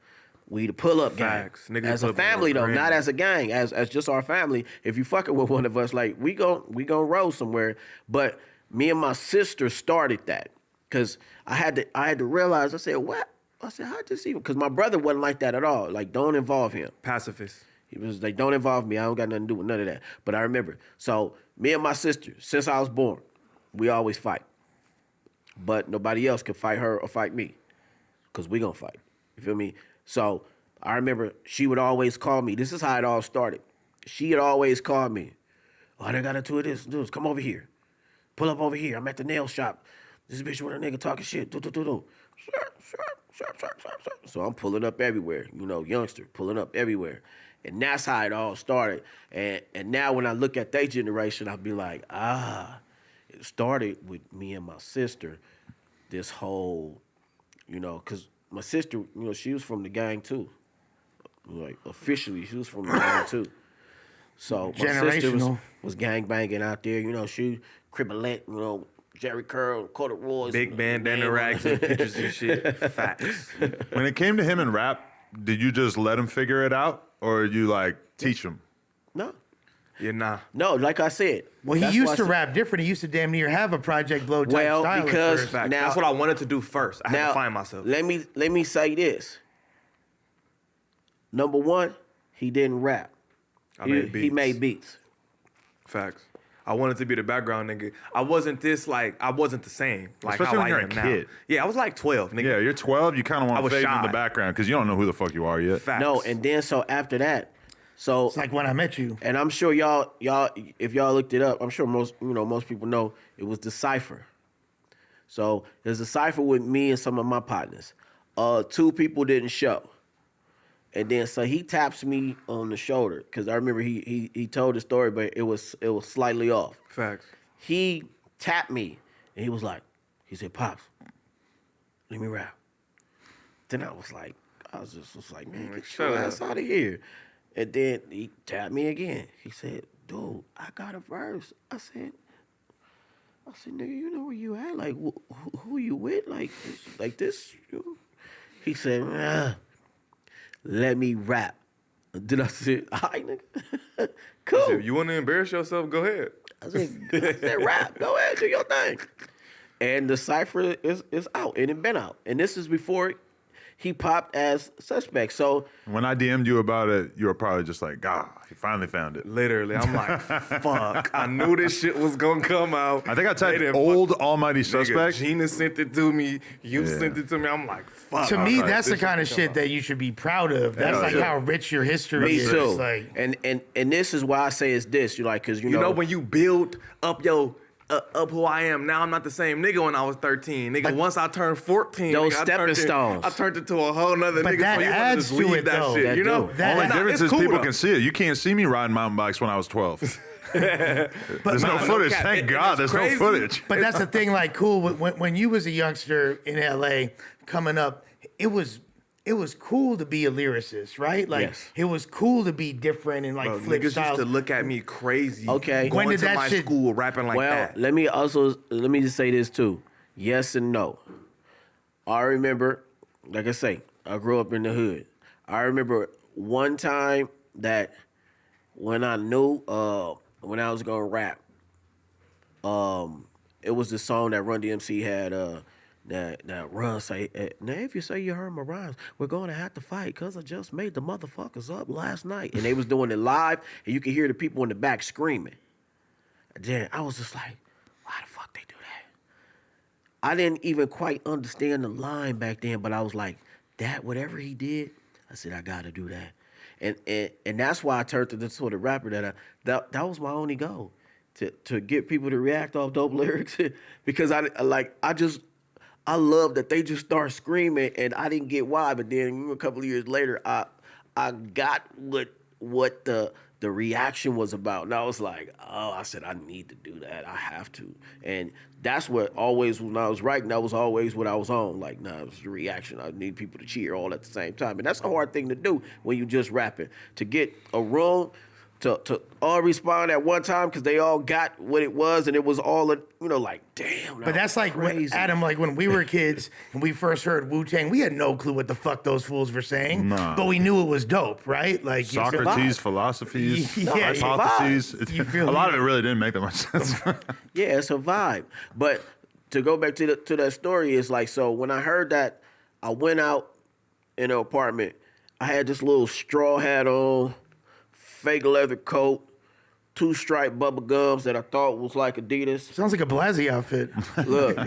We the pull up gang. Facts. Niggas As pull a up on family your though, granny. not as a gang, as just our family. If you fucking with one of us, like we gon' roll somewhere. But me and my sister started that, because I had to realize. I said, what? I said, how this even? Because my brother wasn't like that at all. Like, don't involve him. Pacifist. He was like, don't involve me. I don't got nothing to do with none of that. But I remember. So me and my sister, since I was born, we always fight. But nobody else can fight her or fight me, because we gonna fight. You feel me? So I remember she would always call me. This is how it all started. She had always called me. Oh, I done got into this. Dudes, come over here. Pull up over here. I'm at the nail shop. This bitch with a nigga talking shit. Do. So I'm pulling up everywhere. You know, youngster, pulling up everywhere. And that's how it all started. And now when I look at their generation, I'll be like, it started with me and my sister. This whole, you know, because my sister, you know, she was from the gang too. Like, officially, she was from the gang too. So my sister Generational. was gang banging out there. You know, she cribbolette, you know, Jerry curl, corduroys. Big bandana rags and pictures and shit. Facts. When it came to him and rap, did you just let him figure it out, or you like teach him? No. Yeah, nah. No, like I said. Well, he that's why used I to said- rap different. He used to damn near have a Project Blow type Well, style. at because- first. Facts. Now- That's what I wanted to do first. I had to find myself. Let me say this. Number one, he didn't rap. I He made beats. Facts. I wanted to be the background nigga. I wasn't the same. Like Especially how when I you're am a now. kid. Yeah, I was like 12, nigga. Yeah, you're 12. You kind of I want to was fade in the shy. background because you don't know who the fuck you are yet. Facts. No, and then so after that, so It's like when I met you. and I'm sure y'all, if y'all looked it up, I'm sure most people know it was the cypher. So there's a cypher with me and some of my partners. 2 people didn't show. And then so he taps me on the shoulder because I remember he told the story, but it was slightly off. Facts. He tapped me and he said, "Pops, let me rap." Then I was like, man, get shut your up. ass out of here. And then he tapped me again. He said, "Dude, I got a verse." I said, "Nigga, you know where you at? Like, who you with? Like this?" He said, "Let me rap." Then I said, "All right, nigga, cool." If you want to embarrass yourself, go ahead. I said, "Rap, go ahead, do your thing." And the cypher is out, and it been out. And this is before he popped as Suspect. So When I DM'd you about it, you were probably just like, "God, he finally found it." Literally, I'm like, fuck. I knew this shit was gonna come out. I think I They typed done old fuck- Almighty Nigga, Suspect. Gina sent it to me. You Yeah. sent it to me. I'm like, fuck. To me, Like, that's the this kind of shit shit come that you should be proud of. That's Yeah, like yeah. how rich your history me is. too. Like, And this is why I say it's this. You like, cause You know when you build up up who I am, now I'm not the same nigga when I was 13. Nigga, once I turned 14, Those nigga, stepping stones. I turned into a whole nother But nigga. that So you wanna adds just to leave it, that though. shit, That you know? do. That Only adds- difference it's is people cool, can though. see it. You can't see me riding mountain bikes when I was 12. There's no no footage. cap. Thank It- God, it's there's crazy. no footage. but that's the thing. Like, cool. When you was a youngster in LA coming up, it was cool to be a lyricist, right? Like, Yes. it was cool to be different and like Bro, flip niggas styles. used to look at me crazy. Okay. Going When did to that my shit- school rapping like well, that. let me just say this too. Yes and no. I remember, like I say, I grew up in the hood. I remember one time that when I knew when I was gonna rap, it was the song that Run DMC had that Run say, "Now if you say you heard my rhymes, we're gonna have to fight because I just made the motherfuckers up last night." And they was doing it live, and you could hear the people in the back screaming. And then I was just like, why the fuck they do that? I didn't even quite understand the line back then, but I was like, that whatever he did, I said, I gotta do that. And that's why I turned to the sort of rapper that was my only goal. To get people to react off dope lyrics. Because I love that they just start screaming and I didn't get why, but then a couple of years later I got what the reaction was about. And I was like, oh, I said, I need to do that. I have to. And that's what always, when I was writing, that was always what I was on. Like, nah, it was the reaction. I need people to cheer all at the same time. And that's a hard thing to do when you just rapping. To get a room to all respond at one time because they all got what it was and it was all, like, damn. But that's like when, crazy. Adam, like when we were kids and we first heard Wu-Tang, we had no clue what the fuck those fools were saying, Nah. but we knew it was dope, right? Like you said- Socrates, philosophies, Yeah, it's a hypotheses. vibe. You feel A lot me? of it really didn't make that much sense. Yeah, it's a vibe. But to go back to that story, it's like, so when I heard that, I went out in an apartment. I had this little straw hat on, fake leather coat, 2 striped bubble gums that I thought was like Adidas. Sounds like a Blasey outfit. Look,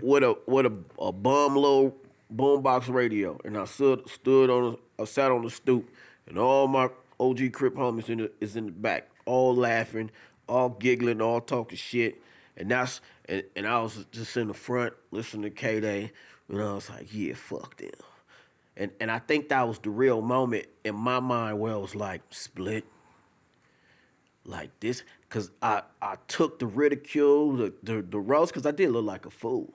with a bum little boombox radio, and I sat on the stoop, and all my OG Crip homies is in the back, all laughing, all giggling, all talking shit, and I was just in the front listening to K-Day, and I was like, yeah, fuck them. And I think that was the real moment in my mind where I was like, split. Like this, because I took the ridicule, the roast, because I did look like a fool.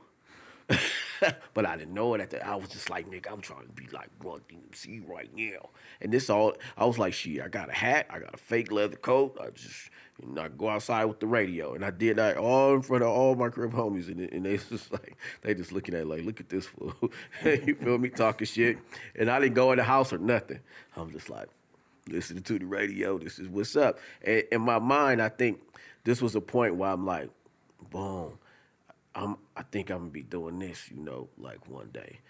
But I didn't know it at that. I was just like, nigga, I'm trying to be like Run DMC right now. And this all, I was like, shit, I got a hat, I got a fake leather coat, I go outside with the radio. And I did that all in front of all my crib homies. And they just like, they just looking at it like, look at this fool. You feel me, talking shit. And I didn't go in the house or nothing. I'm just like, listening to the radio, this is what's up. And in my mind, I think this was a point where I'm like, boom, I think I'm gonna be doing this, like one day.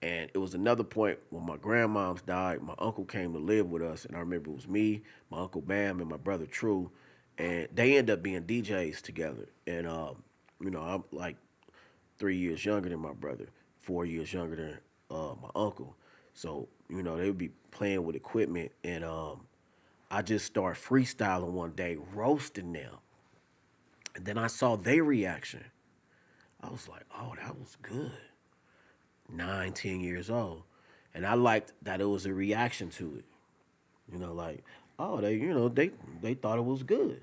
And it was another point when my grandmoms died, my uncle came to live with us, and I remember it was me, my Uncle Bam, and my brother True, and they ended up being DJs together. And, I'm like 3 years younger than my brother, 4 years younger than my uncle. So, they would be playing with equipment, and I just started freestyling one day, roasting them. And then I saw their reaction. I was like, oh, that was good. 9, 10 years old. And I liked that it was a reaction to it. You know, like, oh, they thought it was good.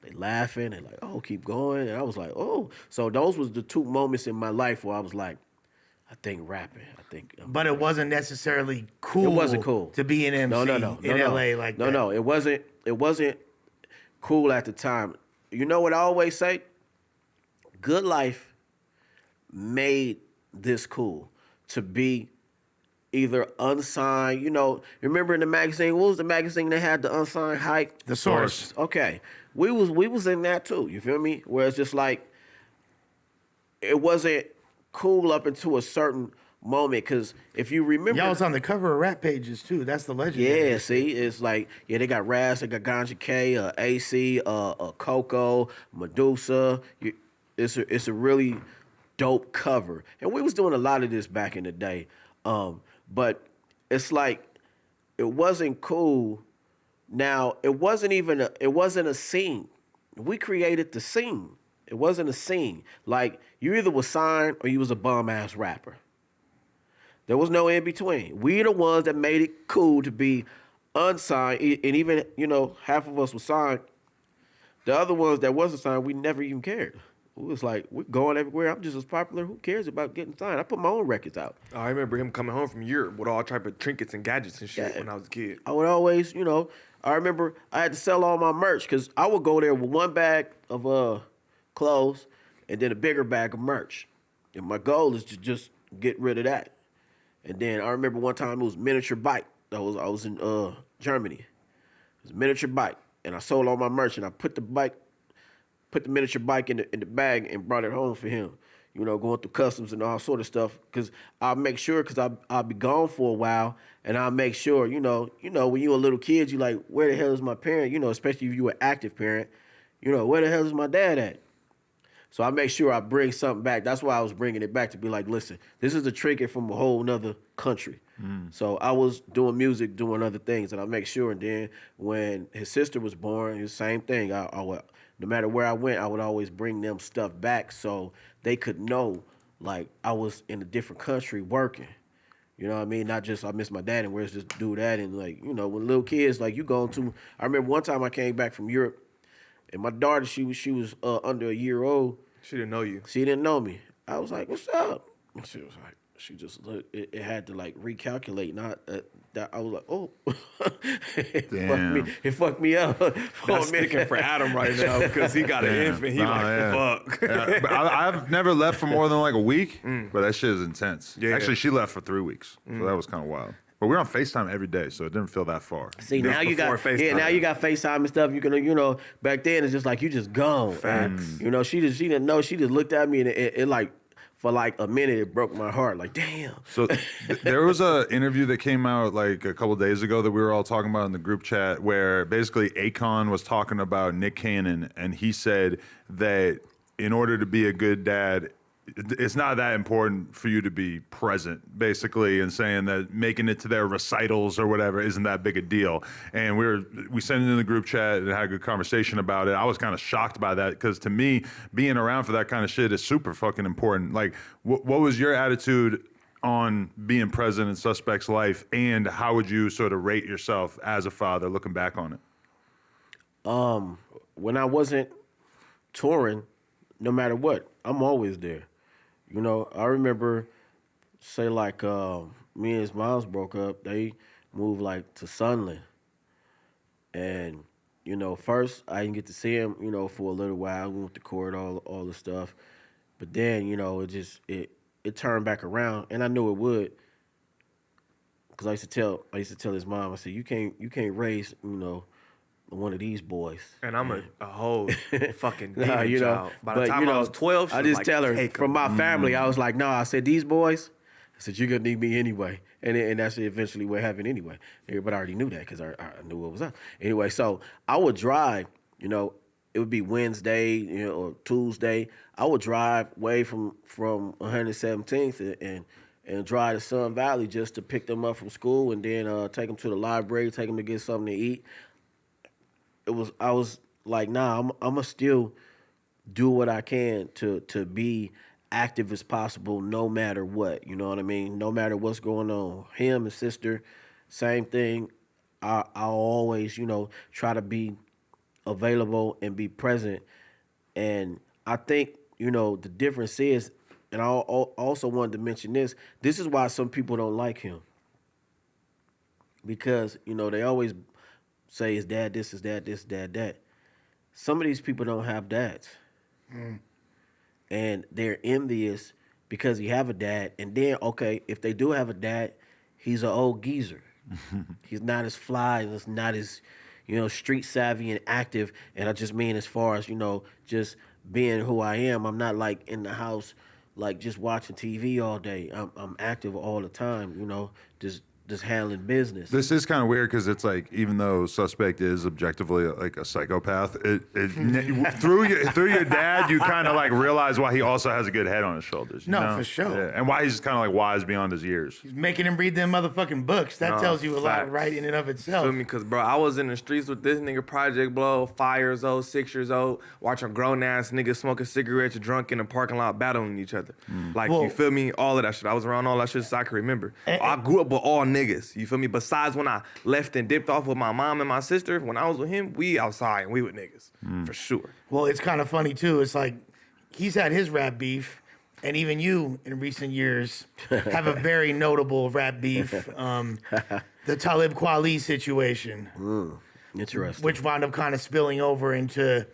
They laughing, they like, oh, keep going. And I was like, oh. So those was the 2 moments in my life where I was like, I think rapping. But it wasn't necessarily cool. It wasn't cool to be an MC in LA like that. No, it wasn't cool at the time. You know what I always say? Good Life made this cool to be either unsigned. You know, remember in the magazine, what was the magazine that had the unsigned hype? The Source. Okay. We was in that too, you feel me? Where it's just like, it wasn't cool up into a certain moment, because if you remember... Y'all was on the cover of rap pages too, that's the legend. Yeah, see, it's like, yeah, they got Raz, they got Ganja K, AC, Coco, Medusa. It's a really dope cover. And we was doing a lot of this back in the day. But it's like, it wasn't cool. Now, it wasn't a scene. We created the scene. It wasn't a scene. Like, you either was signed or you was a bum-ass rapper. There was no in between. We the ones that made it cool to be unsigned. And even, you know, half of us was signed. The other ones that wasn't signed, we never even cared. It was like, we're going everywhere. I'm just as popular. Who cares about getting signed? I put my own records out. I remember him coming home from Europe with all type of trinkets and gadgets and shit Yeah. when I was a kid. I would always, you know, I remember I had to sell all my merch because I would go there with 1 bag of clothes and then a bigger bag of merch. And my goal is to just get rid of that. And then I remember one time it was miniature bike. I was in Germany. It was a miniature bike. And I sold all my merch and I put the miniature bike in the bag and brought it home for him. You know, going through customs and all sort of stuff. Because I'll make sure, because I'll be gone for a while, and I'll make sure, you know, when you a little kid, you like, where the hell is my parent? You know, especially if you an active parent, you know, where the hell is my dad at? So I make sure I bring something back. That's why I was bringing it back, to be like, listen, this is a trinket from a whole nother country. So I was doing music, doing other things, and I make sure. And then when his sister was born, it was the same thing. I would, no matter where I went, I would always bring them stuff back so they could know, like, I was in a different country working. You know what I mean? Not just I miss my dad and where's this dude at? And, like, you know, when little kids, like, you going to, I remember one time I came back from Europe, and my daughter, she was under a year old. She didn't know you. She didn't know me. I was like, what's up? And she was like, she just looked, it had to, like, recalculate. Not that I was like, oh. It fucked me up. That's sticking for Adam right now because he got an infant. He fuck. Yeah, but I've never left for more than like a week, but that shit is intense. Yeah. Actually, she left for 3 weeks, so that was kind of wild. But we're on FaceTime every day, so it didn't feel that far. See, now you got FaceTime. now you got FaceTime and stuff. You can, you know, back then it's just like you just gone. Facts. You know, she didn't know. She just looked at me and it like, for like a minute, it broke my heart. Like, damn. So there was a interview that came out like a couple days ago that we were all talking about in the group chat, where basically Akon was talking about Nick Cannon, and he said that in order to be a good dad, it's not that important for you to be present, basically, and saying that making it to their recitals or whatever isn't that big a deal. And we sent it in the group chat and had a good conversation about it. I was kind of shocked by that, because to me, being around for that kind of shit is super fucking important. Like, what was your attitude on being present in Suspect's life, and how would you sort of rate yourself as a father looking back on it? When I wasn't touring, no matter what, I'm always there. You know, I remember, say like me and his moms broke up. They moved like to Sunland, and you know, first I didn't get to see him, you know, for a little while. We went to court, all the stuff, but then, you know, it turned back around, and I knew it would, because I used to tell his mom, I said, you can't raise, you know, one of these boys. And I'm a whole fucking demon you know, child. By the but, time you know, I was 12, she I was just like, tell her, take from 'em. my family, I was like, no, I said, these boys, I said, you're going to need me anyway. And that's eventually what happened anyway. Everybody already knew that, because I knew what was up. Anyway, so I would drive, you know, it would be Wednesday, you know, or Tuesday. I would drive way from 117th and drive to Sun Valley just to pick them up from school, and then take them to the library, take them to get something to eat. I was like, nah, I'm gonna still do what I can to be active as possible, no matter what. You know what I mean? No matter what's going on. Him and sister, same thing. I'll always, try to be available and be present. And I think, the difference is, and I also wanted to mention this. This is why some people don't like him. Because, they always say his dad this, his dad this, dad that. Some of these people don't have dads. And they're envious because he have a dad. And then, okay, if they do have a dad, he's an old geezer. He's not as fly, he's not as, street savvy and active. And I just mean as far as, just being who I am. I'm not like in the house, like just watching TV all day. I'm active all the time, just handling business. This is kind of weird because it's like, even though Suspect is objectively like a psychopath, through your dad, you kind of like realize why he also has a good head on his shoulders. No, for sure. Yeah. And why he's kind of like wise beyond his years. He's making him read them motherfucking books. That tells you a lot, right, in and of itself. Feel me? Because, bro, I was in the streets with this nigga, Project Blow, 5 years old, 6 years old, watching grown-ass niggas smoking cigarettes, drunk in the parking lot, battling each other. Like, you feel me? All of that shit. I was around all that shit so I can remember. I grew up with all niggas, you feel me? Besides when I left and dipped off with my mom and my sister, when I was with him, we outside and we with niggas, for sure. Well, it's kind of funny, too. It's like, he's had his rap beef, and even you, in recent years, have a very notable rap beef. The Talib Kweli situation. Interesting. Which wound up kind of spilling over into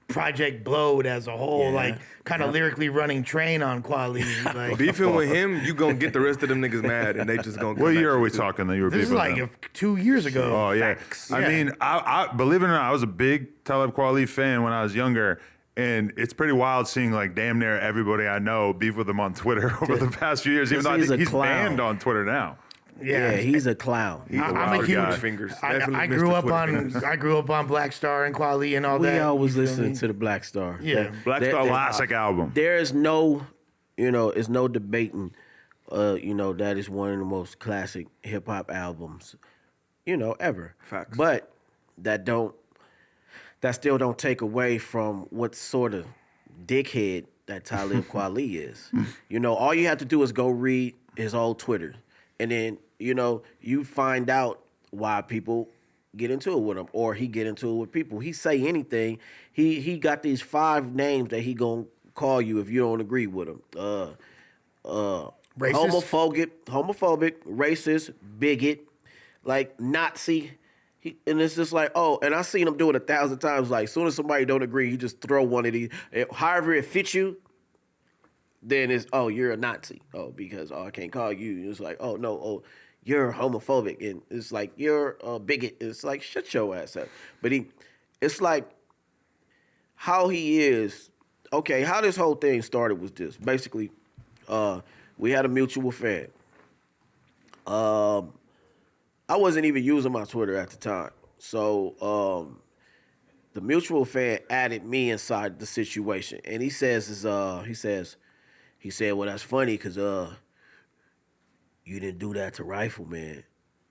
Project Blowed as a whole, like kind of lyrically running train on Kweli. Like, Beefing with him, you gonna get the rest of them niggas mad, and they just gonna. What year are we talking that you were this is beefing with like him? 2 years ago. Oh, yeah. I mean, I believe it or not, I was a big Talib Kweli fan when I was younger. And it's pretty wild seeing like damn near everybody I know beef with him on Twitter over the past few years, even though I think he's banned on Twitter now. Yeah, he's a clown. I'm a huge fingers. I grew up on Black Star and Kweli and all that. We always listen to the Black Star. Yeah. Black Star classic album. There is no, it's no debating. That is one of the most classic hip hop albums, ever. Facts. But that still don't take away from what sort of dickhead that Talib Kweli is. All you have to do is go read his old Twitter, and then you find out why people get into it with him, or he get into it with people. He say anything. He got these 5 names that he gonna call you if you don't agree with him. Racist? Homophobic, racist, bigot, like Nazi. And it's just like, and I seen him do it 1,000 times. Like, as soon as somebody don't agree, you just throw one of these. However it fits you, then it's, you're a Nazi. Because I can't call you. It's like, no, you're homophobic. And it's like, you're a bigot. It's like, shut your ass up. But it's like, how he is, okay, how this whole thing started was this. Basically, we had a mutual fan. I wasn't even using my Twitter at the time. So the mutual fan added me inside the situation. And he says, well, that's funny because you didn't do that to Rifleman,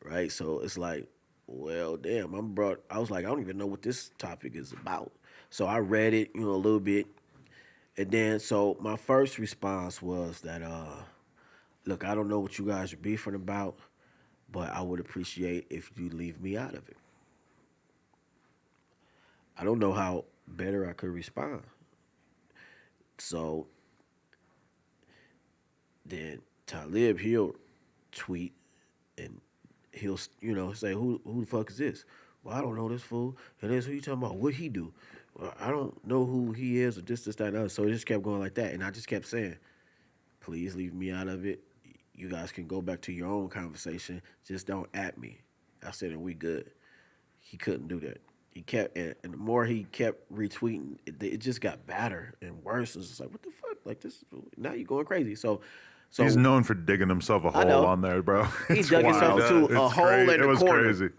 right? So it's like, well, damn, I was like, I don't even know what this topic is about. So I read it, a little bit. And then, so my first response was that, look, I don't know what you guys are beefing about, but I would appreciate if you leave me out of it. I don't know how better I could respond. So then Talib, he'll tweet and he'll, say, who the fuck is this? Well, I don't know this fool. And then who you talking about? What he do? Well, I don't know who he is or this, that, and other. So it just kept going like that. And I just kept saying, please leave me out of it. You guys can go back to your own conversation. Just don't at me. I said, and we good. He couldn't do that. He kept, and the more he kept retweeting, it just got badder and worse. It was just like, what the fuck? Like this, now you're going crazy. So he's known for digging himself a hole on there, bro. He dug himself to a hole in the corner. It was crazy.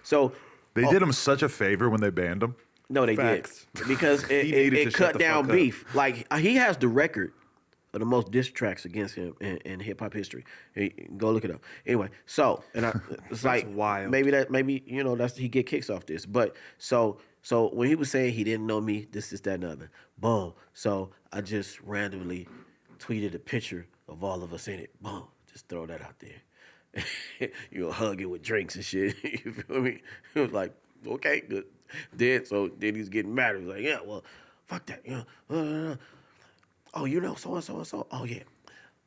So they did him such a favor when they banned him. No, they did, because it cut down beef. Like, he has the record of the most diss tracks against him in hip hop history. Go look it up. Anyway, so it's like wild. Maybe that's he get kicks off this. But so when he was saying he didn't know me, this, that, and other, boom. So I just randomly tweeted a picture of all of us in it. Boom, just throw that out there. You know, hugging with drinks and shit. You feel me? It was like, okay, good. Then he's getting mad. He's like, yeah, well, fuck that. You know, oh, you know, so and so and so. Oh yeah,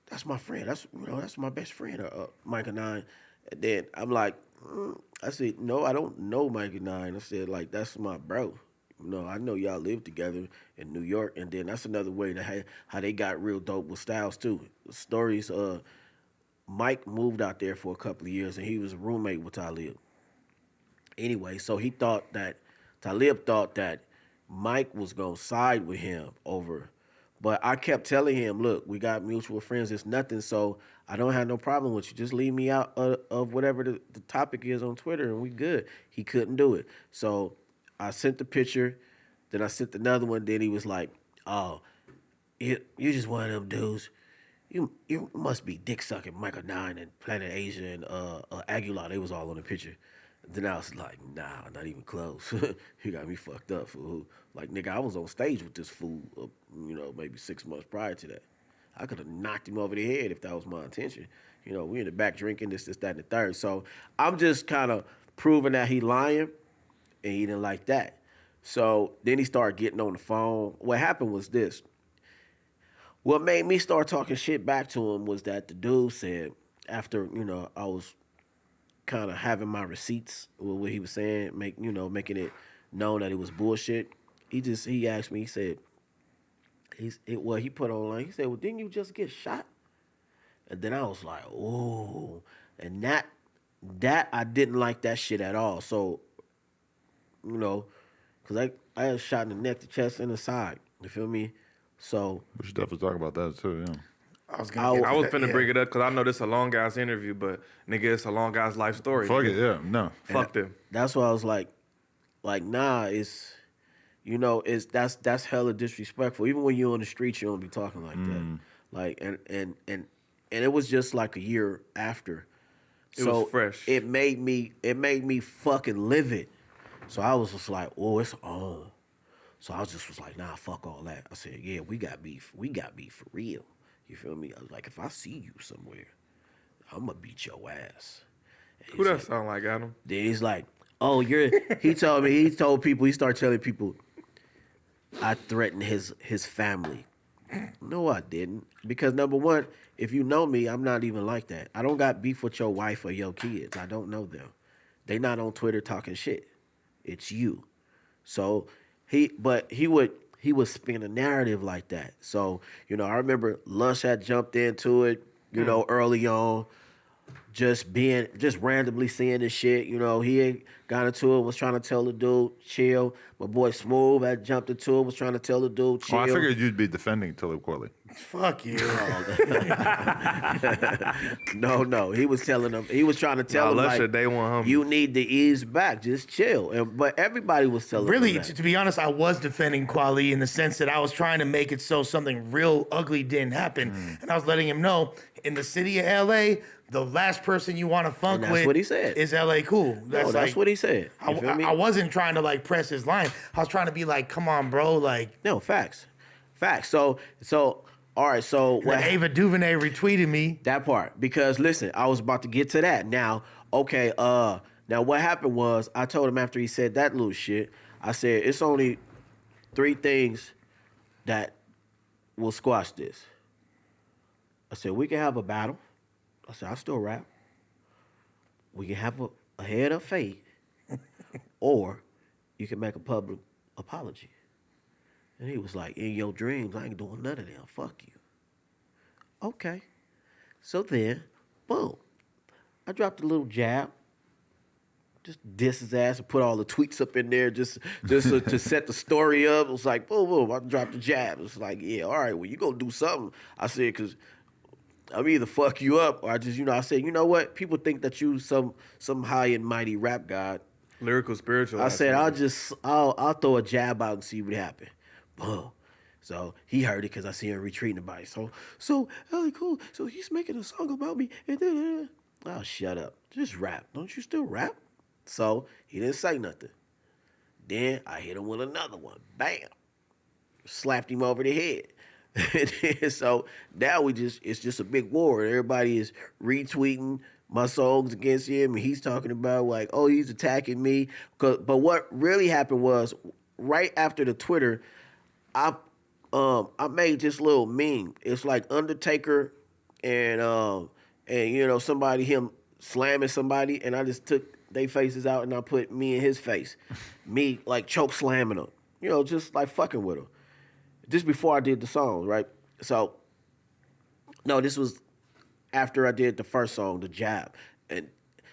that's my friend. That's my best friend, Mike N9ne. And then I'm like, I said, no, I don't know Mike N9ne. I said, like, that's my bro. You know, I know y'all live together in New York, and then that's another way to how they got real dope with Styles too. Stories. Mike moved out there for a couple of years, and he was a roommate with Talib. Anyway, so Talib thought that Mike was gonna side with him over. But I kept telling him, look, we got mutual friends. It's nothing, so I don't have no problem with you. Just leave me out of whatever the topic is on Twitter, and we good. He couldn't do it. So I sent the picture. Then I sent another one. Then he was like, oh, you just one of them dudes. You must be dick-sucking Michael N9ne and Planet Asia and Aguilar. They was all on the picture. Then I was like, nah, not even close. He got me fucked up, fool. Like, nigga, I was on stage with this fool, maybe 6 months prior to that. I could have knocked him over the head if that was my intention. You know, we in the back drinking this, that, and the third. So I'm just kind of proving that he lying, and he didn't like that. So then he started getting on the phone. What happened was this. What made me start talking shit back to him was that the dude said, after, I was kind of having my receipts with what he was saying, making it known that it was bullshit. He asked me, he said, he put online, he said, well, didn't you just get shot? And then I was like, oh, and that I didn't like that shit at all. So, because I had shot in the neck, the chest, and the side. You feel me? So We should definitely talk about that too. Yeah. I was finna bring it up because I know this is a long ass interview, but nigga, it's a long ass life story. Fuck it. Yeah. No. Fuck them. That's why I was like, nah, it's, that's hella disrespectful. Even when you're on the streets, you don't be talking like that. Like, and it was just like a year after. It was fresh. It made me fucking livid. So I was just like, oh, it's on. So I was like, nah, fuck all that. I said, yeah, we got beef. We got beef for real. You feel me? I was like, if I see you somewhere, I'm going to beat your ass. Who that sound like, Adam? Then he's like, oh, he started telling people, I threatened his family. No, I didn't. Because number one, if you know me, I'm not even like that. I don't got beef with your wife or your kids. I don't know them. They not on Twitter talking shit. It's you. So he would spin a narrative like that. So, I remember Lush had jumped into it, early on, just randomly seeing this shit. He had got into it, was trying to tell the dude, chill. My boy Smooth had jumped into it, was trying to tell the dude, chill. Oh, I figured you'd be defending Talib Kweli. Fuck you. No. He was trying to tell him, Lush like, day one homie. you need to ease back, just chill. But everybody was telling him Really, that. to be honest, I was defending Kweli in the sense that I was trying to make it so something real ugly didn't happen. And I was letting him know, in the city of L.A., the last person you want to funk that's with what he said. is Ellay Khule. That's what he said. You feel me? I wasn't trying to, like, press his line. I was trying to be like, come on, bro. Like, No, facts. So, all right, so when Ava DuVernay retweeted me. that part, because listen, I was about to get to that. Now, okay, now what happened was I told him after he said that little shit, I said, it's only 3 things that will squash this. I said, we can have a battle. I said, I still rap. We can have a head of fate, or you can make a public apology. And he was like, in your dreams, I ain't doing none of them. Fuck you. Okay. So then, boom. I dropped a little jab. Just diss his ass and put all the tweets up in there just to set the story up. It was like, boom, boom. I dropped the jab. It was like, yeah, all right, well, you gonna do something. I said, because I'm either fuck you up or I just, I said, you know what? People think that you some high and mighty rap god. Lyrical, spiritual. I said, I'll throw a jab out and see what happens. Boom. So he heard it because I see him retweeting about it. So Ellay Khule. So he's making a song about me. And then, oh, shut up. Just rap. Don't you still rap? So he didn't say nothing. Then I hit him with another one. Bam. Slapped him over the head. And so now it's just a big war. Everybody is retweeting my songs against him, and he's talking about like, oh, he's attacking me. But what really happened was right after the Twitter, I made this little meme. It's like Undertaker and somebody him slamming somebody, and I just took their faces out and I put me in his face, me like choke slamming him, just like fucking with him. Just before I did the song, right? So, no, this was after I did the first song, The Jab. And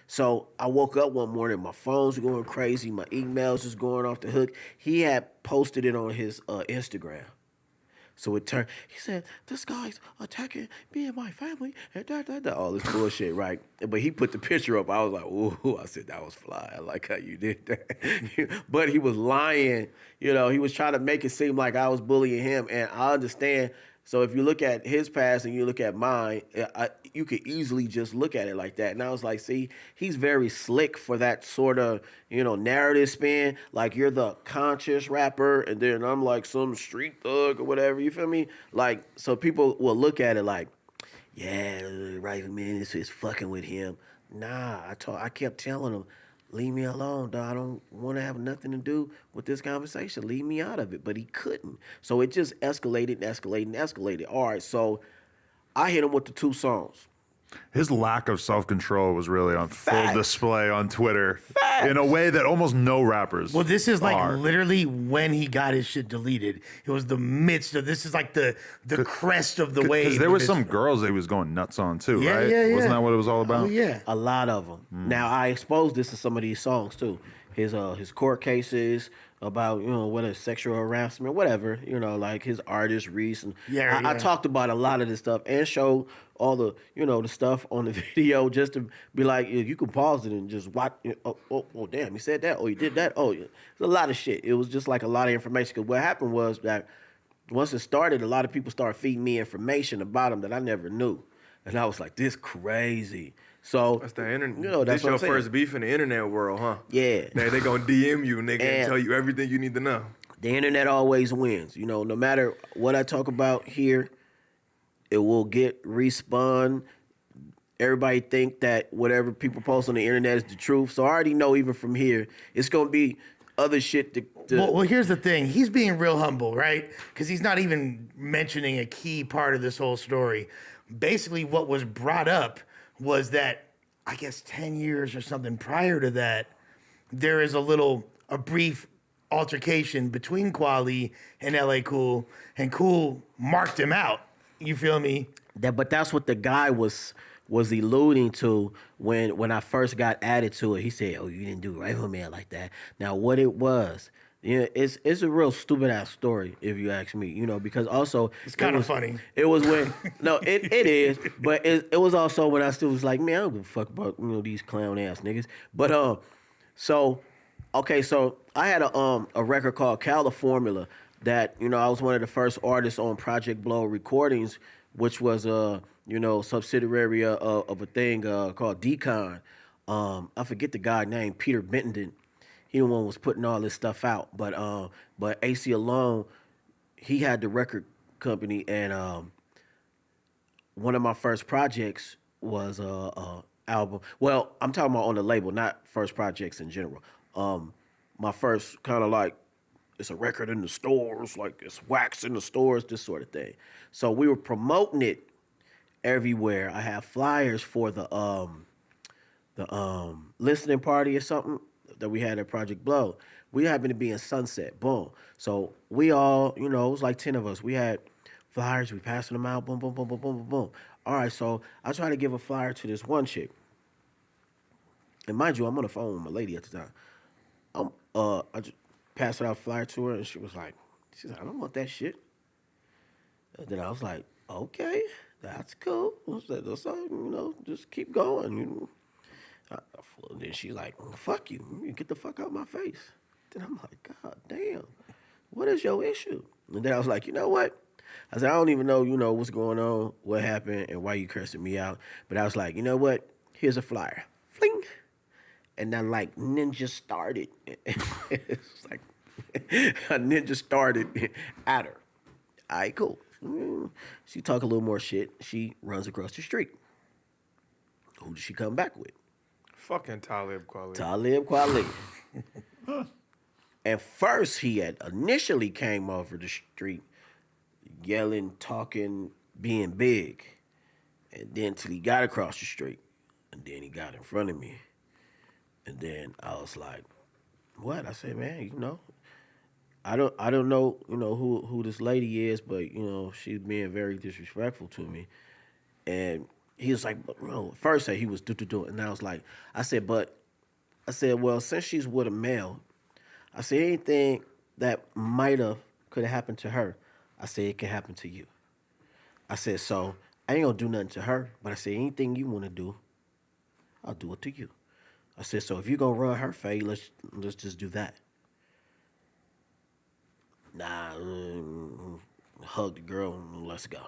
so I woke up one morning, my phone's going crazy, my emails is going off the hook. He had posted it on his Instagram. So it turned, he said, this guy's attacking me and my family, and all this bullshit, right? But he put the picture up. I was like, ooh, I said, that was fly. I like how you did that. But he was lying. He was trying to make it seem like I was bullying him, and I understand. So if you look at his past and you look at mine, you could easily just look at it like that. And I was like, see, he's very slick for that sort of, narrative spin. Like you're the conscious rapper and then I'm like some street thug or whatever, you feel me? Like, so people will look at it like, yeah, Rifleman is fucking with him. Nah, I kept telling him, leave me alone, dog. I don't want to have nothing to do with this conversation. Leave me out of it. But he couldn't. So it just escalated. All right, so I hit him with the 2 songs. His lack of self-control was really on full Facts. display on Twitter in a way that almost no rappers Well, this is like are. literally when he got his shit deleted. It was the midst of this is like the crest of the wave. Because there of was his- some girls that he was going nuts on too, Yeah, right? yeah, yeah. Wasn't that what it was all about? Oh yeah. A lot of them. Now I exposed this in some of these songs too. His court cases about what is sexual harassment, whatever. Like his artist Reese, and Yeah, I yeah. talked about a lot of this stuff and showed all the the stuff on the video just to be like, you can pause it and just watch. Oh, damn, he said that. Oh, he did that. Oh, yeah. It's a lot of shit. It was just like a lot of information. Because what happened was that once it started, a lot of people started feeding me information about him that I never knew, and I was like, this crazy. So That's the internet. That's This what your I'm saying. first beef in the internet world, huh? Yeah. They gonna DM you, nigga, and And- tell you everything you need to know. The internet always wins. No matter what I talk about here, it will get respun. Everybody think that whatever people post on the internet is the truth. So I already know even from here, it's going to be other shit to Well, here's the thing. He's being real humble, right? Because he's not even mentioning a key part of this whole story. Basically, what was brought up was that, I guess 10 years or something prior to that, there is a brief altercation between Kweli and Ellay Khule, and Khule marked him out. You feel me? But that's what the guy was alluding to when I first got added to it. He said, "Oh, you didn't do Rifleman like that." Now, what it was, it's a real stupid ass story if you ask me. Because also It's kind of funny. It was when no, it is, but it was also when I still was like, man, I don't give a fuck about these clown ass niggas. But so I had a record called California that I was one of the first artists on Project Blow Recordings, which was subsidiary of a thing called Decon. I forget the guy named Peter Bentenden. He the one was putting all this stuff out, but AC Alone, he had the record company, and one of my first projects was album. Well, I'm talking about on the label, not first projects in general. My first kind of like, it's a record in the stores, like it's wax in the stores, this sort of thing. So we were promoting it everywhere. I have flyers for the listening party or something that we had at Project Blow. We happened to be in Sunset, boom. So we all, it was like 10 of us. We had flyers, we passing them out, boom, boom, boom, boom, boom, boom, boom. All right, so I tried to give a flyer to this one chick. And mind you, I'm on the phone with my lady at the time. I just passed out a flyer to her, and she was like, I don't want that shit. And then I was like, okay, that's cool. That's all, just keep going. And then she's like, fuck you. You get the fuck out of my face. Then I'm like, God damn, what is your issue? And then I was like, you know what? I said, I don't even know, what's going on, what happened, and why you cursing me out. But I was like, you know what? Here's a flyer. Fling. And then like ninja started. It's like a ninja started at her. All right, cool. She talk a little more shit. She runs across the street. Who does she come back with? Fucking Talib Kweli. Talib Kweli. At first, he had initially came over the street yelling, talking, being big. And then till he got across the street. And then he got in front of me. And then I was like, what? I said, man, you know, I don't know, you know, who this lady is, but, you know, she's being very disrespectful to me. And he was like, bro, first he was do. And I was like, I said, well, since she's with a male, I said, anything that could have happened to her, I said, it can happen to you. I said, so I ain't gonna do nothing to her, but I said, anything you wanna do, I'll do it to you. I said, so if you gonna run her fade, let's just do that. Nah, hug the girl and let's go.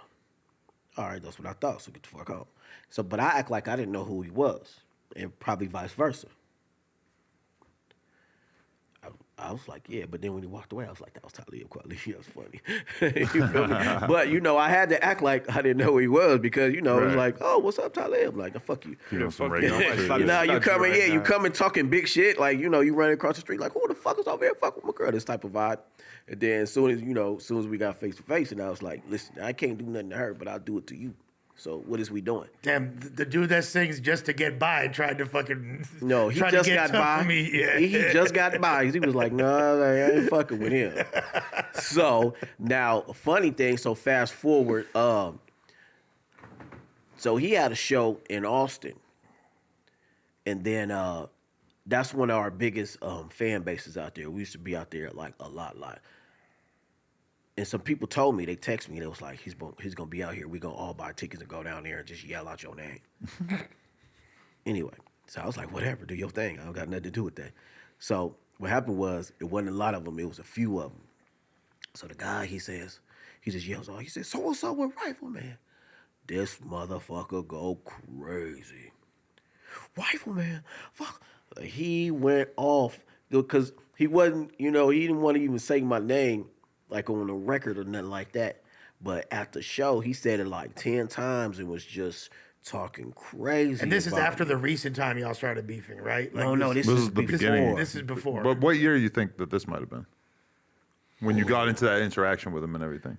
All right, that's what I thought, so get the fuck out. So, but I act like I didn't know who he was, and probably vice versa. I was like, yeah, but then when he walked away, I was like, that was Talib Kweli. That was funny. You feel me? But, you know, I had to act like I didn't know who he was because, you know, it was like, oh, what's up, Talib? I'm like, fuck you. You know, some fuck regular you. shit. Now you coming, right you now. coming talking big shit, like, you know, you running across the street, like, who the fuck is over here fucking with my girl? This type of vibe. And then as soon as we got face to face, and I was like, listen, I can't do nothing to her, but I'll do it to you. So what is we doing? Damn, the dude that sings just to get by tried to fucking. No, he tried to just get got tough by. for me. Yeah. He just got by. He was like, no, I ain't fucking with him. So now, a funny thing. So fast forward. So he had a show in Austin, and then that's one of our biggest fan bases out there. We used to be out there like a lot. And some people told me, they texted me, they was like, he's gonna be out here. We gonna all buy tickets and go down there and just yell out your name. Anyway, so I was like, whatever, do your thing. I don't got nothing to do with that. So what happened was, it wasn't a lot of them, it was a few of them. So the guy, he just yells out, he says, so what's up with Rifleman? This motherfucker go crazy. Rifleman, fuck. He went off, because he wasn't, you know, he didn't want to even say my name, like on a record or nothing like that. But at the show, he said it like 10 times and was just talking crazy. And this is about after me. the recent time y'all started beefing, right? Like No, this This is is the before. beginning. This is before. But what year do you think that this might have been? When you got into that interaction with him and everything?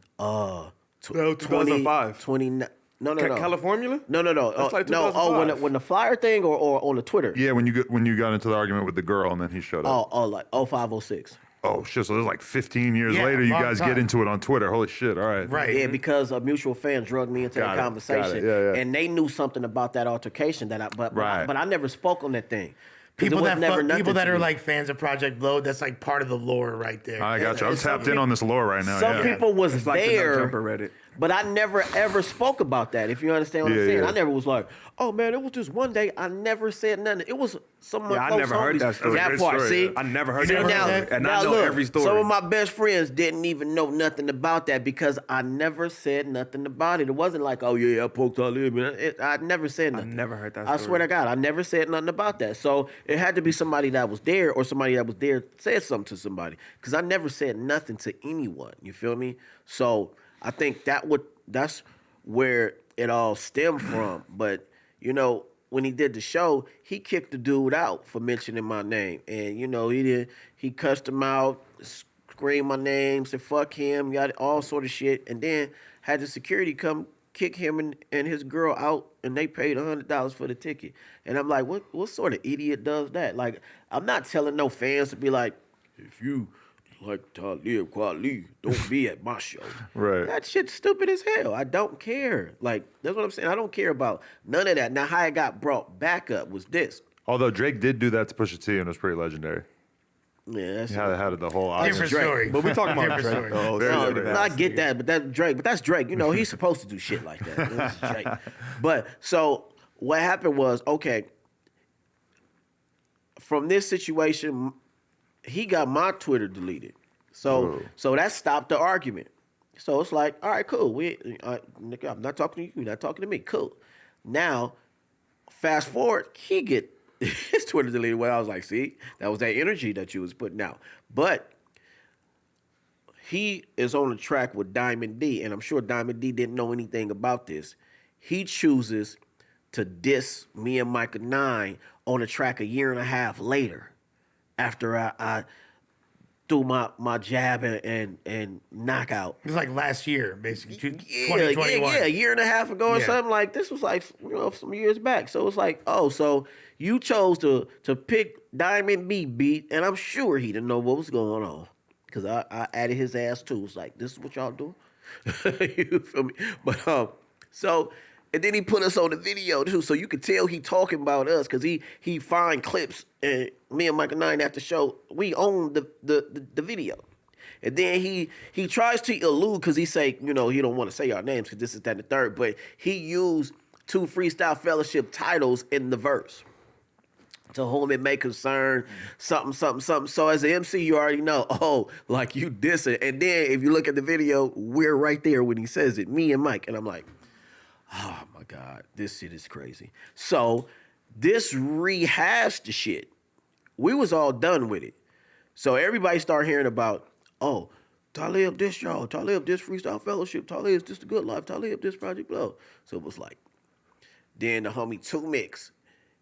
2005. 29. No. California? No. That's like no. 2005. When the flyer thing or on the Twitter? Yeah, when you got into the argument with the girl and then he showed up. Like 0506. Oh shit! So it was like 15 years Yeah, later. You long guys time. get into it on Twitter. Holy shit! All right. Right. Yeah, because a mutual fan drugged me into Got the it, conversation, got it, yeah. and they knew something about that altercation but Right. I never spoke on that thing. 'Cause it People was that never nothing people that to are me. like fans of Project Load, that's like part of the lore right there. I got you. I'm And some tapped in on this lore right now. Some yeah. people was It's like the there, No Jumper Reddit. but I never ever spoke about that. If you understand what Yeah, I'm saying, yeah. I never was like, "Oh man, it was just one day." I never said nothing. It was some of my Yeah, I close never heard homies. that story. That That's a great part, story, see, yeah. I never heard You that never story. heard that? And now I know look, every story. some of my best friends didn't even know nothing about that because I never said nothing about it. It wasn't like, "Oh yeah, I poked Talib." I never said nothing. never heard that I story. swear to God, I never said nothing about that. So it had to be somebody that was there, or somebody that was there said something to somebody, because I never said nothing to anyone. You feel me? So I think that's where it all stemmed from. But you know, when he did the show, he kicked the dude out for mentioning my name, and you know, he cussed him out, screamed my name, said fuck him, got all sort of shit, and then had the security come kick him and his girl out, and they paid $100 for the ticket. And I'm like, what sort of idiot does that? Like, I'm not telling no fans to be like, if you like Talib Kweli, don't be at my show. Right. That shit's stupid as hell. I don't care. Like, that's what I'm saying. I don't care about none of that. Now, how it got brought back up was this. Although Drake did do that to Pusha T and it was pretty legendary. Yeah, that's He had the whole audience. Different Drake. story. But we talking about Different Drake, story. though. Very so- different. No, I get that, but that's Drake. But that's Drake. You know, he's supposed to do shit like that. That's Drake. But so what happened was, okay, from this situation, he got my Twitter deleted. So that stopped the argument. So it's like, all right, cool. Nigga, I'm not talking to you. You're not talking to me. Cool. Now, fast forward, he get his Twitter deleted. Well, I was like, see, that was that energy that you was putting out. But he is on the track with Diamond D, and I'm sure Diamond D didn't know anything about this. He chooses to diss me and Micah 9 on the track a year and a half later, after I threw my jab and knockout. It was like last year, basically, Yeah, 2021. a year and a half ago or Yeah. something. Like, this was like, some years back. So it's like, oh, so you chose to pick Diamond B beat, and I'm sure he didn't know what was going on, because I added his ass too. It's like, this is what y'all doing. You feel me? But so. And then he put us on the video too, so you could tell he talking about us, because he find clips, and me and Micah 9 at the show, we own the video. And then he tries to allude, because he say, he don't want to say our names because this is that and the third, but he used 2 Freestyle Fellowship titles in the verse. To whom it may concern, something, something, something. So as an MC, you already know, oh, like you dissing. And then if you look at the video, we're right there when he says it, me and Mike. And I'm like, oh my God, this shit is crazy. So this rehashed the shit. We was all done with it. So everybody started hearing about, oh, Talib this y'all, Talib this Freestyle Fellowship, Talib this The Good Life, Talib this Project Blow. So it was like, then the homie 2Mix,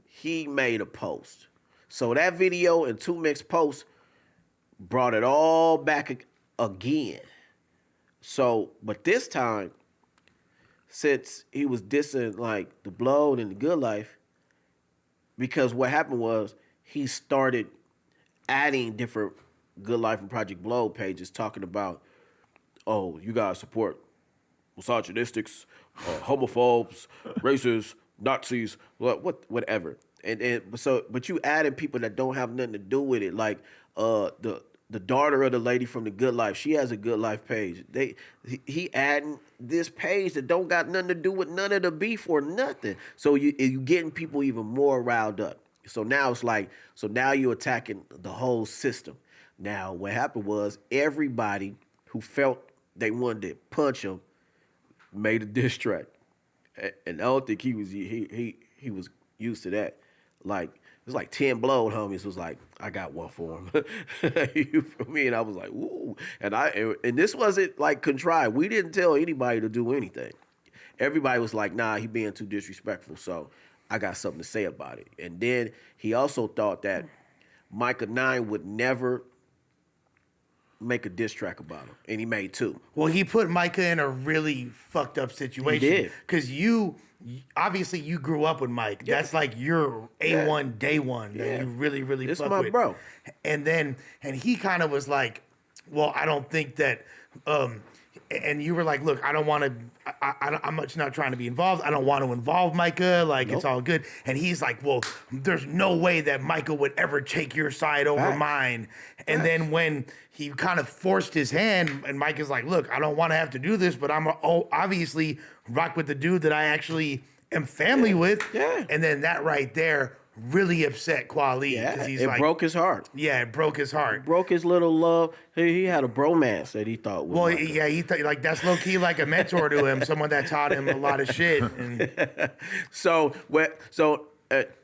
he made a post. So that video and 2Mix post brought it all back again. So, but this time, since he was dissing like The Blow and The Good Life, because what happened was he started adding different Good Life and Project Blow pages talking about, oh, you guys support misogynistics, homophobes, racists, Nazis, whatever. But you added people that don't have nothing to do with it, like the daughter of the lady from The Good Life, she has a Good Life page. He adding this page that don't got nothing to do with none of the beef or nothing. So you getting people even more riled up. So now it's like, so now you're attacking the whole system. Now what happened was everybody who felt they wanted to punch him made a diss track, and I don't think he was used to that. Like, it was like 10 blowed homies was like, I got one for him. You feel me? And I was like, ooh. And this wasn't like contrived. We didn't tell anybody to do anything. Everybody was like, nah, he being too disrespectful, so I got something to say about it. And then he also thought that Micah 9 would never make a diss track about him, and he made 2. Well, he put Micah in a really fucked up situation. He did. Because obviously you grew up with Mike. Yeah. That's like your A1 day one that you really, really This fuck my with. bro. And he kind of was like, well, I don't think that, and you were like, look, I don't want to, I'm much not trying to be involved. I don't want to involve Micah. Like, it's all good. And he's like, well, there's no way that Micah would ever take your side over mine. And then when he kind of forced his hand, and Micah's like, look, I don't want to have to do this, but I'm obviously rock with the dude that I actually am family with. Yeah. And then that right there really upset Kweli. Yeah, He's it like, broke his heart. Yeah, it broke his heart. Broke his little love. He had a bromance that he thought was. Well, yeah, he like that's low key like a mentor to him, someone that taught him a lot of shit. And So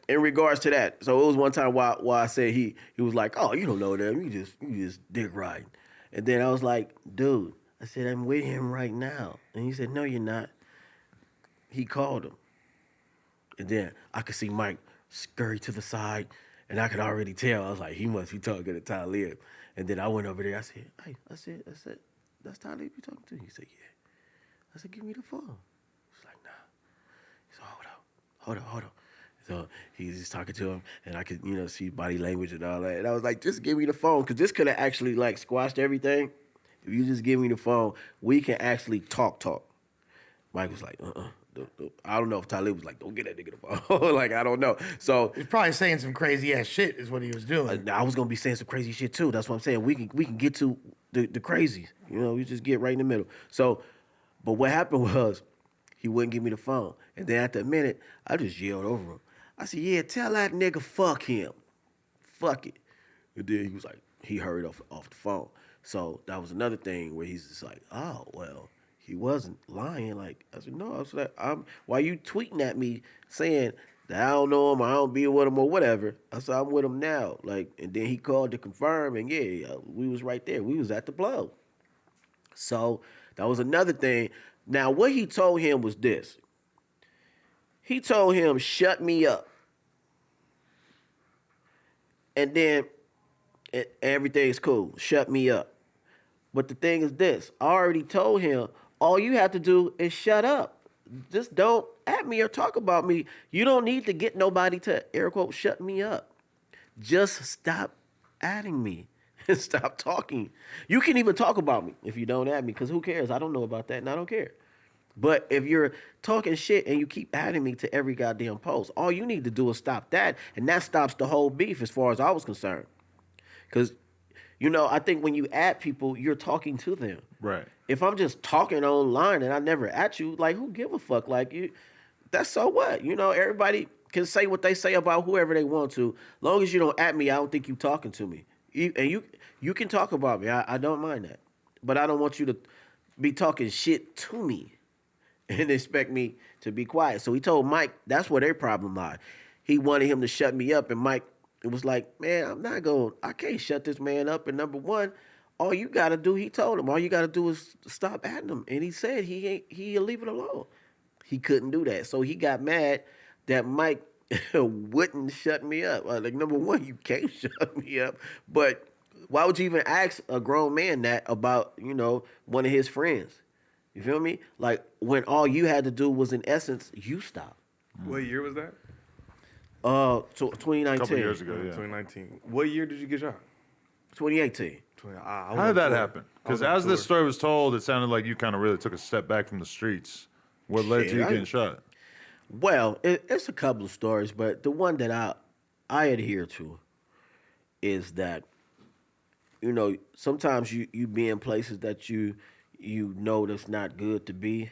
in regards to that, so it was one time while I said he was like, oh, you don't know them, you just dick riding, and then I was like, dude, I said I'm with him right now, and he said, no, you're not. He called him, and then I could see Mike scurry to the side, and I could already tell. I was like, he must be talking to Talib. And then I went over there. I said, hey, I said, that's Talib you talking to? He said, yeah. I said, give me the phone. He's like, nah. He said, hold on. So he's just talking to him, and I could, see body language and all that. And I was like, just give me the phone, because this could have actually like squashed everything. If you just give me the phone, we can actually talk. Mike was like, I don't know if Talib was like, don't get that nigga the phone. Like, I don't know. So he's probably saying some crazy ass shit is what he was doing. I was gonna be saying some crazy shit too. That's what I'm saying. We can get to the crazies. We just get right in the middle. So, but what happened was he wouldn't give me the phone, and then after a minute, I just yelled over him. I said, yeah, tell that nigga fuck him, fuck it. And then he was like, he hurried off the phone. So that was another thing where he's just like, oh well. He wasn't lying. Like, I said, no. I was like, why you tweeting at me saying that I don't know him, I don't be with him or whatever? I said, I'm with him now. Like, and then he called to confirm, and yeah, we was right there. We was at the blow. So that was another thing. Now, what he told him was this. He told him, shut me up. And then everything's cool. Shut me up. But the thing is this. I already told him, all you have to do is shut up. Just don't at me or talk about me. You don't need to get nobody to, air quote, shut me up. Just stop adding me and stop talking. You can even talk about me if you don't add me, because who cares? I don't know about that, and I don't care. But if you're talking shit and you keep adding me to every goddamn post, all you need to do is stop that, and that stops the whole beef as far as I was concerned. Because, you know, I think when you add people, you're talking to them. Right. If I'm just talking online and I never at you, like, who give a fuck? Like, you, that's so what? You know, everybody can say what they say about whoever they want to. Long as you don't at me, I don't think you talking to me. You can talk about me. I don't mind that. But I don't want you to be talking shit to me and expect me to be quiet. So he told Mike that's where their problem lied. He wanted him to shut me up, and Mike, it was like, man, I can't shut this man up. And number one, all you gotta do, he told him, all you gotta do is stop adding him. And he said he'll leave it alone. He couldn't do that. So he got mad that Mike wouldn't shut me up. Like, number one, you can't shut me up. But why would you even ask a grown man that about, you know, one of his friends? You feel me? Like, when all you had to do was, in essence, you stop. What year was that? 2019. A couple years ago, yeah. 2019. What year did you get shot? 2018. How did that happen? Because as this story was told, it sounded like you kind of really took a step back from the streets. What led to you getting shot? Well, it's a couple of stories, but the one that I adhere to is that, you know, sometimes you be in places that you know that's not good to be.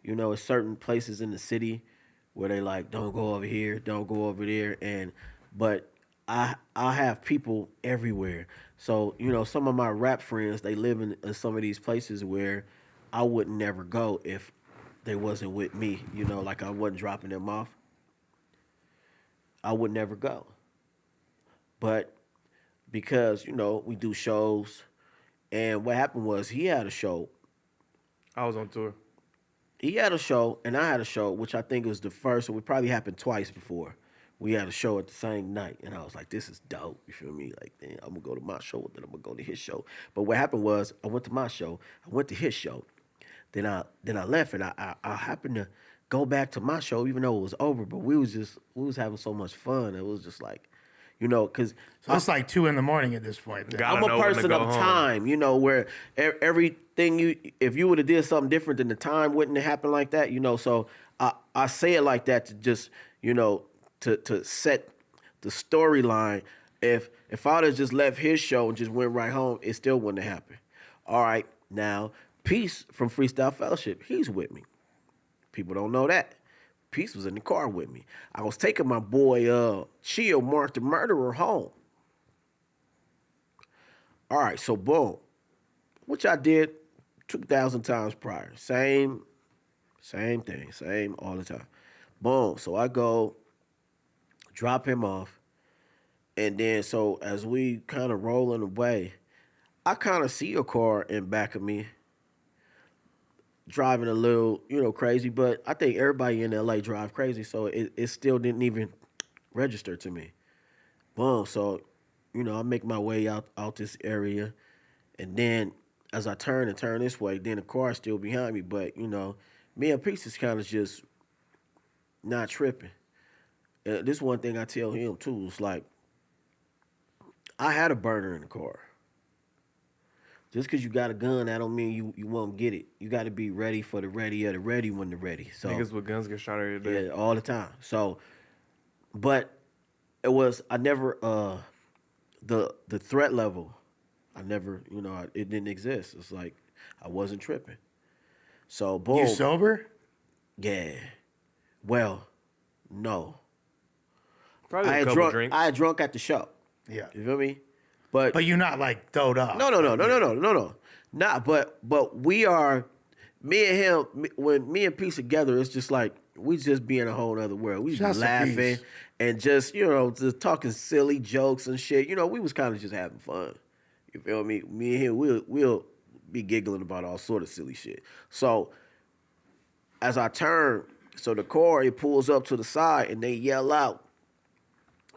You know, it's certain places in the city where they like, don't go over here, don't go over there, but I have people everywhere. So, you know, some of my rap friends, they live in some of these places where I would never go if they wasn't with me. You know, like I wasn't dropping them off. I would never go. But because, you know, we do shows, and what happened was he had a show. I was on tour. He had a show, and I had a show, which I think was the first, and it probably happened twice before. We had a show at the same night, and I was like, this is dope, you feel me? Like, damn, I'm going to go to my show, then I'm going to go to his show. But what happened was, I went to my show, I went to his show, then I left, and I happened to go back to my show, even though it was over, but we was having so much fun. It was just like, you know, because... So it's like 2 a.m. at this point. Gotta I'm a know when to person go of home. time, you know, where everything if you would have did something different, then the time wouldn't have happened like that, you know. So I say it like that to just, you know, to set the storyline. If I'd have just left his show and just went right home, it still wouldn't have happened. All right, now Peace from Freestyle Fellowship, he's with me. People don't know that. Peace was in the car with me. I was taking my boy Chill, Mark the Murderer, home. All right, so boom, which I did 2,000 times prior. Same thing, same all the time. Boom, so I go drop him off, and then so as we kind of rolling away, I kind of see a car in back of me driving a little, you know, crazy, but I think everybody in LA drive crazy, so it still didn't even register to me. Boom, so, you know, I make my way out this area, and then as I turn this way, then the car's still behind me, but, you know, me and Peace is kind of just not tripping. This one thing I tell him, too, is like, I had a burner in the car. Just because you got a gun, that don't mean you won't get it. You got to be ready for the ready of the ready when the ready. So Niggas with guns get shot every day. yeah, all the time. So, but it was, I never, the threat level, I never, you know, it didn't exist. It's like I wasn't tripping. So, boom. You sober? Yeah. Well, no. Probably I a had couple drunk. drinks. I had drunk at the show. Yeah. You feel me? But You're not like throwed up. no. Nah, but we are, me and him, when me and Peace together, it's just like, we just be in a whole other world. We Shouts just to laughing Peace. and just, you know, just talking silly jokes and shit. You know, we was kind of just having fun. You feel me? Me and him, we'll be giggling about all sort of silly shit. So as I turn, so the car, it pulls up to the side and they yell out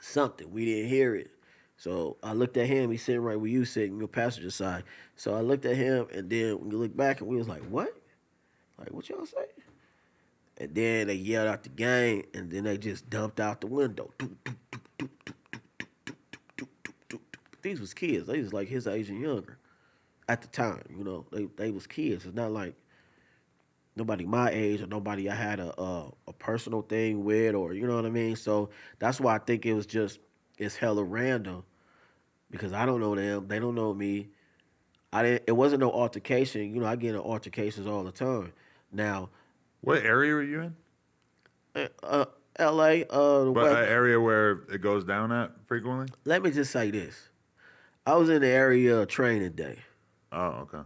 something. We didn't hear it. So I looked at him. He's sitting right where you sitting, your passenger side. So I looked at him, and then we looked back, and we was like, what? Like, what y'all say? And then they yelled out the game, and then they just dumped out the window. These was kids. They was like his age and younger at the time. You know, they was kids. It's not like nobody my age or nobody I had a personal thing with, or you know what I mean. So that's why I think it was just it's hella random because I don't know them, they don't know me. It wasn't no altercation. You know, I get in altercations all the time. Now, What area were you in? L.A. But an area where it goes down at frequently? Let me just say this: I was in the area of training day. Oh, okay.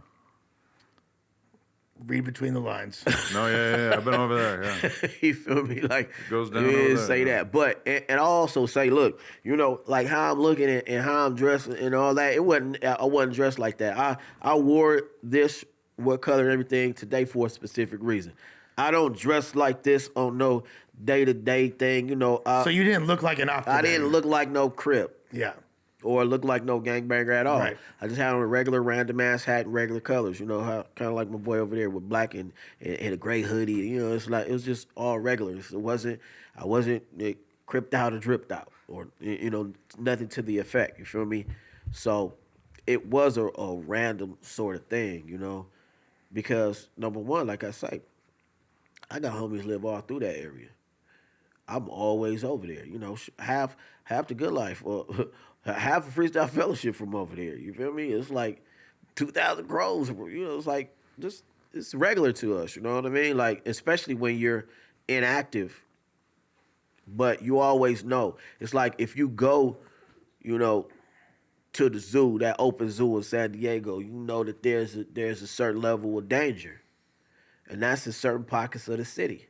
Read between the lines. No, yeah. I've been over there, yeah. You feel me? Like Goes down you over didn't there, say yeah. that, but and I also say, look, you know, like how I'm looking at and how I'm dressed and all that. I wasn't dressed like that. I wore this, what color and everything today for a specific reason. I don't dress like this on no day-to-day thing, you know. So you didn't look like an operator. I didn't look like no Crip Yeah. or look like no gangbanger at all. Right. I just had on a regular random ass hat and regular colors, you know, kind of like my boy over there with black and a gray hoodie. You know, it was just all regular. I wasn't cripped out or dripped out or, you know, nothing to the effect. You feel me? So it was a random sort of thing, you know, because number one, like I say, I got homies live all through that area. I'm always over there, you know, half the good life or half a freestyle fellowship from over there. You feel me? It's like 2,000 crows, you know, it's like just it's regular to us, you know what I mean? Like, especially when you're inactive, but you always know. It's like if you go, you know, to the zoo, that open zoo in San Diego, you know that there's a certain level of danger. And that's in certain pockets of the city.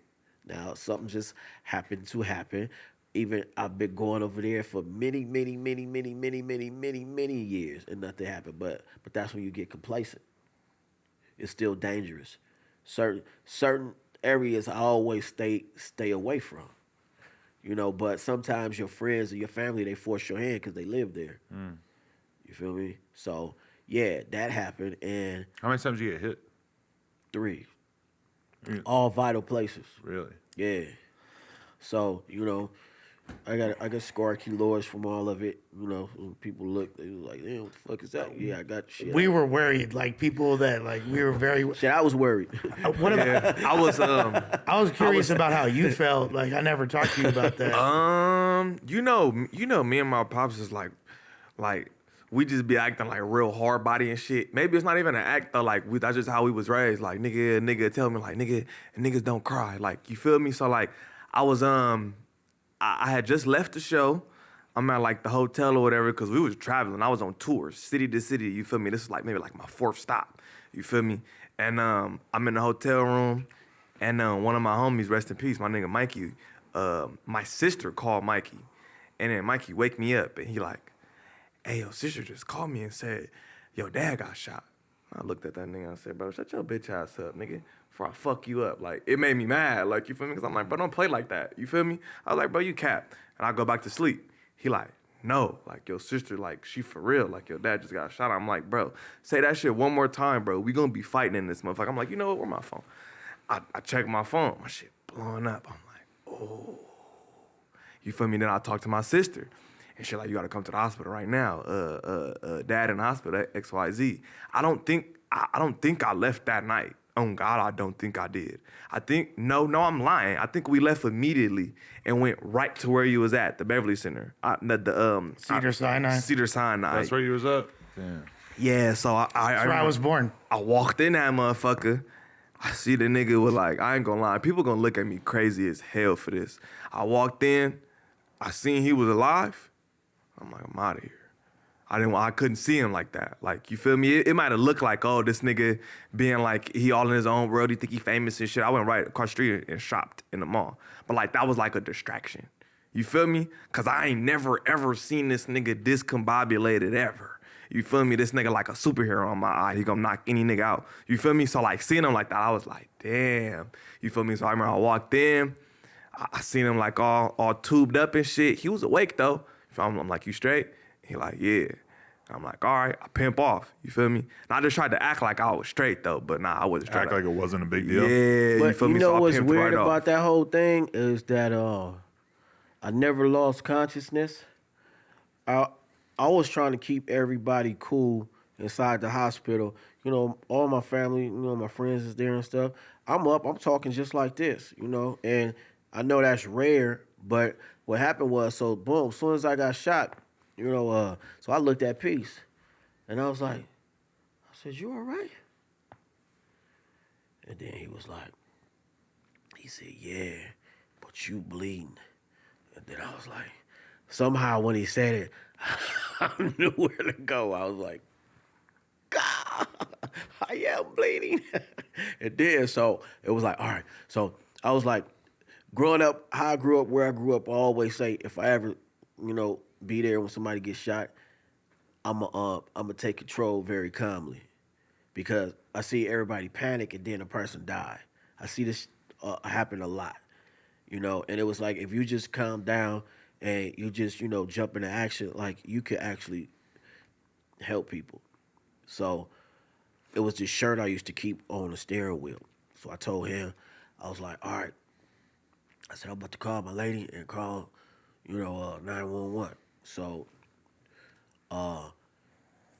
Now, something just happened to happen. Even I've been going over there for many years, and nothing happened. But that's when you get complacent. It's still dangerous. Certain areas I always stay away from. You know, but sometimes your friends or your family, they force your hand because they live there. You feel me? So yeah, that happened. And How many times did you get hit? 3. Yeah. All vital places. Really? Yeah. So, you know, I got scar kilos from all of it. You know, when people look, they was like, damn, what the fuck is that? Yeah, I got shit. We were worried, like people that like we were very. Shit, I was worried. What about? Yeah, I was curious about how you felt. Like I never talked to you about that. you know, me and my pops is like we just be acting like real hard body and shit. Maybe it's not even an act though. Like that's just how we was raised. Like nigga tell me like niggas don't cry. Like you feel me? So like I was I had just left the show. I'm at like the hotel or whatever because we was traveling. I was on tours, city to city. You feel me? This is like maybe like my 4th stop. You feel me? And I'm in the hotel room, and one of my homies, rest in peace, my nigga Mikey. My sister called Mikey, and then Mikey wake me up, and he like, hey, your sister just called me and said, your dad got shot. I looked at that nigga and I said, bro, shut your bitch ass up, nigga, before I fuck you up. Like, it made me mad, like, you feel me? Because I'm like, bro, don't play like that, you feel me? I was like, bro, you cap. And I go back to sleep. He like, no, like, your sister, like, she for real, like, your dad just got shot. I'm like, bro, say that shit one more time, bro. We gonna be fighting in this motherfucker. I'm like, you know what, where my phone? I check my phone, my shit blowing up. I'm like, oh. You feel me? Then I talk to my sister. And she like, you gotta come to the hospital right now. Dad in the hospital, XYZ. I don't think I left that night. Oh God, I don't think I did. I think, no, I'm lying. I think we left immediately and went right to where you was at, the Beverly Center. Cedar Sinai. Cedar Sinai. That's where you was at? Damn. Yeah, so That's where I was born. I walked in that motherfucker. I see the nigga with like, I ain't gonna lie, people gonna look at me crazy as hell for this. I walked in, I seen he was alive. I'm like, I'm out of here. I couldn't see him like that. Like, you feel me? It might have looked like, oh, this nigga being like, he all in his own world, he think he famous and shit. I went right across the street and shopped in the mall. But like, that was like a distraction. You feel me? Cause I ain't never ever seen this nigga discombobulated ever. You feel me? This nigga like a superhero on my eye. He gonna knock any nigga out. You feel me? So like seeing him like that, I was like, damn. You feel me? So I remember I walked in. I seen him like all tubed up and shit. He was awake though. I'm like, you straight? He like, yeah. I'm like, all right, I pimp off. You feel me? And I just tried to act like I was straight though, but nah, I wasn't straight. Act like it wasn't a big deal. Yeah, But you feel me? know So I what's pimped weird right about off. that whole thing is that I never lost consciousness. I was trying to keep everybody cool inside the hospital. You know, all my family, you know, my friends is there and stuff. I'm talking just like this, you know, and I know that's rare, but what happened was, so boom, as soon as I got shot, you know, so I looked at Peace, and I was like, I said, you all right? And then he was like, he said, yeah, but you bleeding. And then I was like, somehow when he said it, I knew where to go. I was like, God, I am bleeding. And then, so it was like, all right. So I was like, growing up, how I grew up, where I grew up, I always say, if I ever, you know, be there when somebody gets shot, I'ma take control very calmly, because I see everybody panic and then a person die. I see this happen a lot, you know. And it was like, if you just calm down and you just, you know, jump into action, like, you could actually help people. So it was this shirt I used to keep on the steering wheel. So I told him, I was like, all right. I said, I'm about to call my lady and call, you know, 911. So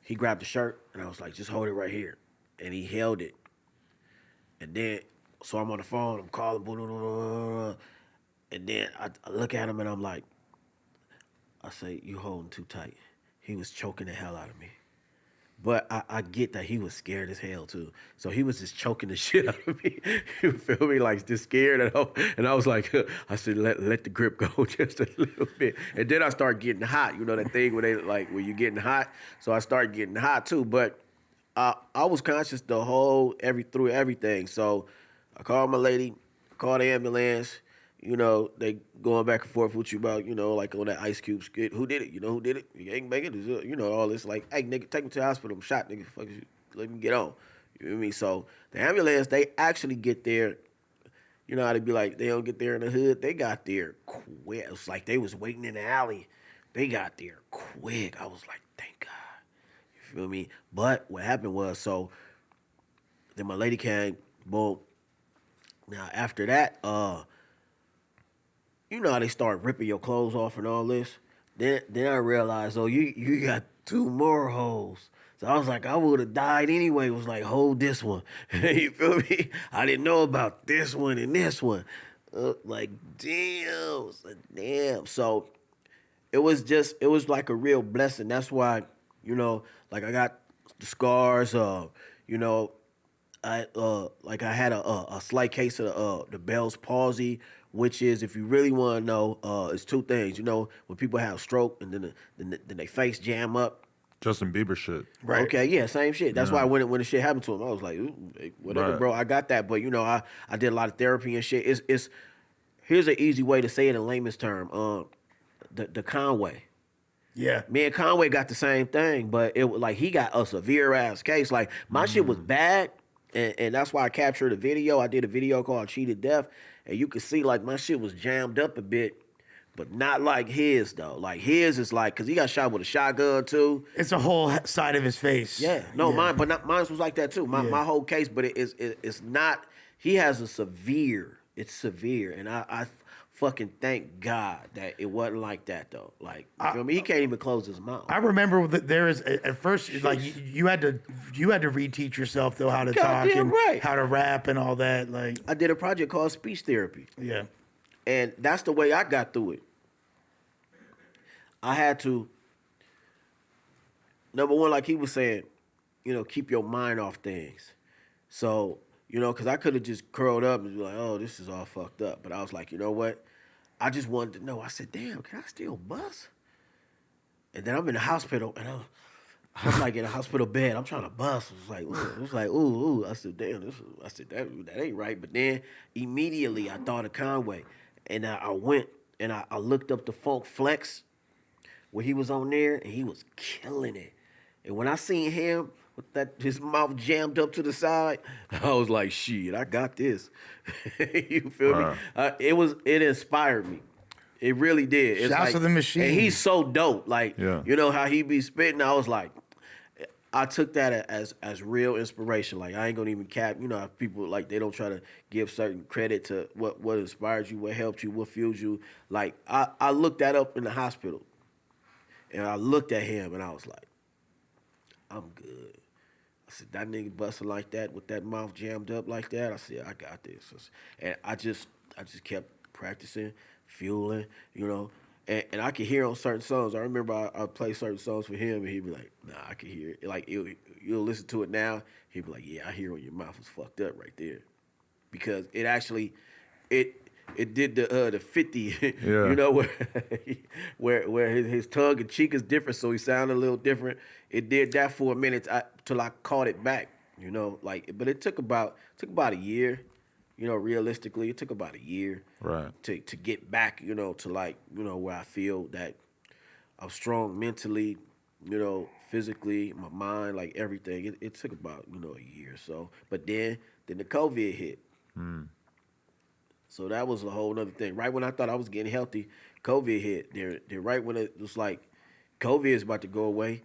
he grabbed the shirt, and I was like, just hold it right here. And he held it. And then, so I'm on the phone, I'm calling, blah, blah, blah, blah, and then I look at him, and I'm like, I say, you holding too tight. He was choking the hell out of me. But I get that he was scared as hell too. So he was just choking the shit out of me. You feel me? Like, just scared. And I was like, I said, let the grip go just a little bit. And then I start getting hot. You know that thing where they like, when you're getting hot? So I start getting hot too. But I was conscious through everything. So I called my lady, called the ambulance. You know, they going back and forth with you about, you know, like on that Ice Cube skit. Who did it? You know who did it? You ain't make it. You know, all this like, hey, nigga, take me to the hospital. I'm shot, nigga. Fuck you. Let me get on. You know what I mean? So the ambulance, they actually get there. You know how they be like, they don't get there in the hood. They got there quick. It was like they was waiting in the alley. They got there quick. I was like, thank God. You feel me? But what happened was, so then my lady came, boom. Now after that, you know how they start ripping your clothes off and all this? Then I realized, oh, you got 2 more holes. So I was like, I would have died anyway. It was like, hold this one. You feel me? I didn't know about this one and this one. Like, damn. Damn. So it was like a real blessing. That's why, you know, like I got the scars, you know, I had a slight case of the Bell's palsy, which is, if you really want to know, it's 2 things. You know, when people have stroke and then they face jam up. Justin Bieber shit. Right. Okay, yeah, same shit. That's why when the shit happened to him, I was like, ooh, whatever, Right. bro. I got that, but you know, I did a lot of therapy and shit. It's here's an easy way to say it in layman's term. The Conway. Yeah. Me and Conway got the same thing, but it was like he got a severe ass case. Like, my shit was bad, and that's why I captured a video. I did a video called Cheated Death, and you could see like my shit was jammed up a bit, but not like his though. Like his is like, cause he got shot with a shotgun too. It's a whole side of his face. Yeah, no, mine was like that too. My whole case, but it's not. He has a severe. It's severe, and I fucking thank God that it wasn't like that though. Like, you feel me? He can't even close his mouth. I remember that there is at first like you had to reteach yourself though how to talk Goddamn and right. how to rap and all that. Like, I did a project called Speech Therapy. yeah. And that's the way I got through it. I had to, number one, like he was saying, you know, keep your mind off things. So, you know, because I could have just curled up and be like, oh, this is all fucked up. But I was like, you know what? I just wanted to know. I said, damn, can I still bust? And then I'm in the hospital, and I'm like in a hospital bed. I'm trying to bust. It was like, ooh. I said, damn, that ain't right. But then immediately I thought of Conway. And I went and I looked up the Funk Flex where he was on there, and he was killing it. And when I seen him with his mouth jammed up to the side, I was like, shit, I got this. You feel me? It inspired me. It really did. It's Shouts like, to the machine. And he's so dope. Like, Yeah. you know how he be spitting? I was like, I took that as real inspiration. Like, I ain't gonna even cap. You know how people, like, they don't try to give certain credit to what inspired you, what helped you, what fueled you. Like, I looked that up in the hospital. And I looked at him and I was like, I'm good. I said, that nigga busting like that with that mouth jammed up like that. I said, I got this. And I just kept practicing, fueling, you know. And I could hear on certain songs. I remember I play certain songs for him, and he'd be like, nah, I can hear it. Like, you'll listen to it now. He'd be like, yeah, I hear when your mouth was fucked up right there. Because it actually, it did the 50, Yeah. you know, where his tongue and cheek is different, so he sounded a little different. It did that for a minute till I caught it back, you know. Like, but it took about a year. You know, realistically, it took about a year to get back, you know, to like, you know, where I feel that I'm strong mentally, you know, physically, my mind, like everything. It took about, you know, a year or so. But then the COVID hit. So that was a whole other thing. Right when I thought I was getting healthy, COVID hit. Then right when it was like, COVID is about to go away,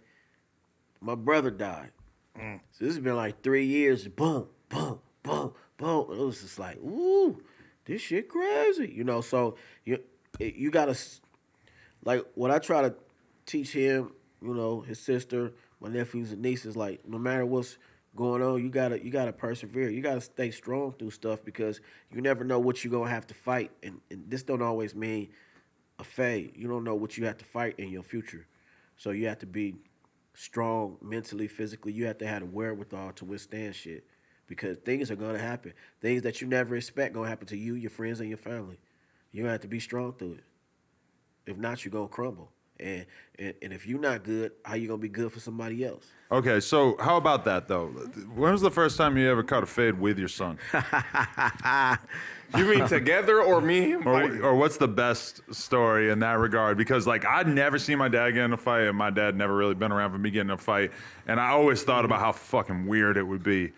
my brother died. So this has been like 3 years. Boom, boom, boom. It was just like, ooh, this shit crazy, you know. So you gotta, like, what I try to teach him, you know, his sister, my nephews and nieces, like, no matter what's going on, you gotta persevere. You gotta stay strong through stuff because you never know what you're gonna have to fight, and this don't always mean a fade. You don't know what you have to fight in your future, so you have to be strong mentally, physically. You have to have the wherewithal to withstand shit. Because things are gonna happen. Things that you never expect gonna happen to you, your friends, and your family. You have to be strong through it. If not, you're gonna crumble. And if you're not good, how you gonna be good for somebody else? Okay, so how about that though? When was the first time you ever caught a fade with your son? You mean together or me and him fighting? Or what's the best story in that regard? Because like I'd never seen my dad get in a fight, and my dad never really been around for me getting in a fight, and I always thought about how fucking weird it would be.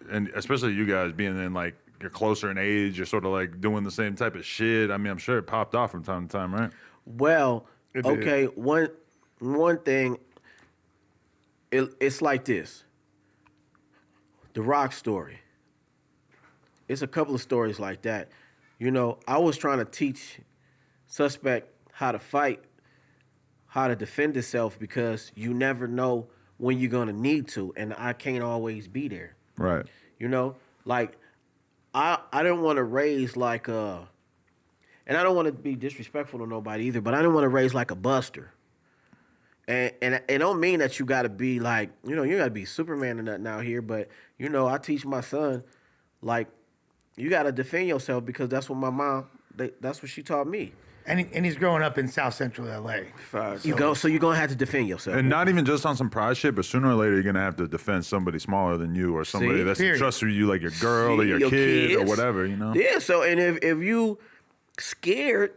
And especially you guys being in like you're closer in age, you're sort of like doing the same type of shit. I mean, I'm sure it popped off from time to time, right? Well, okay, one thing, it's like this. The Rock story. It's a couple of stories like that. You know, I was trying to teach Suspect how to fight, how to defend himself, because you never know when you're gonna need to, and I can't always be there. Right. You know, like I didn't want to raise like and I don't want to be disrespectful to nobody either, but I didn't want to raise like a buster. And it don't mean that you got to be like, you know, you got to be Superman or nothing out here, but you know, I teach my son like you got to defend yourself because that's what my mom that's what she taught me. And he's growing up in South Central LA. So you're gonna have to defend yourself. And not even just on some pride shit, but sooner or later you're gonna have to defend somebody smaller than you or somebody that's trusted you, like your girl or your kid or whatever, you know? Yeah. So and if you scared,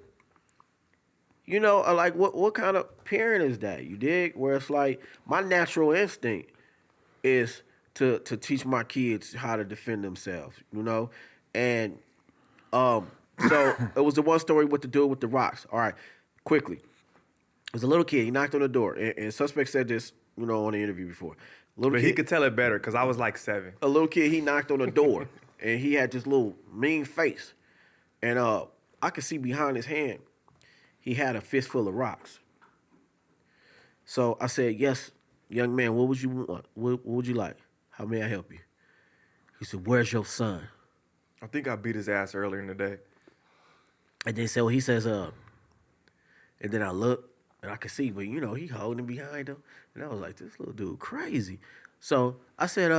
you know, like what kind of parent is that? You dig? Where it's like my natural instinct is to teach my kids how to defend themselves, you know, and So it was the one story with the dude with the rocks. All right, quickly. It was a little kid. He knocked on the door, and Suspect said this, you know, on the interview before. But he could tell it better because I was like 7. A little kid, he knocked on the door, and he had this little mean face, and I could see behind his hand, he had a fistful of rocks. So I said, "Yes, young man. What would you want? What would you like? How may I help you?" He said, "Where's your son?" I think I beat his ass earlier in the day. And they said, well, he says, and then I look, and I could see, but, you know, he holding behind him. And I was like, this little dude crazy. So I said,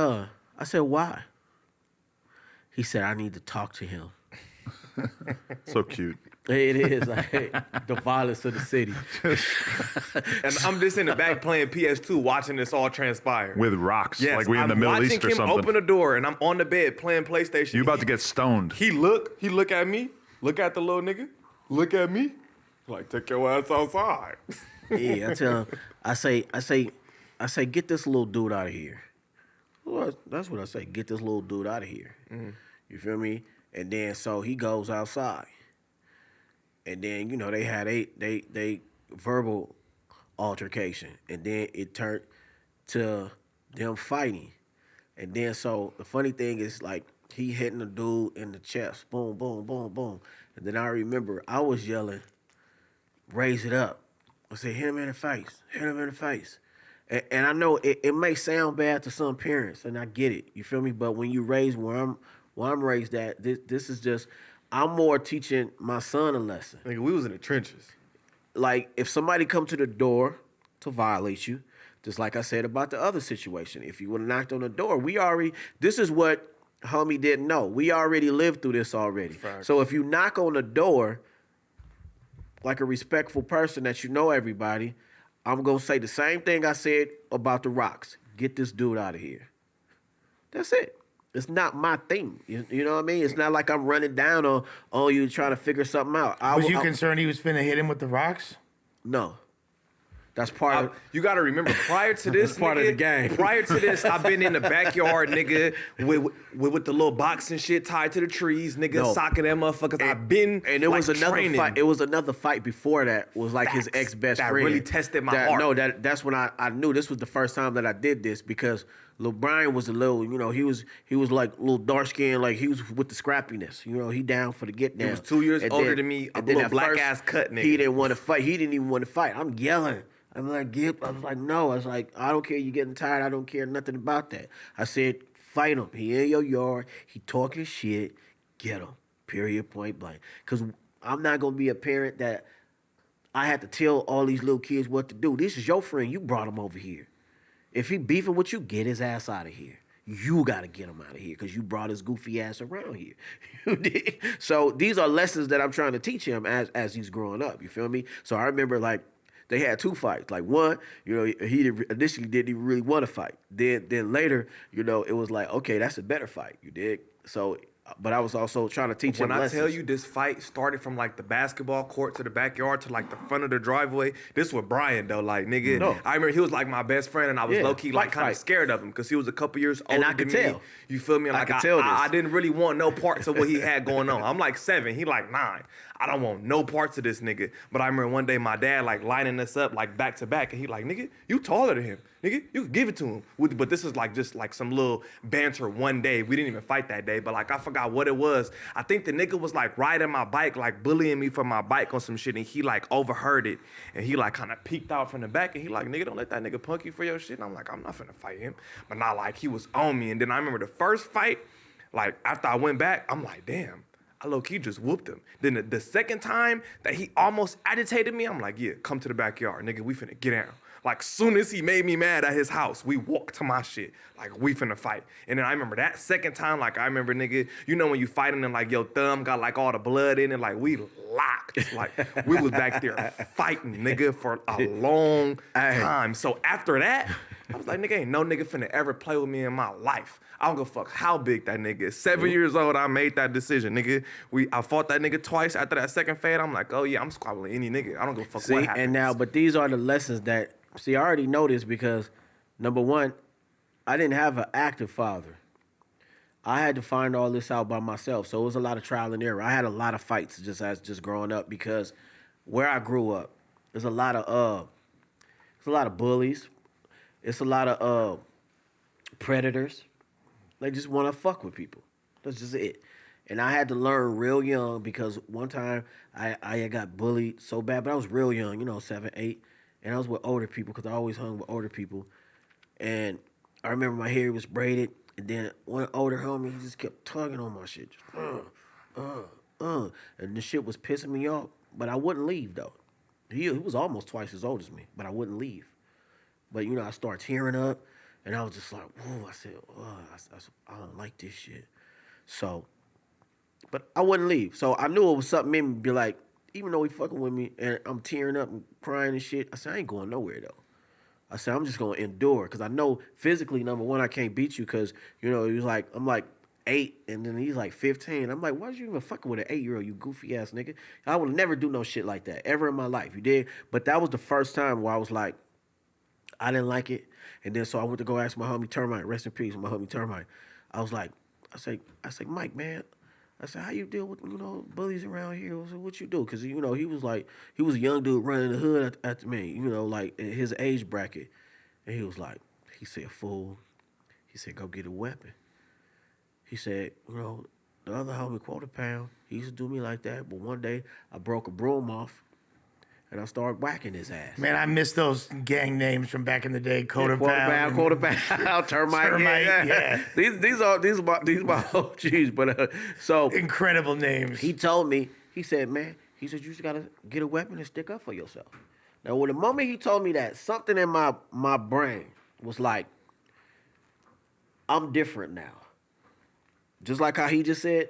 why? He said, I need to talk to him. So cute. It is like the violence of the city. And I'm just in the back playing PS2 watching this all transpire. With rocks, yes, like we in the Middle East or I'm watching him something. open the door, and I'm on the bed playing PlayStation. You about to get stoned. He look at me, look at the little nigga, look at me, like, take your ass outside. Yeah, I tell him, I say, I say, get this little dude out of here. Well, that's what I say. Get this little dude out of here. You feel me? And then so he goes outside. And then, you know, they had they verbal altercation. And then it turned to them fighting. And then so the funny thing is like he hitting the dude in the chest. Boom, boom, boom, boom. And then I remember I was yelling, raise it up. I said, hit him in the face. Hit him in the face. And I know it may sound bad to some parents, and I get it. You feel me? But when you raise where I'm raised at, this is just, I'm more teaching my son a lesson. Nigga, we was in the trenches. Like, if somebody come to the door to violate you, just like I said about the other situation, if you would have knocked on the door, this is what homie didn't know. We already lived through this already. Fact. So if you knock on the door, like a respectful person that you know everybody, I'm going to say the same thing I said about the rocks. Get this dude out of here. That's it. It's not my thing. You know what I mean? It's not like I'm running down on you trying to figure something out. Was you concerned he was finna hit him with the rocks? No. That's part of... You got to remember, prior to this, That's part of the game. Prior to this, I've been in the backyard, nigga, with the little boxing shit tied to the trees, nigga, socking that motherfuckers. I've been and it was like, another training. fight. It was another fight before that. Was like his ex-best that friend. really tested my heart. No, that's when I knew this was the first time that I did this because Lil Brian was a little, you know, he was like a little dark skinned, like he was with the scrappiness. You know, he down for the get down. He was 2 years older than me, a little black ass cut nigga. He didn't want to fight. He didn't even want to fight. I'm yelling. I'm like, I was like, no. I was like, I don't care. You getting tired. I don't care nothing about that. I said, fight him. He in your yard. He talking shit. Get him. Period. Point blank. Because I'm not going to be a parent that I had to tell all these little kids what to do. This is your friend. You brought him over here. If he beefing with you, get his ass out of here. You got to get him out of here because you brought his goofy ass around here. You did. So these are lessons that I'm trying to teach him as he's growing up. You feel me? So I remember, like, they had two fights. Like one, you know, he initially didn't even really want to fight. Then later, you know, it was like, okay, that's a better fight. You dig? So, but I was also trying to teach him lessons. When I tell you this fight started from like the basketball court to the backyard to like the front of the driveway, this was Brian though. Like nigga, No. I remember he was like my best friend, and I was low key like kind fight. of scared of him because he was a couple years older And I than could me. tell. You feel me? Like could tell this. I didn't really want no parts of what he had going on. I'm like 7, he like 9. I don't want no parts of this nigga. But I remember one day my dad like lining us up like back to back, and he like, nigga, you taller than him. Nigga, you can give it to him. But this is like just like some little banter one day. We didn't even fight that day, but like I forgot what it was. I think the nigga was like riding my bike, like bullying me for my bike on some shit, and he like overheard it, and he like kind of peeked out from the back, and he like, nigga, don't let that nigga punk you for your shit. And I'm like, I'm not finna fight him. But not like he was on me. And then I remember the first fight, like after I went back, I'm like, damn. I low-key just whooped him. Then the second time that he almost agitated me, I'm like, yeah, come to the backyard. Nigga, we finna get down. Like, soon as he made me mad at his house, we walked to my shit. Like, we finna fight. And then I remember that second time, like, I remember, nigga, you know when you fighting and, like, your thumb got, like, all the blood in it? Like, we locked. Like, we was back there fighting, nigga, for a long time. So after that, I was like, nigga, ain't no nigga finna ever play with me in my life. I don't give a fuck how big that nigga is. 7 years old, I made that decision, nigga. I fought that nigga twice. After that second fade, I'm like, oh yeah, I'm squabbling any nigga. I don't give a fuck what happens. And now, but these are the lessons that, I already know this because, number one, I didn't have an active father. I had to find all this out by myself. So it was a lot of trial and error. I had a lot of fights just growing up because where I grew up, there's a lot of bullies. It's a lot of predators. They just want to fuck with people. That's just it. And I had to learn real young because one time I got bullied so bad, but I was real young, you know, 7, 8. And I was with older people because I always hung with older people. And I remember my hair was braided. And then one older homie, he just kept tugging on my shit. Just, And the shit was pissing me off. But I wouldn't leave, though. He was almost twice as old as me, but I wouldn't leave. But, you know, I started tearing up. And I was just like, whoa, I said, I don't like this shit. So, but I wouldn't leave. So I knew it was something in me to be like, even though he fucking with me and I'm tearing up and crying and shit, I said, I ain't going nowhere though. I said, I'm just going to endure. Because I know physically, number one, I can't beat you because, you know, he was like, I'm like 8 and then he's like 15. I'm like, why'd you even fucking with an 8-year-old, you goofy ass nigga? I would never do no shit like that ever in my life. You did? But that was the first time where I was like, I didn't like it. And then so I went to go ask my homie Termite, rest in peace, my homie Termite. I say, Mike, man, I said, how you deal with, bullies around here? I said, what you do? Because, he was like, he was a young dude running the hood at me, like in his age bracket. And he was like, he said, fool. He said, go get a weapon. He said, the other homie, Quarter Pound, he used to do me like that. But one day, I broke a broom off, and I started whacking his ass. Man, I miss those gang names from back in the day. Quarter Pound. Quarter Pound, Termite. Yeah. These are my OGs. But so Incredible names. he told me, he said, man, he said, you just got to get a weapon and stick up for yourself. Now, when the moment he told me that, something in my brain was like, I'm different now. Just like how he just said,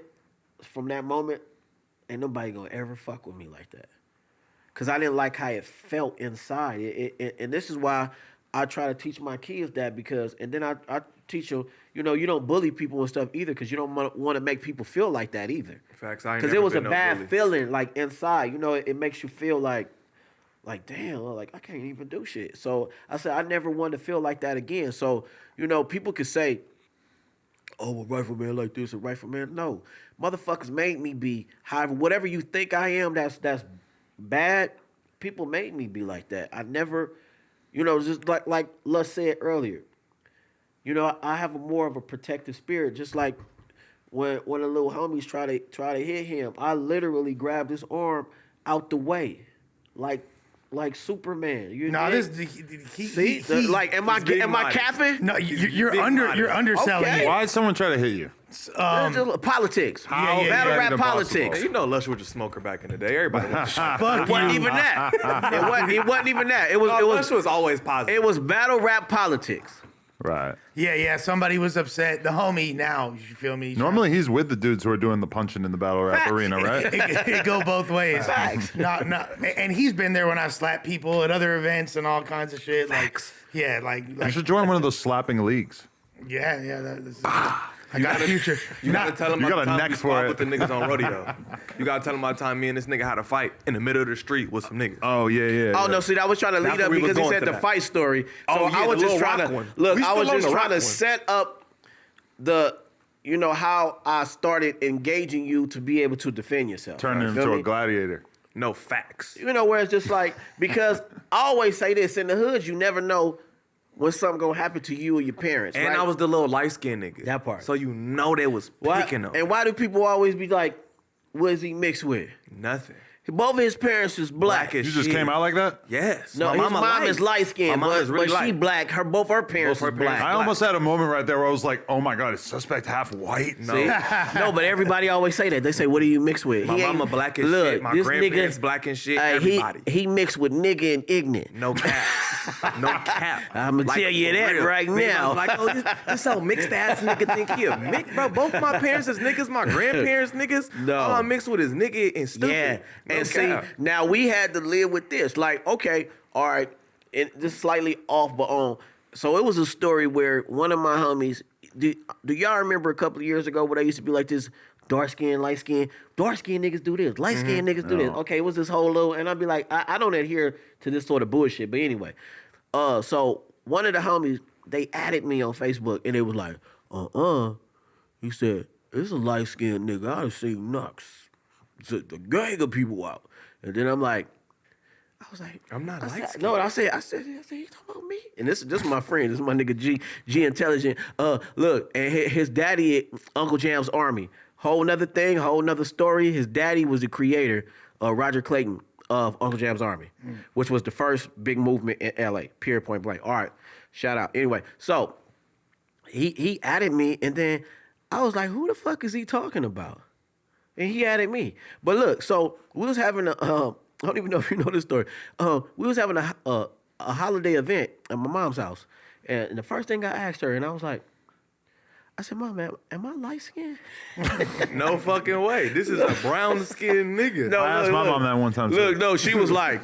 from that moment, ain't nobody gonna ever fuck with me like that. Because I didn't like how it felt inside. And this is why I try to teach my kids that, because, and then I teach them, you don't bully people and stuff either, because you don't want to make people feel like that either. Facts. I ain't Because never it was a been no bad bully. feeling, like inside. It makes you feel like damn, like I can't even do shit. So I said I never wanted to feel like that again. So people could say, oh, a rifleman like this, a rifleman. No, motherfuckers made me be. However, whatever you think I am, that's bad. People made me be like that. I never, just like Lush said earlier. I have more of a protective spirit. Just like when the little homies try to hit him, I literally grabbed his arm out the way, like Superman. Am I capping? No, you're underselling Okay. it. Why did someone try to hit you? Politics. How Battle is rap that politics. impossible? Lush was a smoker back in the day. Everybody was. Fuck It wasn't you. even that. It wasn't even that. It Lush was was always positive. it was battle rap politics. Right. Yeah. Somebody was upset. The homie now, you feel me? Normally he's with the dudes who are doing the punching in the battle rap Facts. arena, right? It go both ways. Facts. Not, and he's been there when I've slapped people at other events and all kinds of shit. Facts. You should join one of those slapping leagues. I got a future. You gotta tell him You about got the a time neck we for squad it. with the niggas on rodeo. You gotta tell him about the time me and this nigga had a fight in the middle of the street with some niggas. Oh yeah. Oh no! See, I was trying to lead That's up where we was because he going said to the that. fight story. So Oh, yeah, I was the just little trying rock to one. look. We I was still on just the trying rock to one. set up the, how I started engaging you to be able to defend yourself. Turn You him feel into me? a gladiator. No facts. Where it's just like, because I always say this, in the hood, you never know when something gonna happen to you or your parents. And right? I was the little light skinned nigga. That part. So they was Why- picking them. And why do people always be like, what is he mixed with? Nothing. Both of his parents is black. Black as You just shit. came out like that? Yes. No, My his mama mom is light skinned, My mom but, is really but she light. black. Both her parents Both her is black. parents I almost had a moment right there where I was like, oh my God, is Suspect half white? No. See? No, but everybody always say that. They say, "What are you mixed with?" My He ain't- mama black as Look, shit. My this grandparents nigga, black and shit. hey, Everybody. he mixed with nigga and ignorant. No cap. No cap. I'ma tell you for that real. right Niggas now. was like, oh, this so mixed ass nigga think he a mix, bro. Both my parents is niggas. My grandparents niggas. No. All I mixed with is nigga and stupid. Yeah, No and cap. see, now we had to live with this. Like, okay, all right, and just slightly off, but on. So it was a story where one of my homies. Do y'all remember a couple of years ago where they used to be like this? Dark skin, light skin. Dark skin niggas do this. Light skin niggas do this. Okay, it was this whole little, and I'd be like, I don't adhere to this sort of bullshit. But anyway, so one of the homies, they added me on Facebook, and it was like, he said, it's a light skinned nigga. I seen Knox. The gang of people out. And then I was like, I'm not light skinned. No, I said, you talking about me? And this is my friend. This is my nigga G Intelligent. Look, and his daddy, Uncle Jam's Army. Whole nother thing, whole nother story. His daddy was the creator, Roger Clayton, of Uncle Jam's Army, which was the first big movement in LA, period, point blank. All right, shout out. Anyway, so he added me, and then I was like, who the fuck is he talking about? And he added me. But look, so we was having a, I don't even know if you know this story. We was having a holiday event at my mom's house. And the first thing I asked her, and I was like, I said, Mom, am I light skinned? No fucking way. This is a brown skinned nigga. No, I asked my mom that one time. Look, too. no, she was like,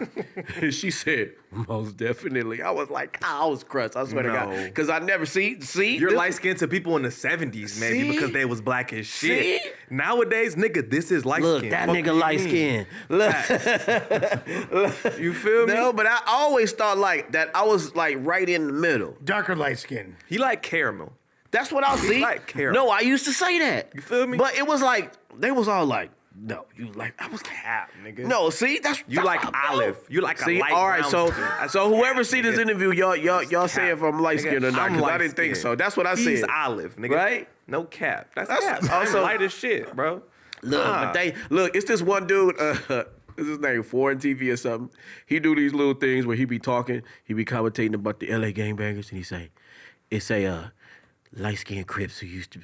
she said, most definitely. I was like, I was crushed. I swear to God. No. Because I never see. You're this- light skinned to people in the 70s, maybe, See? because they was black as shit. See? Nowadays, nigga, this is light Look, skin. that Fuck nigga you light mean? skinned. Look. You feel me? No, but I always thought like that I was like right in the middle. Darker light skin. He like caramel. That's what I see. like caramel. No, I used to say that. You feel me? But it was like they was all like, no, you like I was Cap, nigga. no. See, that's You like that's how I olive. feel. You like a See, light all right. brown So skin. whoever see this interview, y'all say if I'm light skinned or not. I'm Because I light didn't think skinned. so. That's what I He's said. olive, nigga. Right? No cap. That's That's cap. also- I'm light as shit, bro. Look, Nah. but it's this one dude. Is his name Foreign TV or something? He do these little things where he be talking, he be commentating about the LA gangbangers, and he say, light skinned Crips who used to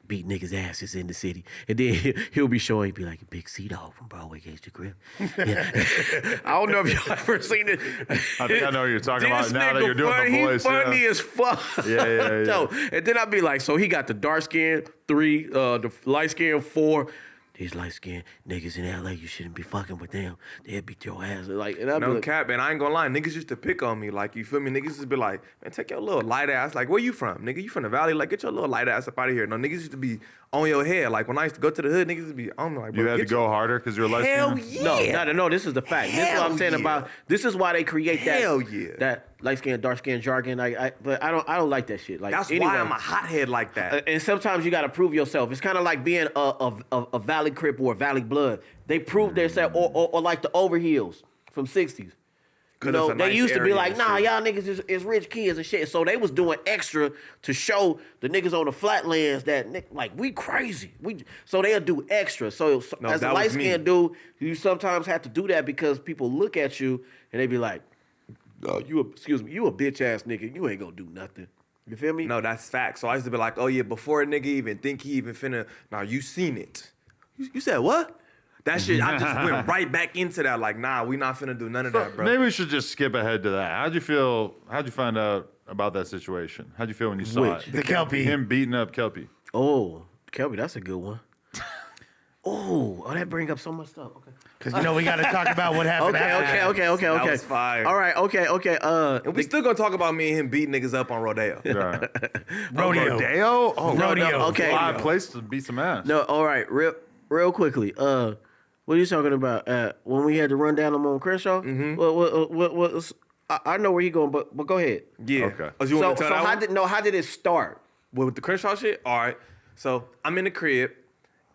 beat niggas' asses in the city, and then he'll be showing, he'll be like a big C-Dog from Broadway Gangsta Crip. Yeah. I don't know if y'all ever seen it. I think I know what you're talking about This now that nigga you're doing the voice. He funny yeah. as fuck. Yeah. So, and then I'd be like, so he got the dark skin 3, the light skin 4. These light skinned niggas in LA, you shouldn't be fucking with them. They'll beat your ass. Like, and I'd be No like, cap, man. I ain't gonna lie. Niggas used to pick on me. Like, you feel me? Niggas used to be like, man, take your little light ass. Like, where you from? Nigga, you from the valley? Like, get your little light ass up out of here. No, niggas used to be on your head. Like, when I used to go to the hood, niggas used to be on me. Like, bro, You had to get go your- harder because you're light Hell skinned? yeah. no, this is the fact. This is what I'm Hell saying yeah. about, this is why they create that. Hell yeah. That light skin, dark skin jargon. But I don't like that shit. Like, That's anyway. why I'm a hothead like that. And sometimes you got to prove yourself. It's kind of like being a Valley Crip or a Valley Blood. They prove themselves, or like the Overheels from 60s. You 'Cause know, it's a they nice used to be area like, and nah, shit. y'all niggas is rich kids and shit. So they was doing extra to show the niggas on the flatlands that, like, we crazy. So they'll do extra. So No, as a that was light skinned dude, you sometimes have to do that because people look at you and they be like, oh, you a bitch ass nigga. You ain't gonna do nothing. You feel me? No, that's fact. So I used to be like, oh yeah, before a nigga even think he even finna, now you seen it. You said what? That shit, I just went right back into that. Like, nah, we not finna do none of that, bro. Maybe we should just skip ahead to that. How'd you feel? How'd you find out about that situation? How'd you feel when you saw Which? it? The Kelpy. Him beating up Kelpy. Oh, Kelpy, that's a good one. Oh, that bring up so much stuff. Okay. Because, you know, we got to talk about what happened after that. Okay. That was fire. All right, okay. And we still gonna talk about me and him beating niggas up on Rodeo. Right. Rodeo. Rodeo? Oh, Rodeo. Okay. Live place to beat some ass. no. All right, real quickly. What are you talking about? When we had to run down him on Crenshaw? Mm-hmm. What I know where you going, but go ahead. Yeah. Okay. Oh, you want So me to tell that one? how did it start? With the Crenshaw shit? All right. So I'm in the crib,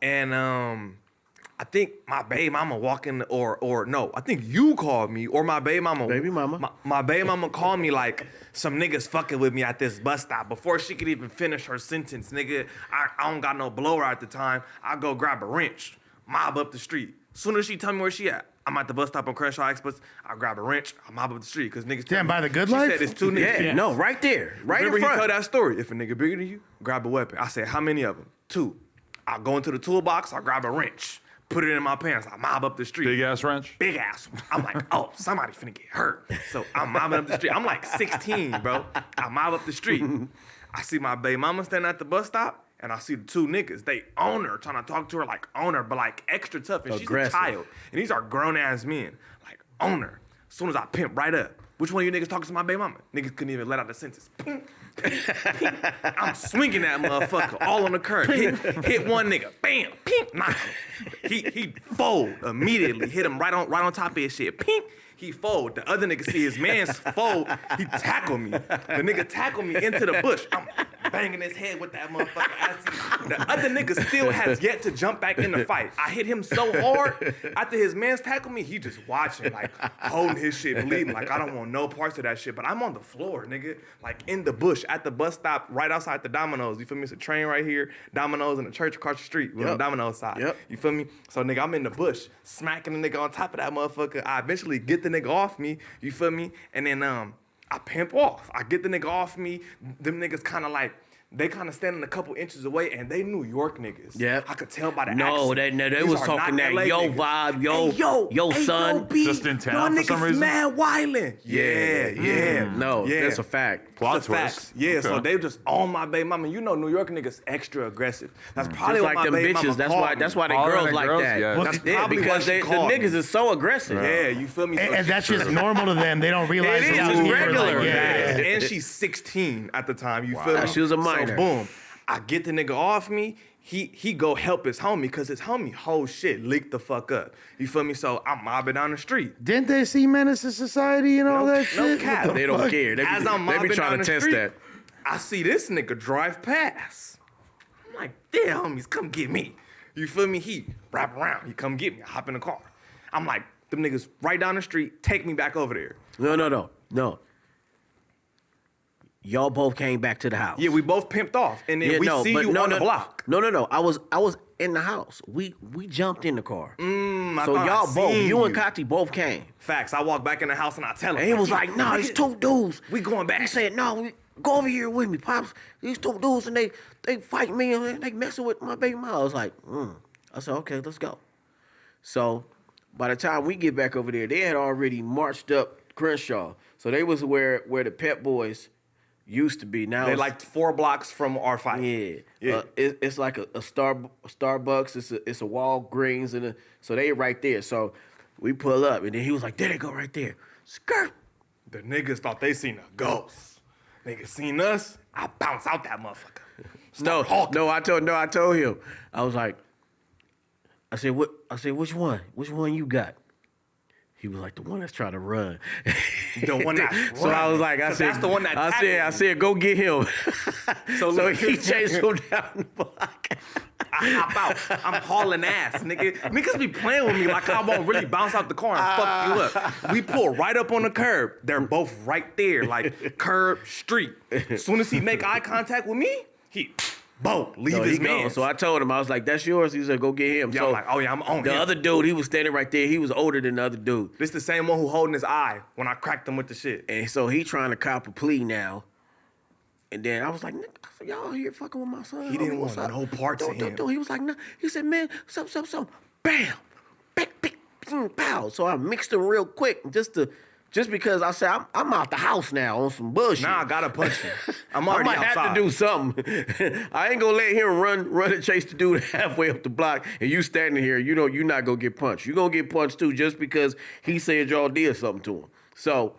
and I think my baby mama walking, or no, I think you called me, or my baby mama. Baby mama. My baby mama called me like some niggas fucking with me at this bus stop. Before she could even finish her sentence, nigga, I don't got no blower at the time. I go grab a wrench, mob up the street. Soon as she tell me where she at, I'm at the bus stop on Crenshaw Express. I grab a wrench, I mob up the street because niggas. tell Damn, me- by the good she life? said it's two niggas. Yeah, no, right there, right Remember in he front. told that story. If a nigga bigger than you, grab a weapon. I said, how many of them? 2. I go into the toolbox, I grab a wrench, put it in my pants, I mob up the street. Big ass wrench? Big ass. I'm like, oh, somebody finna get hurt. So I'm mobbing up the street. I'm like 16, bro. I mob up the street. I see my baby mama standing at the bus stop, and I see the 2 niggas. They own her, trying to talk to her like own her, but like extra tough. And Aggressive. she's a child. And these are grown ass men. Like, own her. As soon as I pimp right up. Which one of you niggas talking to my baby mama? Niggas couldn't even let out the sentence. Pink, pink, pink. I'm swinging that motherfucker all on the curb. Hit one nigga, bam, pink, knock him. He fold immediately. Hit him right on top of his shit. Pink. He fold. The other nigga see his man's fold. He tackle me. The nigga tackle me into the bush. I'm banging his head with that motherfucker ass. The other nigga still has yet to jump back in the fight. I hit him so hard. After his man's tackle me, he just watching, like holding his shit, bleeding. Like I don't want no parts of that shit. But I'm on the floor, nigga. Like in the bush at the bus stop, right outside the Domino's. You feel me? It's a train right here. Domino's and a church across the street. We're on the Domino's side. Yep. You feel me? So nigga, I'm in the bush, smacking the nigga on top of that motherfucker. I eventually get the nigga off me. You feel me? And then I pimp off. I get the nigga off me. Them niggas kind of like They kind of standing a couple inches away, and they New York niggas. Yeah. I could tell by the No, accent. they These was are talking not that LA yo niggas. vibe, yo Hey, son. B, Just in town y'all for some niggas reason? mad wildin'. Yeah. No, yeah. that's a fact. Plot That's twist. facts. Yeah, so Okay. they just on my baby mama. You know, New York niggas extra aggressive. That's probably Just what like my them baby mama bitches. That's called why. me. That's why they All girls them like girls, that. yeah. That's Yeah, probably because why she the called niggas me. is so aggressive. Yeah, you feel me? So And that's just normal to them. They don't realize It that is, you it's were regular. Like, yeah. And she's 16 at the time. You feel me? She was a minor. So boom, I get the nigga off me. He go help his homie because his homie whole shit leaked the fuck up. You feel me? So I'm mobbing down the street. Didn't they see Menace to Society and all that No shit? cap. What the They don't fuck? care. They As be, I'm they be mobbing trying down to the test street, that. I see this nigga drive past. I'm like, damn, homies, come get me. You feel me? He wrap around. He come get me. I hop in the car. I'm like, them niggas right down the street, take me back over there. No. Y'all both came back to the house. Yeah, we both pimped off. And then we see you on the block. No. I was in the house. We jumped in the car. I So thought I y'all both, seen you and Kati both came. Facts. I walk back in the house and I tell him. And he was like, nah, these two dudes. We going back. He said, no, go over here with me, Pops. These two dudes, and they fight me, and they messing with my baby mom. I was like, I said, okay, let's go. So by the time we get back over there, they had already marched up Crenshaw. So they was where the Pep Boys used to be. Now They it's- like 4 blocks from our fight. yeah. It's like a Starbucks. It's a Walgreens, and so they right there. So we pull up, and then he was like, "There they go, right there." Skirt. The niggas thought they seen a ghost. Niggas seen us. I bounce out that motherfucker. No. I told him. I was like, I said, what? I said, which one? Which one you got? He was like, the one that's trying to run. The one that's So I was running. like, I 'Cause said, that's the one that I tackled said, go get him. So So look- he chased him down the block. I hop out. I'm hauling ass, nigga. Niggas be playing with me like I won't really bounce out the car and fuck you up. We pull right up on the curb. They're both right there, like curb, street. As soon as he make eye contact with me, he, boom, leave No, his he gone. man. So I told him, I was like, that's yours. He said, go get him. Yeah, so I'm like, oh yeah, I'm on the him. other dude, he was standing right there. He was older than the other dude. This the same one who holding his eye when I cracked him with the shit. And so he trying to cop a plea now. And then I was like, y'all here fucking with my son. He didn't What's want up? no parts of him. He was like, no. He said, man, some. Bam. Pow. So I mixed him real quick just because I said, I'm out the house now on some bullshit. Nah, I gotta punch him. I'm I already might outside. have to do something. I ain't gonna let him run and chase the dude halfway up the block, and you standing here. You know you're not gonna get punched. You gonna get punched too, just because he said y'all did something to him. So,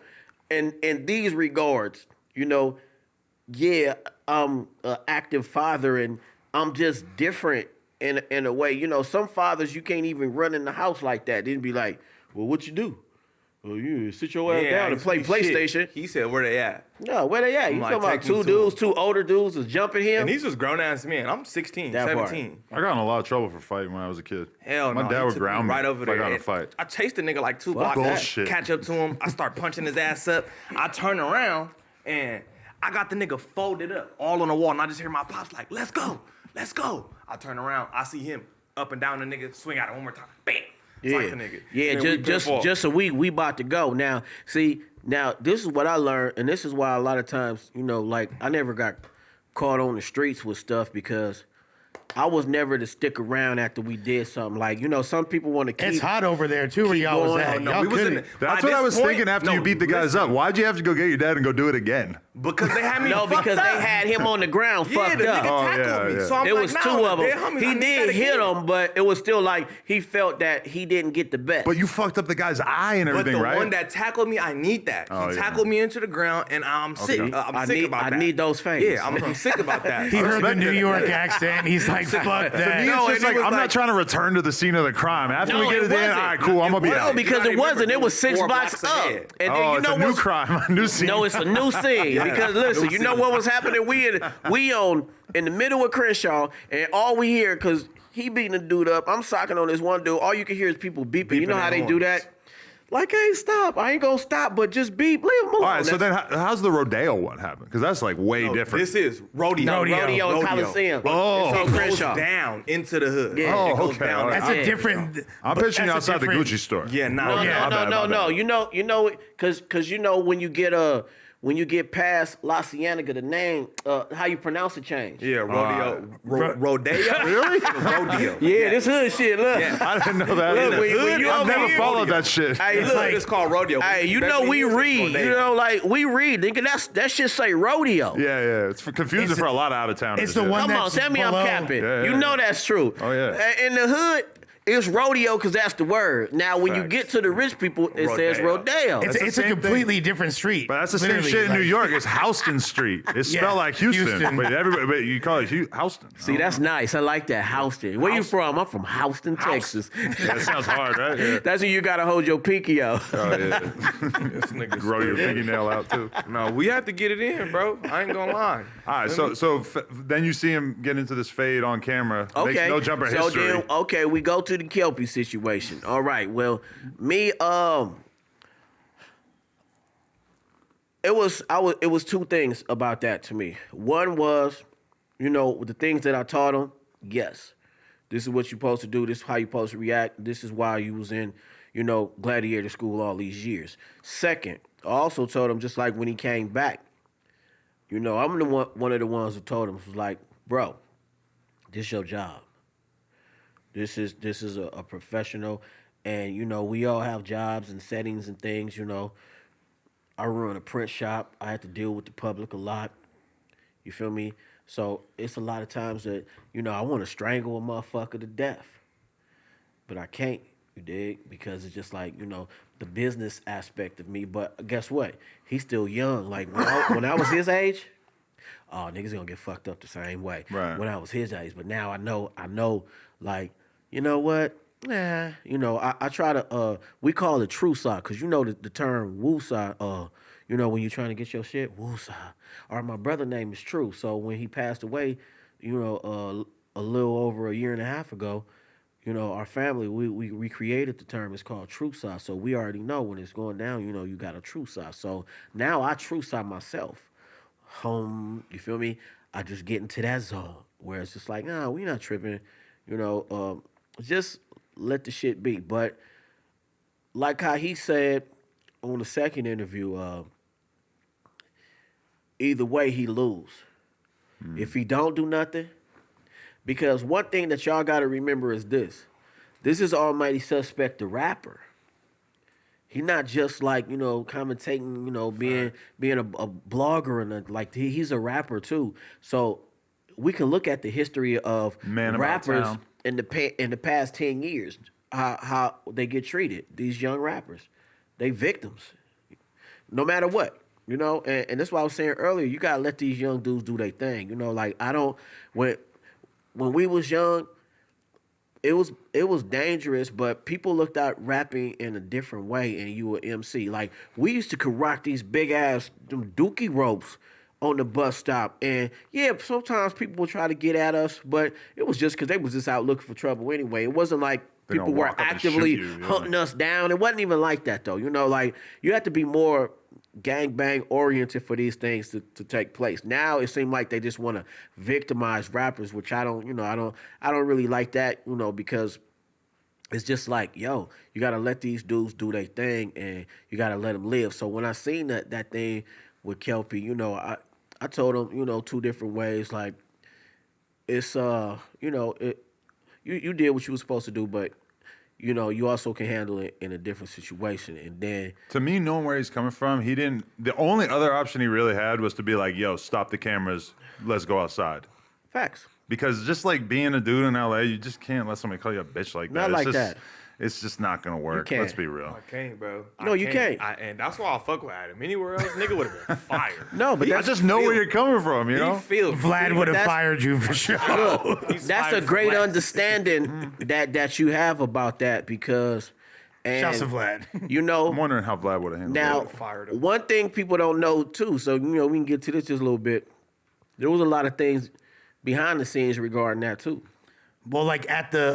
in these regards, yeah, I'm an active father, and I'm just different in a way. Some fathers you can't even run in the house like that. They'd be like, well, what you do? Well, you sit your ass down and play shit. PlayStation. He said, where they at? No, where they at? You like, talking about take me two to dudes, two older dudes is jumping him? And he's just grown ass men. I'm 16, That part. 17. I got in a lot of trouble for fighting when I was a kid. Hell no. My dad he would took ground me right over if I there. got in a And fight. I chased the nigga like 2 blocks. bullshit. Catch up to him. I start punching his ass up. I turn around and I got the nigga folded up all on the wall. And I just hear my pops like, let's go. I turn around. I see him up and down the nigga. Swing at him one more time. Bam. Fight the nigga. Yeah, And then we just been just a week we about to go. Now, see, this is what I learned, and this is why a lot of times, like I never got caught on the streets with stuff because I was never to stick around after we did something. Like, some people want to keep. It's hot over there too, where y'all was going. at. Oh, no, Y'all we was in couldn't. the- That's By what I this was point- thinking after no, you beat the guys listen. up. Why'd you have to go get your dad and go do it again? Because they had me No, fucked because up. they had him on the ground Yeah, fucked the up. nigga Oh, tackled yeah, me. yeah. So I'm It like, was nah, two of dead them. homies, I He need did that hit again. him, but it was still like he felt that he didn't get the best. But you fucked up the guy's eye and But everything, the right? one that tackled me, I need that. Oh, He yeah. tackled me into the ground, and I'm sick. Okay. I'm I sick need- about I that. need those fangs. Yeah, I'm sick about that. He heard the respect New it. York accent. He's like, fuck that. No, and it's it like, was I'm not like- trying to return to the scene of the crime. After No, we get it it in, all wasn't. right, cool, I'm going to be No, out. because You it gotta wasn't. remember, It was 6 4 blocks blocks up. ahead. And Oh, then it's a new crime, a new scene. No, it's a new scene. Because listen, you know what was happening? We on in the middle of Crenshaw, and all we hear, because he beating the dude up, I'm socking on this one dude. All you can hear is people beeping. You know Beeping how their they do horns. that? Like, hey, stop. I ain't gonna stop, but just beep. Leave him alone. All right, so then how's the rodeo one happen? Because that's like way No, different. This is rodeo. Rodeo and Coliseum. Oh. It's on It goes Crenshaw. down into the hood. Yeah. Oh, It goes okay, down. all right. That's a Yeah. different. I'm picturing that's a outside the different- Gucci store. Yeah, nah. No, yeah. my bad. no. You know, because when you get when you get past La Cienega, the name, how you pronounce it change. Yeah, rodeo. Rodeo? Really? Rodeo. Yeah, this hood shit. Look, I didn't know that. Look, either. when you I've over never here- followed that shit. hey, It's, look, it's called rodeo. hey, you Back know in we the years, it's read. rodeo. You know, like we read, nigga. That shit say rodeo. Yeah. It's confusing It's for a- a lot of out of towners. it's the one Come on, that's tell me I'm below- capping. Yeah, You yeah, know yeah. that's true. Oh, yeah. In the hood, it's rodeo because that's the word. Now, when you Facts. get to the rich people, it says Rodeo. rodeo. It's, the it's a same completely different street. But that's the same Literally, shit in New like- York. It's Houston Street. It's Yeah, spelled like Houston, Houston. but you call it Houston. See, that's nice. I like that. Houston. Where you from? I'm from Houston, Texas. Yeah, that sounds hard, right? Yeah. That's when you gotta hold your pinky out. Oh, yeah. This nigga Grow your fingernail out too. No, we have to get it in, bro. I ain't gonna lie. All right, then you see him get into this fade on camera. Okay. Makes no jumper so history. then, okay, we go to the Kelpy situation. All right. Well, me, it was two things about that to me. One was, the things that I taught him. Yes, this is what you're supposed to do. This is how you're supposed to react. This is why you was in, gladiator school all these years. Second, I also told him, just like when he came back, I'm the one of the ones who told him, was like, bro, this is your job. This is a professional, and we all have jobs and settings and things. I run a print shop. I have to deal with the public a lot. You feel me? So it's a lot of times that I want to strangle a motherfucker to death, but I can't. You dig? Because it's just like the business aspect of me. But guess what? He's still young. Like when I was his age, oh, niggas gonna get fucked up the same way. Right. When I was his age, but now I know. Like, you know what? Nah, I try to. We call it true side because the term woo side. When you're trying to get your shit woo side. Or my brother name is True. So when he passed away, a little over a year and a half ago, our family, we created the term. It's called true side. So we already know when it's going down, you got a true side. So now I true side myself. You feel me? I just get into that zone where it's just like, nah, we not tripping. Just let the shit be. But like how he said on the second interview, either way he lose. If he don't do nothing, because one thing that y'all got to remember is this. This is Almighty Suspect, the rapper. He not just like, commentating, being a blogger and he's a rapper too. So we can look at the history of Man about rappers town. in the past 10 years, how they get treated, these young rappers. They victims. No matter what. And that's why I was saying earlier, you gotta let these young dudes do their thing. When we was young, it was dangerous, but people looked at rapping in a different way, and you were MC. Like, we used to could rock these big ass them dookie ropes on the bus stop, and yeah, sometimes people would try to get at us, but it was just because they was just out looking for trouble anyway. It wasn't like They people gonna were walk up and actively shoot you, yeah. hunting us down. It wasn't even like that though. You have to be more gangbang oriented for these things to take place. Now it seems like they just want to victimize rappers, which I don't really like that, because it's just like, yo, you got to let these dudes do their thing and you got to let them live. So when I seen that thing with Kelpy, I told him, two different ways. Like, it's, you did what you were supposed to do, but, you also can handle it in a different situation. And then, To me, knowing where he's coming from, the only other option he really had was to be like, yo, stop the cameras, let's go outside. facts. Because just like being a dude in LA, you just can't let somebody call you a bitch like that. Not like just, that. It's just not gonna work. can't. Let's be real. I can't, bro. No, you can't. And that's why I fuck with Adam. Anywhere else, nigga would have been fired. No, but I that's just know where you're coming from, you He know? feels Vlad would have that's- fired you for sure. that's a great understanding that you have about that because, Shouts to and Vlad. I'm wondering how Vlad would have handled now it. fired him. one thing people don't know too, so we can get to this just a little bit. There was a lot of things behind the scenes regarding that too. Well, like at the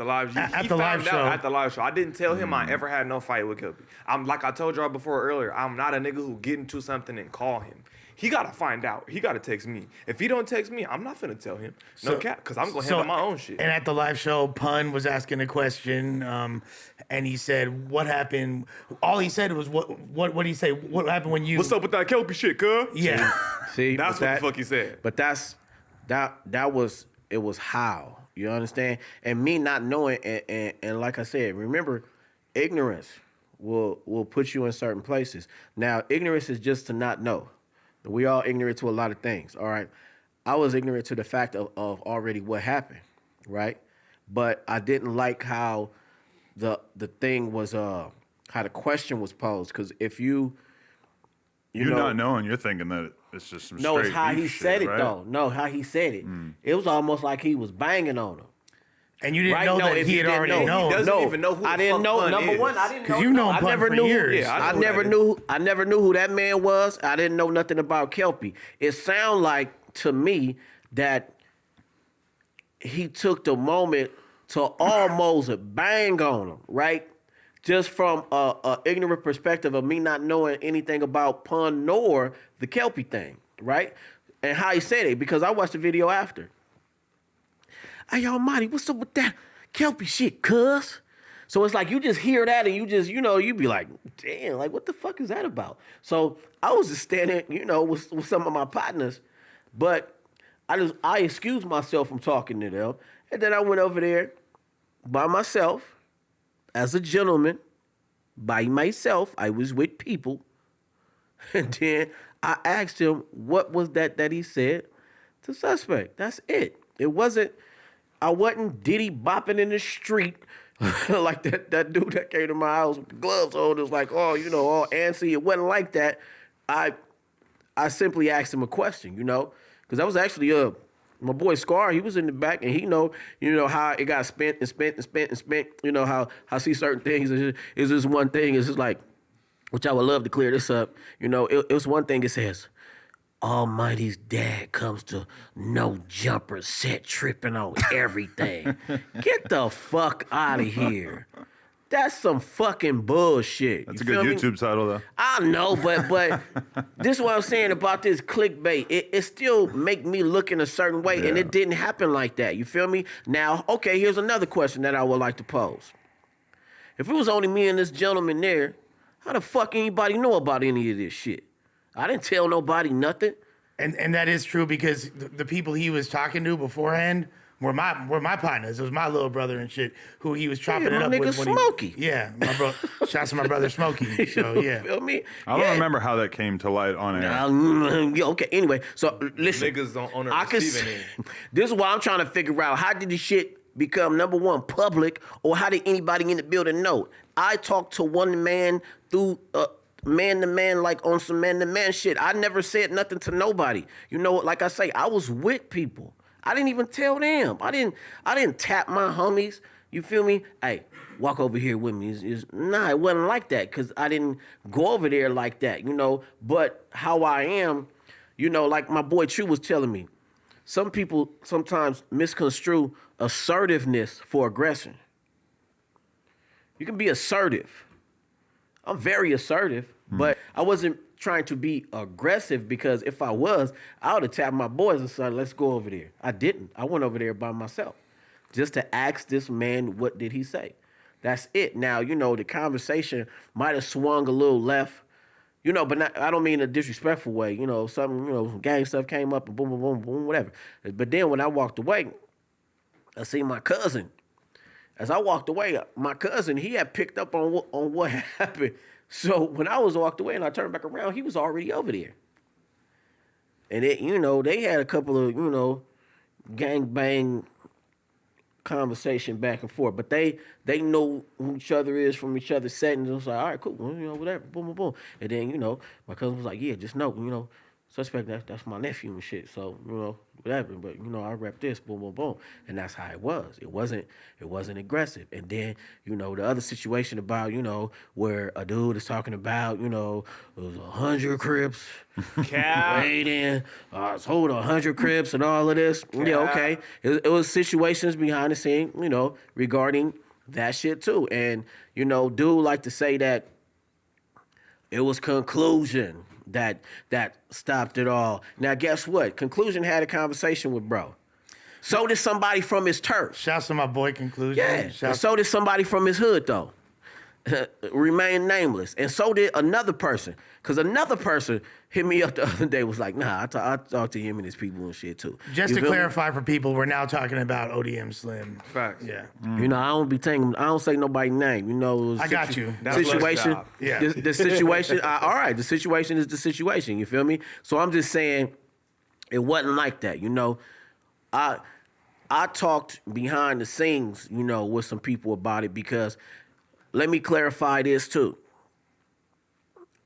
live, at he the found live show. out at the live show. I didn't tell him I ever had no fight with Kelpy. I'm like I told y'all before earlier. I'm not a nigga who get into something and call him. He gotta find out. He gotta text me. If he don't text me, I'm not finna tell him. No cap, because I'm gonna handle my own shit. And at the live show, Pun was asking a question, and he said, "What happened?" All he said was, "What did he say? What happened when you?" What's up with that Kelpy shit, cuz? Yeah. See, That's but what the fuck he said. But that was it was how, you understand? And me not knowing and like I said, remember, ignorance will put you in certain places. Now, ignorance is just to not know. We all ignorant to a lot of things, all right? I was ignorant to the fact of already what happened, right? But I didn't like how the thing was how the question was posed, because if you You're know, not knowing, you're thinking that it's just some no, it's straight how beef he shit, said it right? though. No, how he said it. It was almost like he was banging on him. And you didn't Right? know No, that if he you had didn't already know, known. He doesn't even know who I the didn't fuck know. Pun Number is. one, I didn't know. 'Cause you've known I Pun never for knew. years. Yeah, I I know never that. knew. I never knew who that man was. I didn't know nothing about Kelpy. It sounded like to me that he took the moment to almost bang on him, right? Just from a ignorant perspective of me not knowing anything about Pun nor the Kelpy thing, right? And how he said it, because I watched the video after. Hey, Almighty, what's up with that Kelpy shit, cuz? So it's like you just hear that and you just, you be like, damn, like what the fuck is that about? So I was just standing, with some of my partners, but I excused myself from talking to them. And then I went over there by myself, as a gentleman, by myself. I was with people. And then I asked him, what was that he said to Suspect? That's it. I wasn't Diddy bopping in the street like that dude that came to my house with the gloves on. It was like, all antsy. It wasn't like that. I simply asked him a question, because that was actually my boy Scar. He was in the back, and he know how it got spent and spent and spent and spent. How I see certain things is just one thing. It's just like, which I would love to clear this up. It was one thing. It says, Almighty's dad comes to no jumper set tripping on everything. Get the fuck out of here. That's some fucking bullshit. That's a good YouTube title, though. I know, but this is what I'm saying about this clickbait. It still make me look in a certain way, and it didn't happen like that. You feel me? Now, okay, here's another question that I would like to pose. If it was only me and this gentleman there, how the fuck anybody know about any of this shit? I didn't tell nobody nothing. And that is true, because the people he was talking to beforehand were my partners. It was my little brother and shit who he was chopping Yeah, it up my with. nigga Smokey. My bro. Shouts to my brother Smokey. So yeah. Feel me? I don't remember how that came to light on air. Yeah, okay, anyway, so listen. Niggas on the I can receiving see, end. this is why I'm trying to figure out, how did this shit become, number one, public, or how did anybody in the building know? I talked to one man through man to man, like on some man to man shit. I never said nothing to nobody. Like I say, I was with people. I didn't even tell them. I didn't tap my homies. You feel me? Hey, walk over here with me. Nah, it wasn't like that, because I didn't go over there like that, But how I am, like my boy True was telling me, some people sometimes misconstrue assertiveness for aggression. You can be assertive. I'm very assertive, but I wasn't trying to be aggressive, because if I was, I would have tapped my boys and said, let's go over there. I didn't. I went over there by myself just to ask this man, what did he say? That's it. Now, the conversation might have swung a little left, but not, I don't mean in a disrespectful way. Some gang stuff came up and boom, boom, boom, boom, whatever. But then when I walked away, I seen my cousin. As I walked away, my cousin, he had picked up on what happened. So when I was walked away and I turned back around, he was already over there. And they had a couple of, gang bang conversation back and forth. But they know who each other is from each other's settings. I was like, all right, cool, whatever, boom, boom, boom. And then, my cousin was like, yeah, just know, Suspect, that's my nephew and shit. So, whatever. But, I rep this, boom, boom, boom. And that's how it was. It wasn't aggressive. And then, the other situation about, where a dude is talking about, it was 100 Crips, waiting, hold 100 Crips and all of this. Yeah, okay. It was situations behind the scene, regarding that shit too. And, dude like to say that it was conclusion that stopped it all. Now, guess what? Conclusion had a conversation with bro. So did somebody from his turf. Shouts to my boy Conclusion. Yeah. And so did somebody from his hood, though. Remain nameless. And so did another person. Because another person hit me up the other day, was like, nah, I talked to him and his people and shit, too. Just to clarify for people, we're now talking about ODM Slim. Facts. Yeah. I don't say nobody's name. I got you. Situation. Yeah. The situation. All right. The situation is the situation. You feel me? So I'm just saying, it wasn't like that. I talked behind the scenes, with some people about it, because let me clarify this too.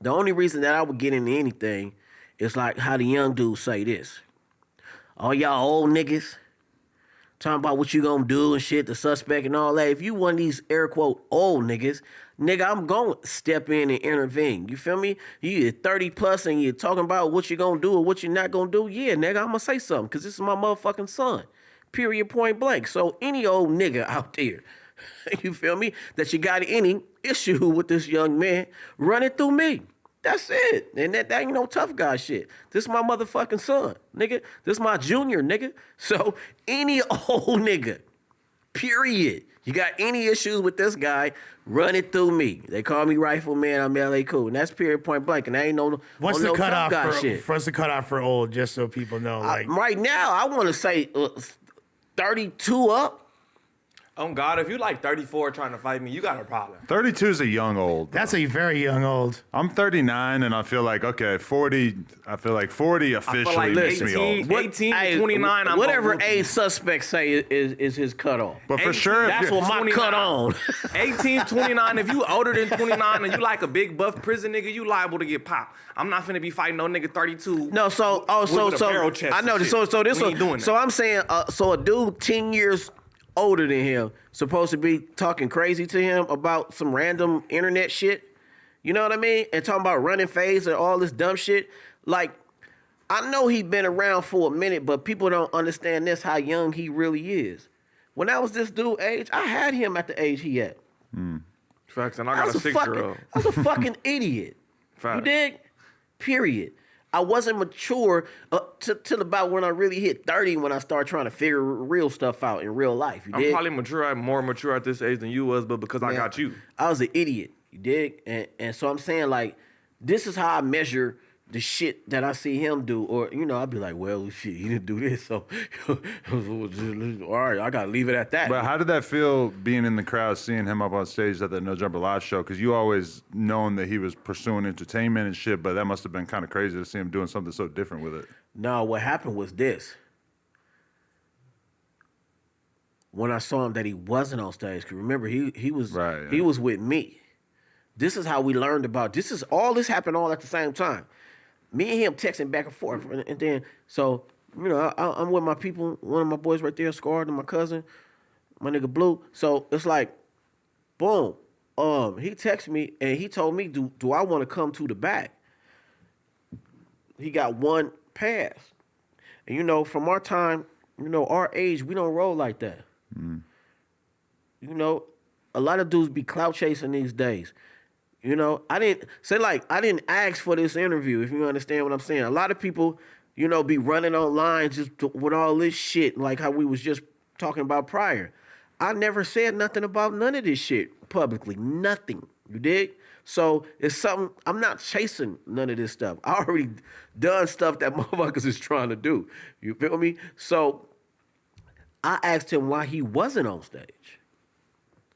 The only reason that I would get into anything is like how the young dudes say this. All y'all old niggas talking about what you gonna do and shit, the suspect and all that. If you one of these air quote old niggas, nigga, I'm gonna step in and intervene. You feel me? You 30 plus and you're talking about what you gonna do or what you're not gonna do. Yeah, nigga, I'm gonna say something because this is my motherfucking son. Period, point blank. So any old nigga out there, you feel me, that you got any issue with this young man, run it through me. That's it. And that ain't no tough guy shit. This is my motherfucking son, nigga. This is my junior, nigga. So any old nigga, period. You got any issues with this guy, run it through me. They call me Rifleman, I'm Ellay Khule. And that's period, point blank. And I ain't what's the cutoff guy for shit. What's the cutoff for old, just so people know? Right now, I want to say 32 up. Oh God, if you like 34 trying to fight me, you got a problem. 32 is a young old. That's a very young old. I'm 39 and I feel like, okay, 40, I feel like 40 officially like makes me 18, old. 18 29, I'm whatever gonna age suspects say is his cutoff. But for sure, That's what my 29. cut on. 18, 29, if you older than 29 and you like a big buff prison nigga, you liable to get popped. I'm not finna be fighting no nigga 32. No, with a barrel chest I know and this. shit. So this We ain't doing one. that. So I'm saying, so a dude 10 years older than him supposed to be talking crazy to him about some random internet shit. You know what I mean? And talking about running phase and all this dumb shit. Like, I know he been around for a minute, but people don't understand this, how young he really is. When I was this dude age, I had him at the age he at. Facts, and I got a 6-year-old. I was a fucking idiot. Facts. You dig? Period. I wasn't mature till about when I really hit 30 when I started trying to figure real stuff out in real life. You I'm dig? probably more mature at this age than you was, but because I got you. I was an idiot. You dig? And so I'm saying, like, this is how I measure the shit that I see him do. Or, I'd be like, well, shit, he didn't do this. So, all right, I got to leave it at that. But how did that feel being in the crowd, seeing him up on stage at the No Jumper Live show? Because you always known that he was pursuing entertainment and shit, but that must have been kind of crazy to see him doing something so different with it. No, what happened was this. When I saw him that he wasn't on stage, because remember, he was Right, yeah. he was with me. This is how we learned about all this happened all at the same time. Me and him texting back and forth. And then, so, I'm with my people, one of my boys right there, Scarred, and my cousin, my nigga Blue. So it's like, boom. He texted me and he told me, do I want to come to the back? He got one pass. And from our time, our age, we don't roll like that. A lot of dudes be clout chasing these days. I didn't ask for this interview, if you understand what I'm saying. A lot of people, be running online just with all this shit, like how we was just talking about prior. I never said nothing about none of this shit publicly. Nothing. You dig? So it's something, I'm not chasing none of this stuff. I already done stuff that motherfuckers is trying to do. You feel me? So I asked him why he wasn't on stage.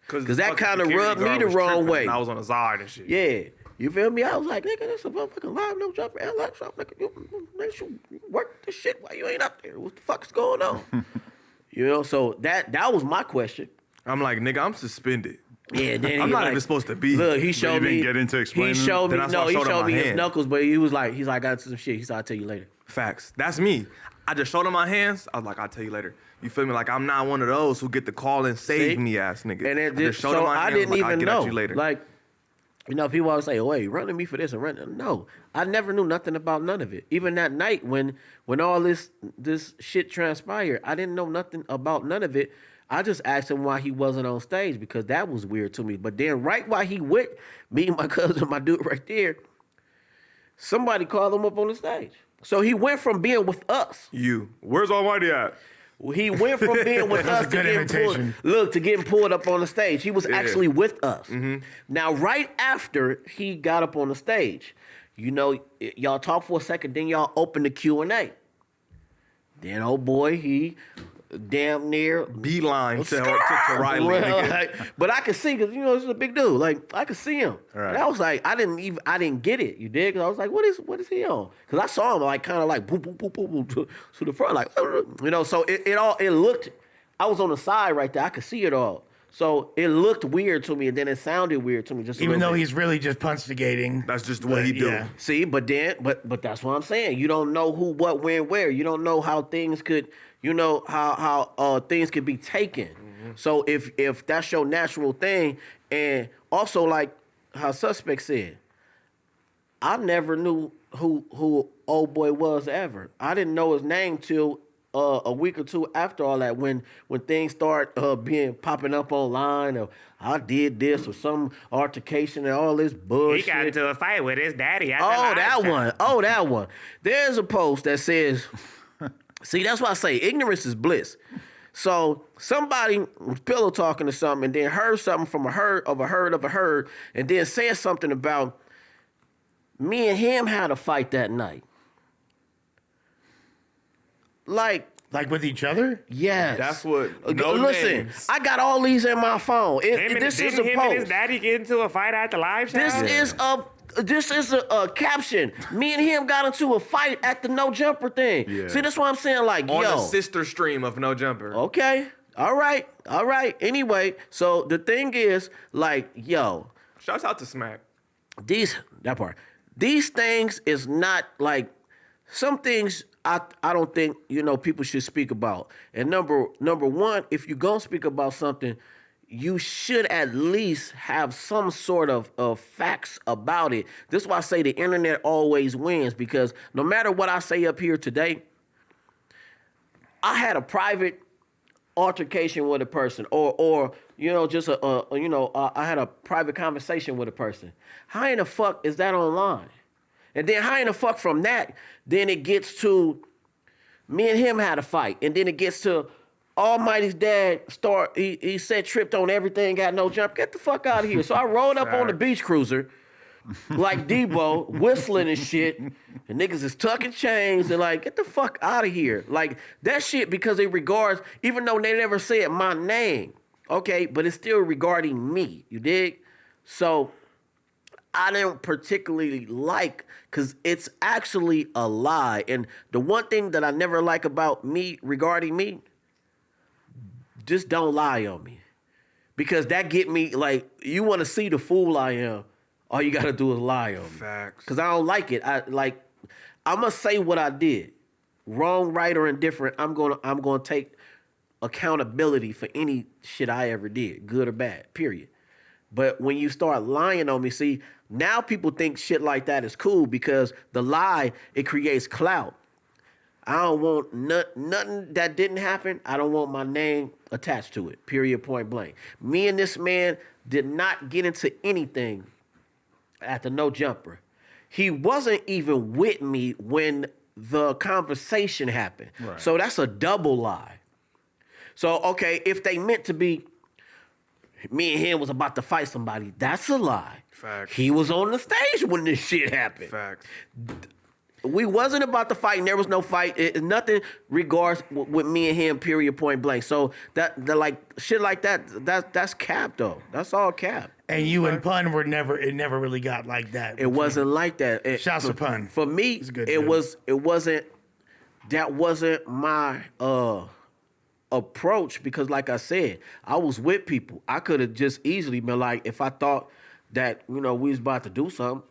Because that kind of rubbed me the wrong way. I was on the side and shit. Yeah. You feel me? I was like, nigga, this is a motherfucking live no jumper. Nigga, you work this shit while you ain't up there. What the fuck is going on? So that was my question. I'm like, nigga, I'm suspended. Yeah, then I'm he not like, even supposed to be. Look, he you showed didn't me. get into explaining? He showed me. Then that's why No, I he showed him showed my me his hand. knuckles, but he's like, I got into some shit. He said, I'll tell you later. Facts. That's me. I just showed him my hands. I was like, I'll tell you later. You feel me? Like, I'm not one of those who get the call and save See? me ass nigga. And I it just showed him so my I hands, didn't like, I'll even get at know. you later. Like, people always say, "Oh, wait, running me for this and running." No, I never knew nothing about none of it. Even that night when all this shit transpired, I didn't know nothing about none of it. I just asked him why he wasn't on stage because that was weird to me. But then right while he went, me and my cousin, my dude right there, somebody called him up on the stage. So he went from being with us. Where's Almighty at? He went from being with us a to good getting pulled. imitation. Look, to getting pulled up on the stage. He was actually with us. Now, right after he got up on the stage, you know, y'all talk for a second, then y'all open the Q&A. Then, oh boy, he damn near Beeline to Riley, well, nigga. like, but I could see because you know this is a big dude. Like I could see him. Right. And I was like, I didn't get it. You did? Cause I was like, what is he on? Because I saw him like kind of like boom boom boom boom boom to the front, like you know. So it looked. I was on the side right there. I could see it all. So it looked weird to me, and then it sounded weird to me. Just Even though bit. he's really just punchtigating. That's just what he do. Yeah. See, but that's what I'm saying. You don't know who, what, when, where. You don't know how things could, you know, how things could be taken. So if that's your natural thing, and also like how Suspect said, I never knew who old boy was ever. I didn't know his name till a week or two after all that, when things start being popping up online, or I did this or some altercation and all this bullshit. He got into a fight with his daddy. Oh, that one. There's a post that says, see, that's why I say ignorance is bliss. So somebody was pillow talking to something and then heard something from a herd, and then said something about me and him had a fight that night. Like with each other? yes. That's what. Listen, Names. I got all these in my phone. This is a him and his post. daddy get into a fight at the live show? This is a caption. Me and him got into a fight at the No Jumper thing. Yeah. See, that's what I'm saying. Like, on yo, the sister stream of No Jumper. okay, all right. Anyway, so the thing is, like, yo, Shouts out to Smack. these things is not like some things. I don't think, you know, people should speak about. And number one, if you're gonna speak about something, you should at least have some sort of facts about it. This is why I say the internet always wins, because no matter what I say up here today, I had a private altercation with a person, or you know, just I had a private conversation with a person. How in the fuck is that online? And then how in the fuck from that, then it gets to me and him had a fight. And then it gets to Almighty's dad he said tripped on everything, got no jump. Get the fuck out of here. So I rolled up on the beach cruiser like Debo, whistling and shit. And niggas is tucking chains and like, get the fuck out of here. Like that shit, because it regards, even though they never said my name, okay, but it's still regarding me. You dig? So I don't particularly like, because it's actually a lie. And the one thing that I never like about me, regarding me, just don't lie on me. Because that get me, like, you want to see the fool I am, all you got to do is lie on me. Facts. Because I don't like it. I'm going to say what I did. Wrong, right, or indifferent, I'm gonna take accountability for any shit I ever did, good or bad, period. But when you start lying on me, see, now people think shit like that is cool, because the lie, it creates clout. I don't want nothing that didn't happen. I don't want my name attached to it, period, point blank. Me and this man did not get into anything at the No Jumper. He wasn't even with me when the conversation happened. Right. So that's a double lie. So, okay, if they meant to be, me and him was about to fight somebody, that's a lie. Facts. He was on the stage when this shit happened. Facts. We wasn't about to fight, and there was no fight. Nothing regards with me and him, period, point blank. So that like shit like that's cap though. That's all cap. And you and Pun were never. It never really got like that. It wasn't like that. Shouts to Pun. For me, He's good, it dude. wasn't. That wasn't my approach because, like I said, I was with people. I could have just easily been like, if I thought that, we was about to do something,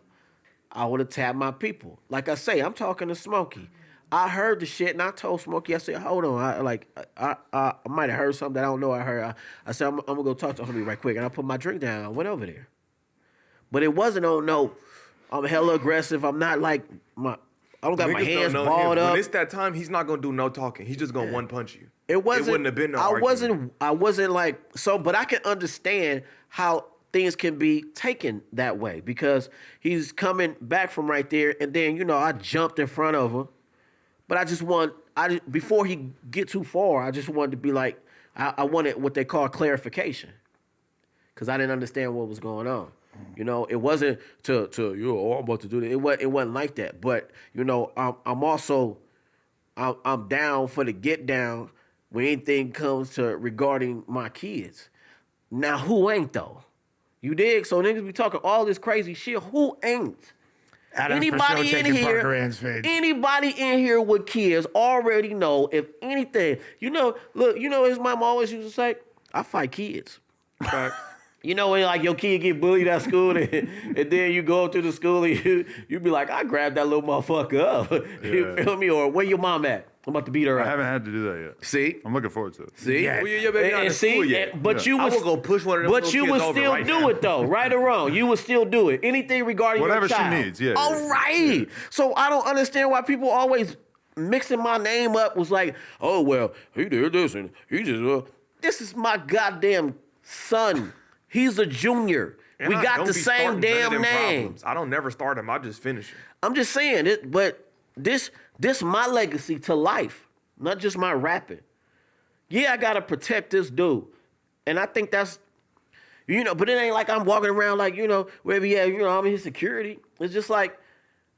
I would have tapped my people. Like I say, I'm talking to Smokey. I heard the shit and I told Smokey, I said, hold on, I might have heard something that I don't know I heard. I said, I'm gonna go talk to homie right quick. And I put my drink down. I went over there. But it wasn't I'm hella aggressive. I'm not like I don't got my Niggas hands don't know balled him. up. When it's that time, he's not gonna do no talking. He's just gonna one punch you. It wouldn't have been no argument. I wasn't like so, but I can understand how things can be taken that way because he's coming back from right there, and then I jumped in front of him, but before he get too far, I just wanted to be like I wanted what they call clarification because I didn't understand what was going on. It wasn't to I'm about to do this. It wasn't like that. But I'm also I'm down for the get down when anything comes to regarding my kids. Now who ain't though? You dig? So niggas be talking all this crazy shit. Who ain't? Adam's for sure taking Parker Ann's face. Anybody in here with kids already know if anything. Look, his mom always used to say, I fight kids. When like your kid get bullied at school and then you go up to the school and you be like, I grabbed that little motherfucker up. You feel me? Or where your mom at? I'm about to beat her I up. haven't had to do that yet. See? I'm looking forward to it. See? Yeah. Well, your baby not in school yet. But you I would will go push one of them But little you kids would over still right do now. it though, right or wrong. You would still do it. Anything regarding Whatever your child. she needs, yeah. All right. So I don't understand why people always mixing my name up was like, oh well, he did this and he just this is my goddamn son. He's a junior. And We I got don't the be same starting none of damn them name. problems. I don't never start them. I just finish them. I'm just saying it, but this my legacy to life, not just my rapping. Yeah, I gotta protect this dude, and I think that's, but it ain't like I'm walking around like wherever he at, I'm his security. It's just like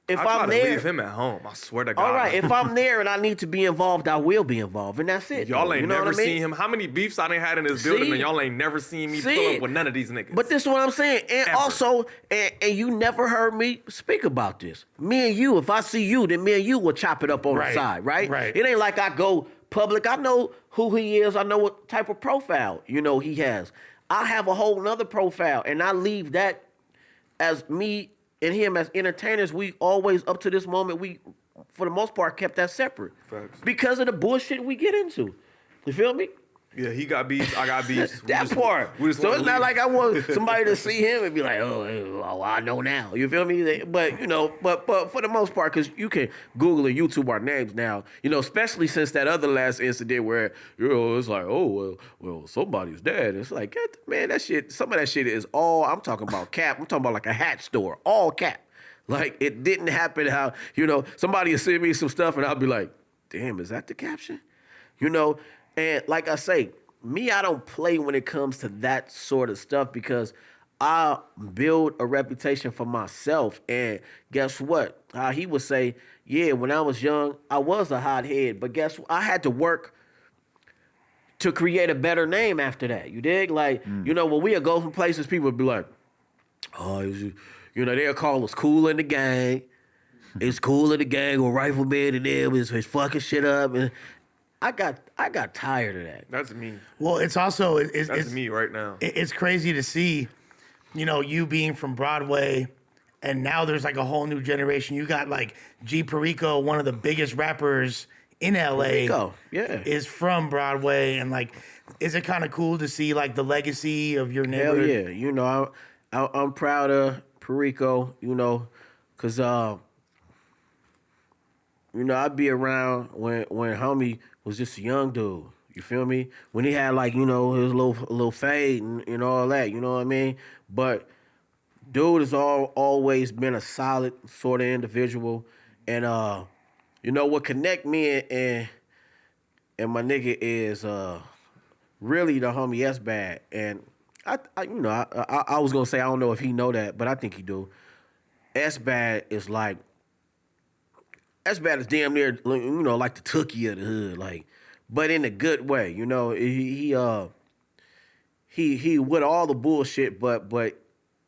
if I try I'm to there. leave him at home. I swear to God. All right, if I'm there and I need to be involved, I will be involved, and that's it. Y'all though. ain't You know never what I mean? seen him. How many beefs I done had in this building See? and y'all ain't never seen me See? pull up with none of these niggas. But this is what I'm saying. And Ever. also, and you never heard me speak about this. Me and you, if I see you, then me and you will chop it up on the side, right? Right. It ain't like I go public. I know who he is. I know what type of profile, he has. I have a whole nother profile, and I leave that as me and him as entertainers. We always, up to this moment, we, for the most part, kept that separate. Facts. Because of the bullshit we get into. You feel me? Yeah, he got beefs. I got beefs. That part. we just So wanna it's not leave. like I want somebody to see him and be like, oh, I know now. You feel me? But but for the most part, because you can Google and YouTube our names now. Especially since that other last incident where it's like, oh well, somebody's dead. It's like, man, that shit. Some of that shit is all. I'm talking about cap. I'm talking about like a hat store, all cap. Like it didn't happen. How somebody will send me some stuff and I'll be like, damn, is that the caption? And like I say, I don't play when it comes to that sort of stuff because I build a reputation for myself. And guess what? He would say, yeah, when I was young, I was a hothead. But guess what? I had to work to create a better name after that. You dig? Like, when we would go from places, people would be like, oh, they'll call us cool in the gang. It's cool in the gang or Rifleman and them is fucking shit up. And I got tired of that. That's me. Well, it's also That's me right now. It's crazy to see, you being from Broadway, and now there's like a whole new generation. You got like G Perico, one of the biggest rappers in LA, Perico, yeah, is from Broadway, and like, is it kind of cool to see like the legacy of your hell neighborhood? yeah. I'm proud of Perico. Cause I'd be around when homie was just a young dude. You feel me? When he had like, his little fade and all that, you know what I mean? But dude has always been a solid sort of individual. And what connect me and my nigga is really the homie S Bad. And I was gonna say I don't know if he know that, but I think he do. S Bad is damn near, like the Tookie of the hood, like, but in a good way, he with all the bullshit, but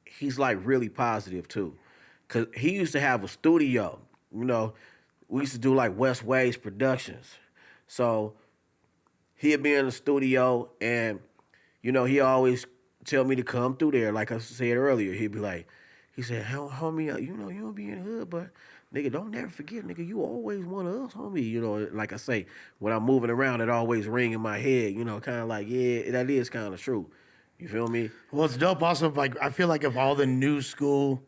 he's like really positive too, cause he used to have a studio, we used to do like West Waves Productions, so he'd be in the studio and, you know, he always tell me to come through there. Like I said earlier, he'd be like, he said, homie, you know, you don't be in the hood, but nigga, don't never forget, nigga, you always one of us, homie. You know, like I say, when I'm moving around, it always ring in my head, you know, kind of like, yeah, that is kind of true. You feel me? Well, it's dope. Also, like I feel like of all the new school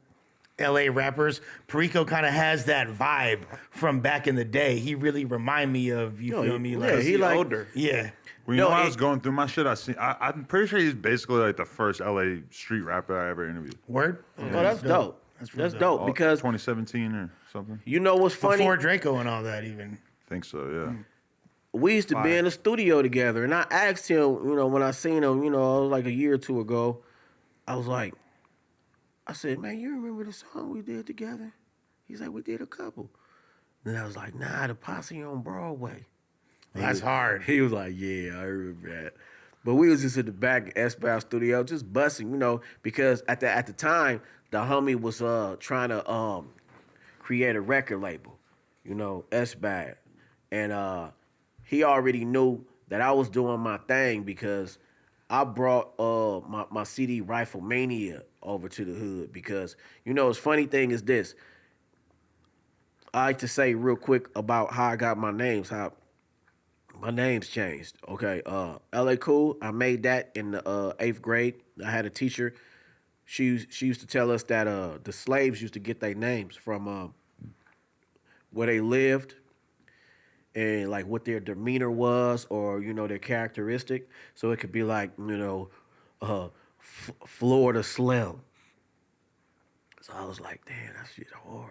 LA rappers, Perico kind of has that vibe from back in the day. He really remind me of, you feel me? Yeah, he like older. Yeah. When No, I it- was going through my shit, I'm pretty sure he's basically like the first LA street rapper I ever interviewed. Word? Oh, that's dope. That's dope All- because 2017 or something. you know what's funny? Before Draco and all that, even. think so, yeah. We used to be in the studio together, and I asked him, you know, when I seen him, you know, it was like a year or two ago, I was like, I said, man, you remember the song we did together? He's like, we did a couple. Then I was like, nah, the Posse on Broadway. That's hard. He was like, yeah, I remember that. But we was just in the back S-Bow studio just busting, you know, because at the time, the homie was trying to create a record label, you know, S-Bow. And he already knew that I was doing my thing because I brought my CD Riflemania over to the hood because, you know, the funny thing is this. I like to say real quick about how I got my names, how my name's changed. Okay, Ellay Khule, I made that in the 8th grade. I had a teacher. She used to tell us that the slaves used to get their names from where they lived and like what their demeanor was or, you know, their characteristic. So it could be like, you know, Florida Slim. So I was like, damn, that shit hard.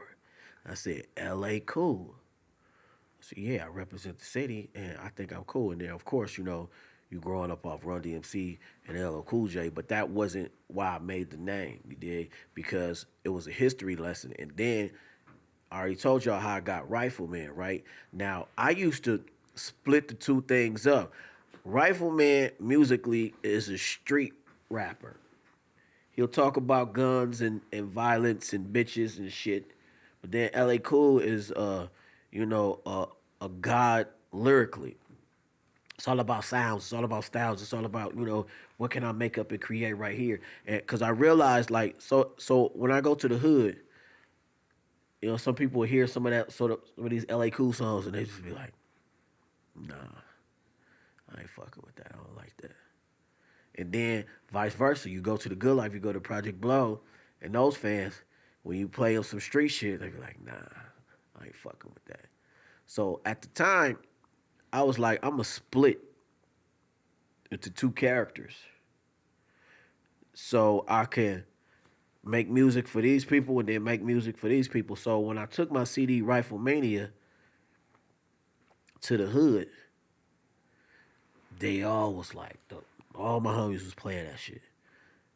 I said, Ellay Khule. I said, yeah, I represent the city, and I think I'm cool. And then, of course, you know, you growing up off Run DMC and LL Cool J, but that wasn't why I made the name, you dig? Because it was a history lesson. And then I already told y'all how I got Rifleman, right? Now, I used to split the two things up. Rifleman, musically, is a street rapper. He'll talk about guns and violence and bitches and shit. But then Ellay Khule is, you know, a god lyrically. It's all about sounds. It's all about styles. It's all about, you know, what can I make up and create right here? And because I realized, like, so when I go to the hood, you know, some people will hear some of these Ellay Khule songs and they just be like, nah, I ain't fucking with that. I don't like that. And then vice versa. You go to the Good Life, you go to Project Blow, and those fans, when you play them some street shit, they be like, nah, I ain't fucking with that. So at the time, I was like, I'm going to split into two characters so I can make music for these people and then make music for these people. So when I took my CD Riflemania to the hood, they all was like, all my homies was playing that shit.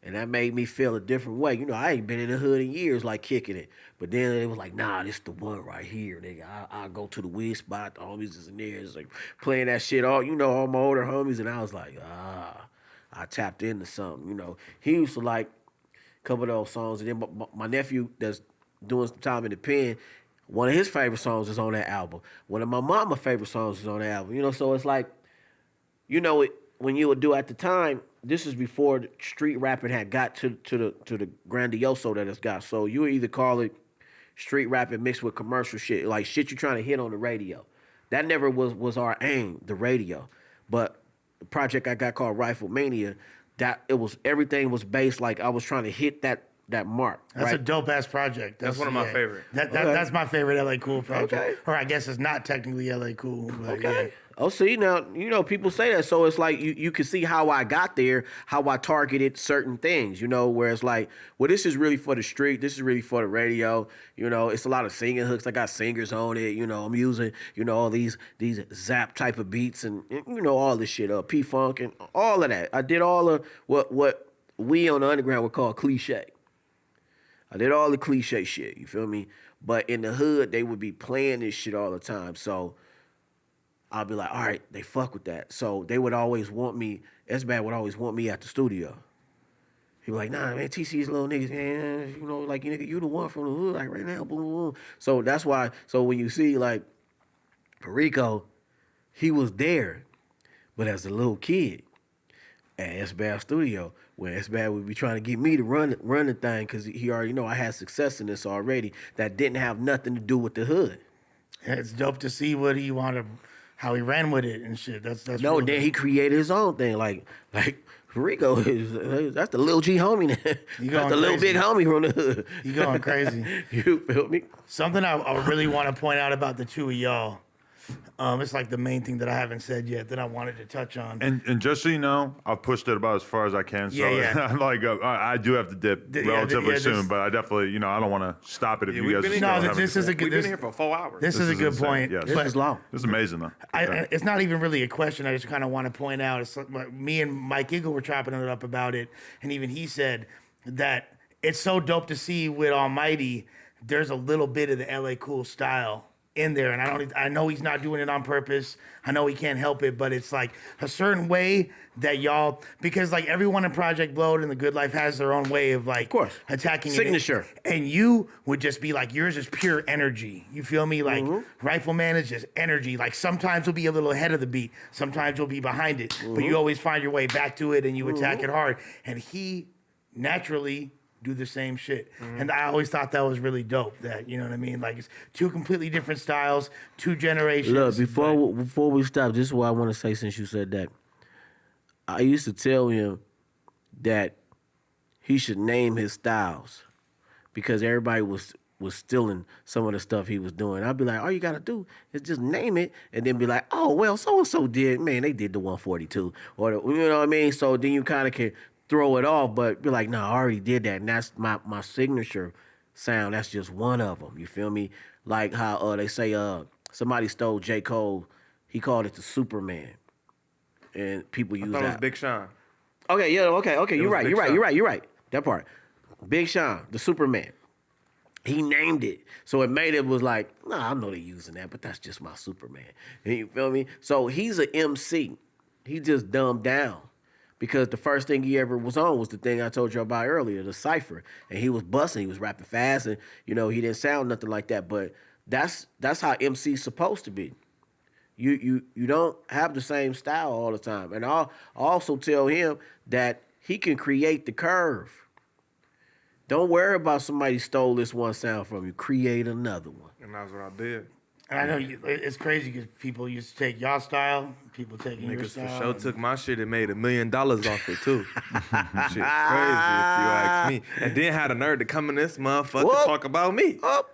And that made me feel a different way. You know, I ain't been in the hood in years, like kicking it. But then it was like, nah, this the one right here, nigga. I go to the weed spot, the homies is in there, it's like playing that shit all, you know, all my older homies. And I was like, I tapped into something, you know. He used to like a couple of those songs. And then my nephew that's doing some time in the pen, one of his favorite songs is on that album. One of my mama's favorite songs is on that album. You know, so it's like, you know, when you would do at the time, this is before the street rapping had got to the grandioso that it's got. So you would either call it street rapping mixed with commercial shit, like shit you're trying to hit on the radio. That never was our aim, the radio. But the project I got called Riflemania, that it was everything was based like I was trying to hit that mark. That's right? a dope ass project. That's one of my favorite. That's my favorite Ellay Khule project. Okay. Or I guess it's not technically Ellay Khule. But Okay. yeah. Oh, see, now, you know, people say that. So it's like you can see how I got there, how I targeted certain things, you know, where it's like, well, this is really for the street. This is really for the radio. You know, it's a lot of singing hooks. I got singers on it. You know, I'm using, you know, all these zap type of beats and you know, all this shit, P-Funk and all of that. I did all of what we on the underground would call cliche. I did all the cliche shit, you feel me? But in the hood, they would be playing this shit all the time. So I'll be like, all right, they fuck with that. So they would always want me, S-Bad would always want me at the studio. He'd be like, nah, man, TC's little niggas, man, you know, like, nigga, you the one from the hood, like, right now, boom, boom. So that's why, so when you see, like, Perico, he was there, But as a little kid at S-Bad Studio, where S-Bad would be trying to get me to run the thing because he already know I had success in this already that didn't have nothing to do with the hood. It's dope to see what he wanted, how he ran with it and shit. That's No, real then dope. he created his own thing. Like Rico is that's the Lil G homie now. You That's going the little crazy. big homie from the hood. You going crazy. You feel me? Something I really want to point out about the two of y'all. It's like the main thing that I haven't said yet that I wanted to touch on. And just so you know, I've pushed it about as far as I can. So Yeah. I'm like, I do have to dip relatively soon, but I definitely, I don't want to stop it if you we've guys. been are in- still No, having this to is a go. good. We've been This, here for 4 hours. this is a good insane, point. yes. This but is long. This is amazing though. it's not even really a question. I just kind of want to point out. It's like me and Mike Eagle were chopping it up about it, and even he said that it's so dope to see with Almighty. There's a little bit of the Ellay Khule style in there, and I know he's not doing it on purpose. I know he can't help it, but it's like a certain way that y'all, because like everyone in Project Blowed and The Good Life has their own way of like, Of course. attacking Signature. it. And you would just be like, yours is pure energy. You feel me? Like Rifleman is just energy. Like sometimes we'll be a little ahead of the beat, sometimes we'll be behind it, but you always find your way back to it and you attack it hard. And he naturally do the same shit. And I always thought that was really dope. That, you know what I mean? Like it's two completely different styles, two generations. Look, before we stop, this is what I want to say since you said that. I used to tell him that he should name his styles because everybody was stealing some of the stuff he was doing. I'd be like, all you gotta do is just name it and then be like, oh, well, so-and-so did. Man, they did the 142. Or the, you know what I mean? So then you kind of can throw it off, but be like, no, I already did that. And that's my signature sound. That's just one of them. You feel me? Like how they say somebody stole J. Cole. He called it the Superman. And people use I thought it was that. Big Sean. Okay, yeah, okay. You're was right, Big you're Sean. right, you're right. That part. Big Sean, the Superman. He named it. So it made it was like, nah, I know they're using that, but that's just my Superman. You feel me? So he's an MC. He just dumbed down. Because the first thing he ever was on was the thing I told you about earlier, the cypher. And he was busting, he was rapping fast, and he didn't sound nothing like that. But that's how MC's supposed to be. You don't have the same style all the time. And I'll also tell him that he can create the curve. Don't worry about somebody stole this one sound from you. Create another one. And that's what I did. And I know it's crazy because people used to take y'all style, people taking your Niggas for style. sure took my shit and made $1 million off it too. Shit crazy if you ask me. And then had a nerd to come in this motherfucker Whoop. talk about me. Up.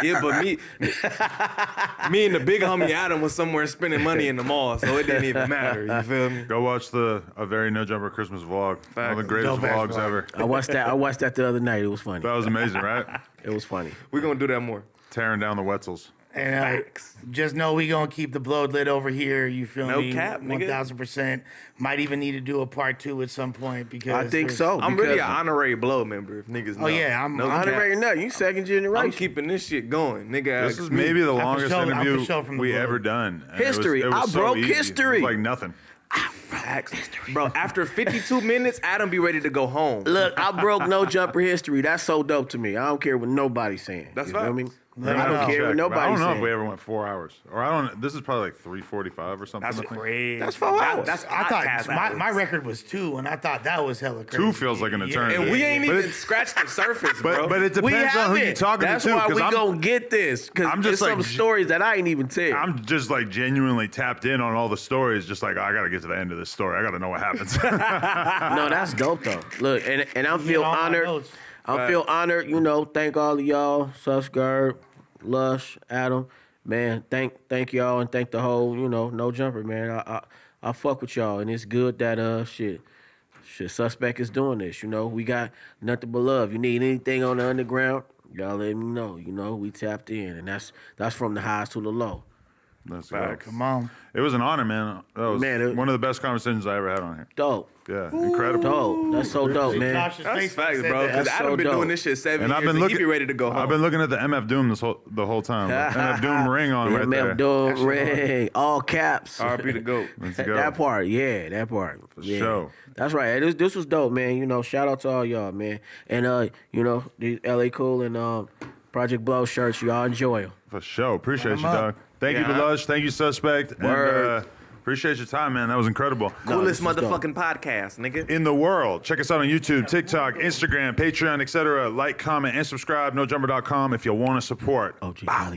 Yeah, but me and the big homie Adam was somewhere spending money in the mall, so it didn't even matter. You feel me? Go watch a very No Jumper Christmas vlog. One of the greatest Dope-ass vlogs vlog. ever. I watched that the other night. It was funny. That was amazing, right? It was funny. We're gonna do that more. Tearing down the Wetzels. And just know we gonna keep the Blowed lit over here. You feel No me? cap, nigga. 1000%. Might even need to do a part 2 at some point because I think there's- so. I'm really because- an honorary blow member if niggas know. Oh yeah, I'm No I cap. already know. You second generation. I'm keeping this shit going, nigga. This ask is me. maybe the I'm for longest sure- I'm for interview sure from the we blog. ever done. And History. It was I so broke easy. history. It was like nothing. Facts. Bro, after 52 minutes, Adam be ready to go home. Look, I broke No Jumper history. That's so dope to me. I don't care what nobody's saying. That's you know what I facts. mean? Let I me don't know. care what Check, but nobody's I don't know saying. if we ever went 4 hours. Or I don't. This is probably like 3:45 or something. That's I think. crazy. That's 4 hours. That's I thought podcast my hours. record was 2, and I thought that was hella crazy. 2 feels like an eternity. And we ain't But even it- scratched the surface, bro. But it We depends on who you're haven't. talking That's to. why 'cause we I'm- gonna get this. Because I'm there's just some like- stories that I ain't even tell. I'm just like genuinely tapped in on all the stories. Just like, I got to get to the end of this story. I got to know what happens. No, that's dope though. Look, and I feel all my honored. notes. I feel honored. Thank all of y'all, Susgard, Lush, Adam, man. Thank y'all and thank the whole, No Jumper, man. I fuck with y'all, and it's good that shit. Suspect is doing this. We got nothing but love. You need anything on the underground, y'all let me know. We tapped in, and that's from the highs to the low. Let's go. Come on. It was an honor, man. That was Man, one of the best conversations I ever had on here. Dope, Yeah, incredible. dope. That's so dope, man. Cautious That's face facts, said bro. that. Because That's Adam so been dope. doing this shit 7 And years, I've been and looking. he be ready to go home. I've been looking at the MF Doom the whole time. MF Doom ring on right there. MF Doom ring, all caps. R.I.P. the GOAT. Let's go. That part, yeah, that part. For sure. That's right. This was dope, man. Shout out to all y'all, man. And these Ellay Khule and Project Blow shirts, y'all enjoy them. For sure. Appreciate Run you, 'em up. dog. Thank you, Yeah. Lush. Thank you, Suspect. Word. And appreciate your time, man. That was incredible. Coolest this is dope. motherfucking podcast, nigga. In the world. Check us out on YouTube, TikTok, Instagram, Patreon, etc. Like, comment, and subscribe. NoJumper.com if you want to support. OG Cali.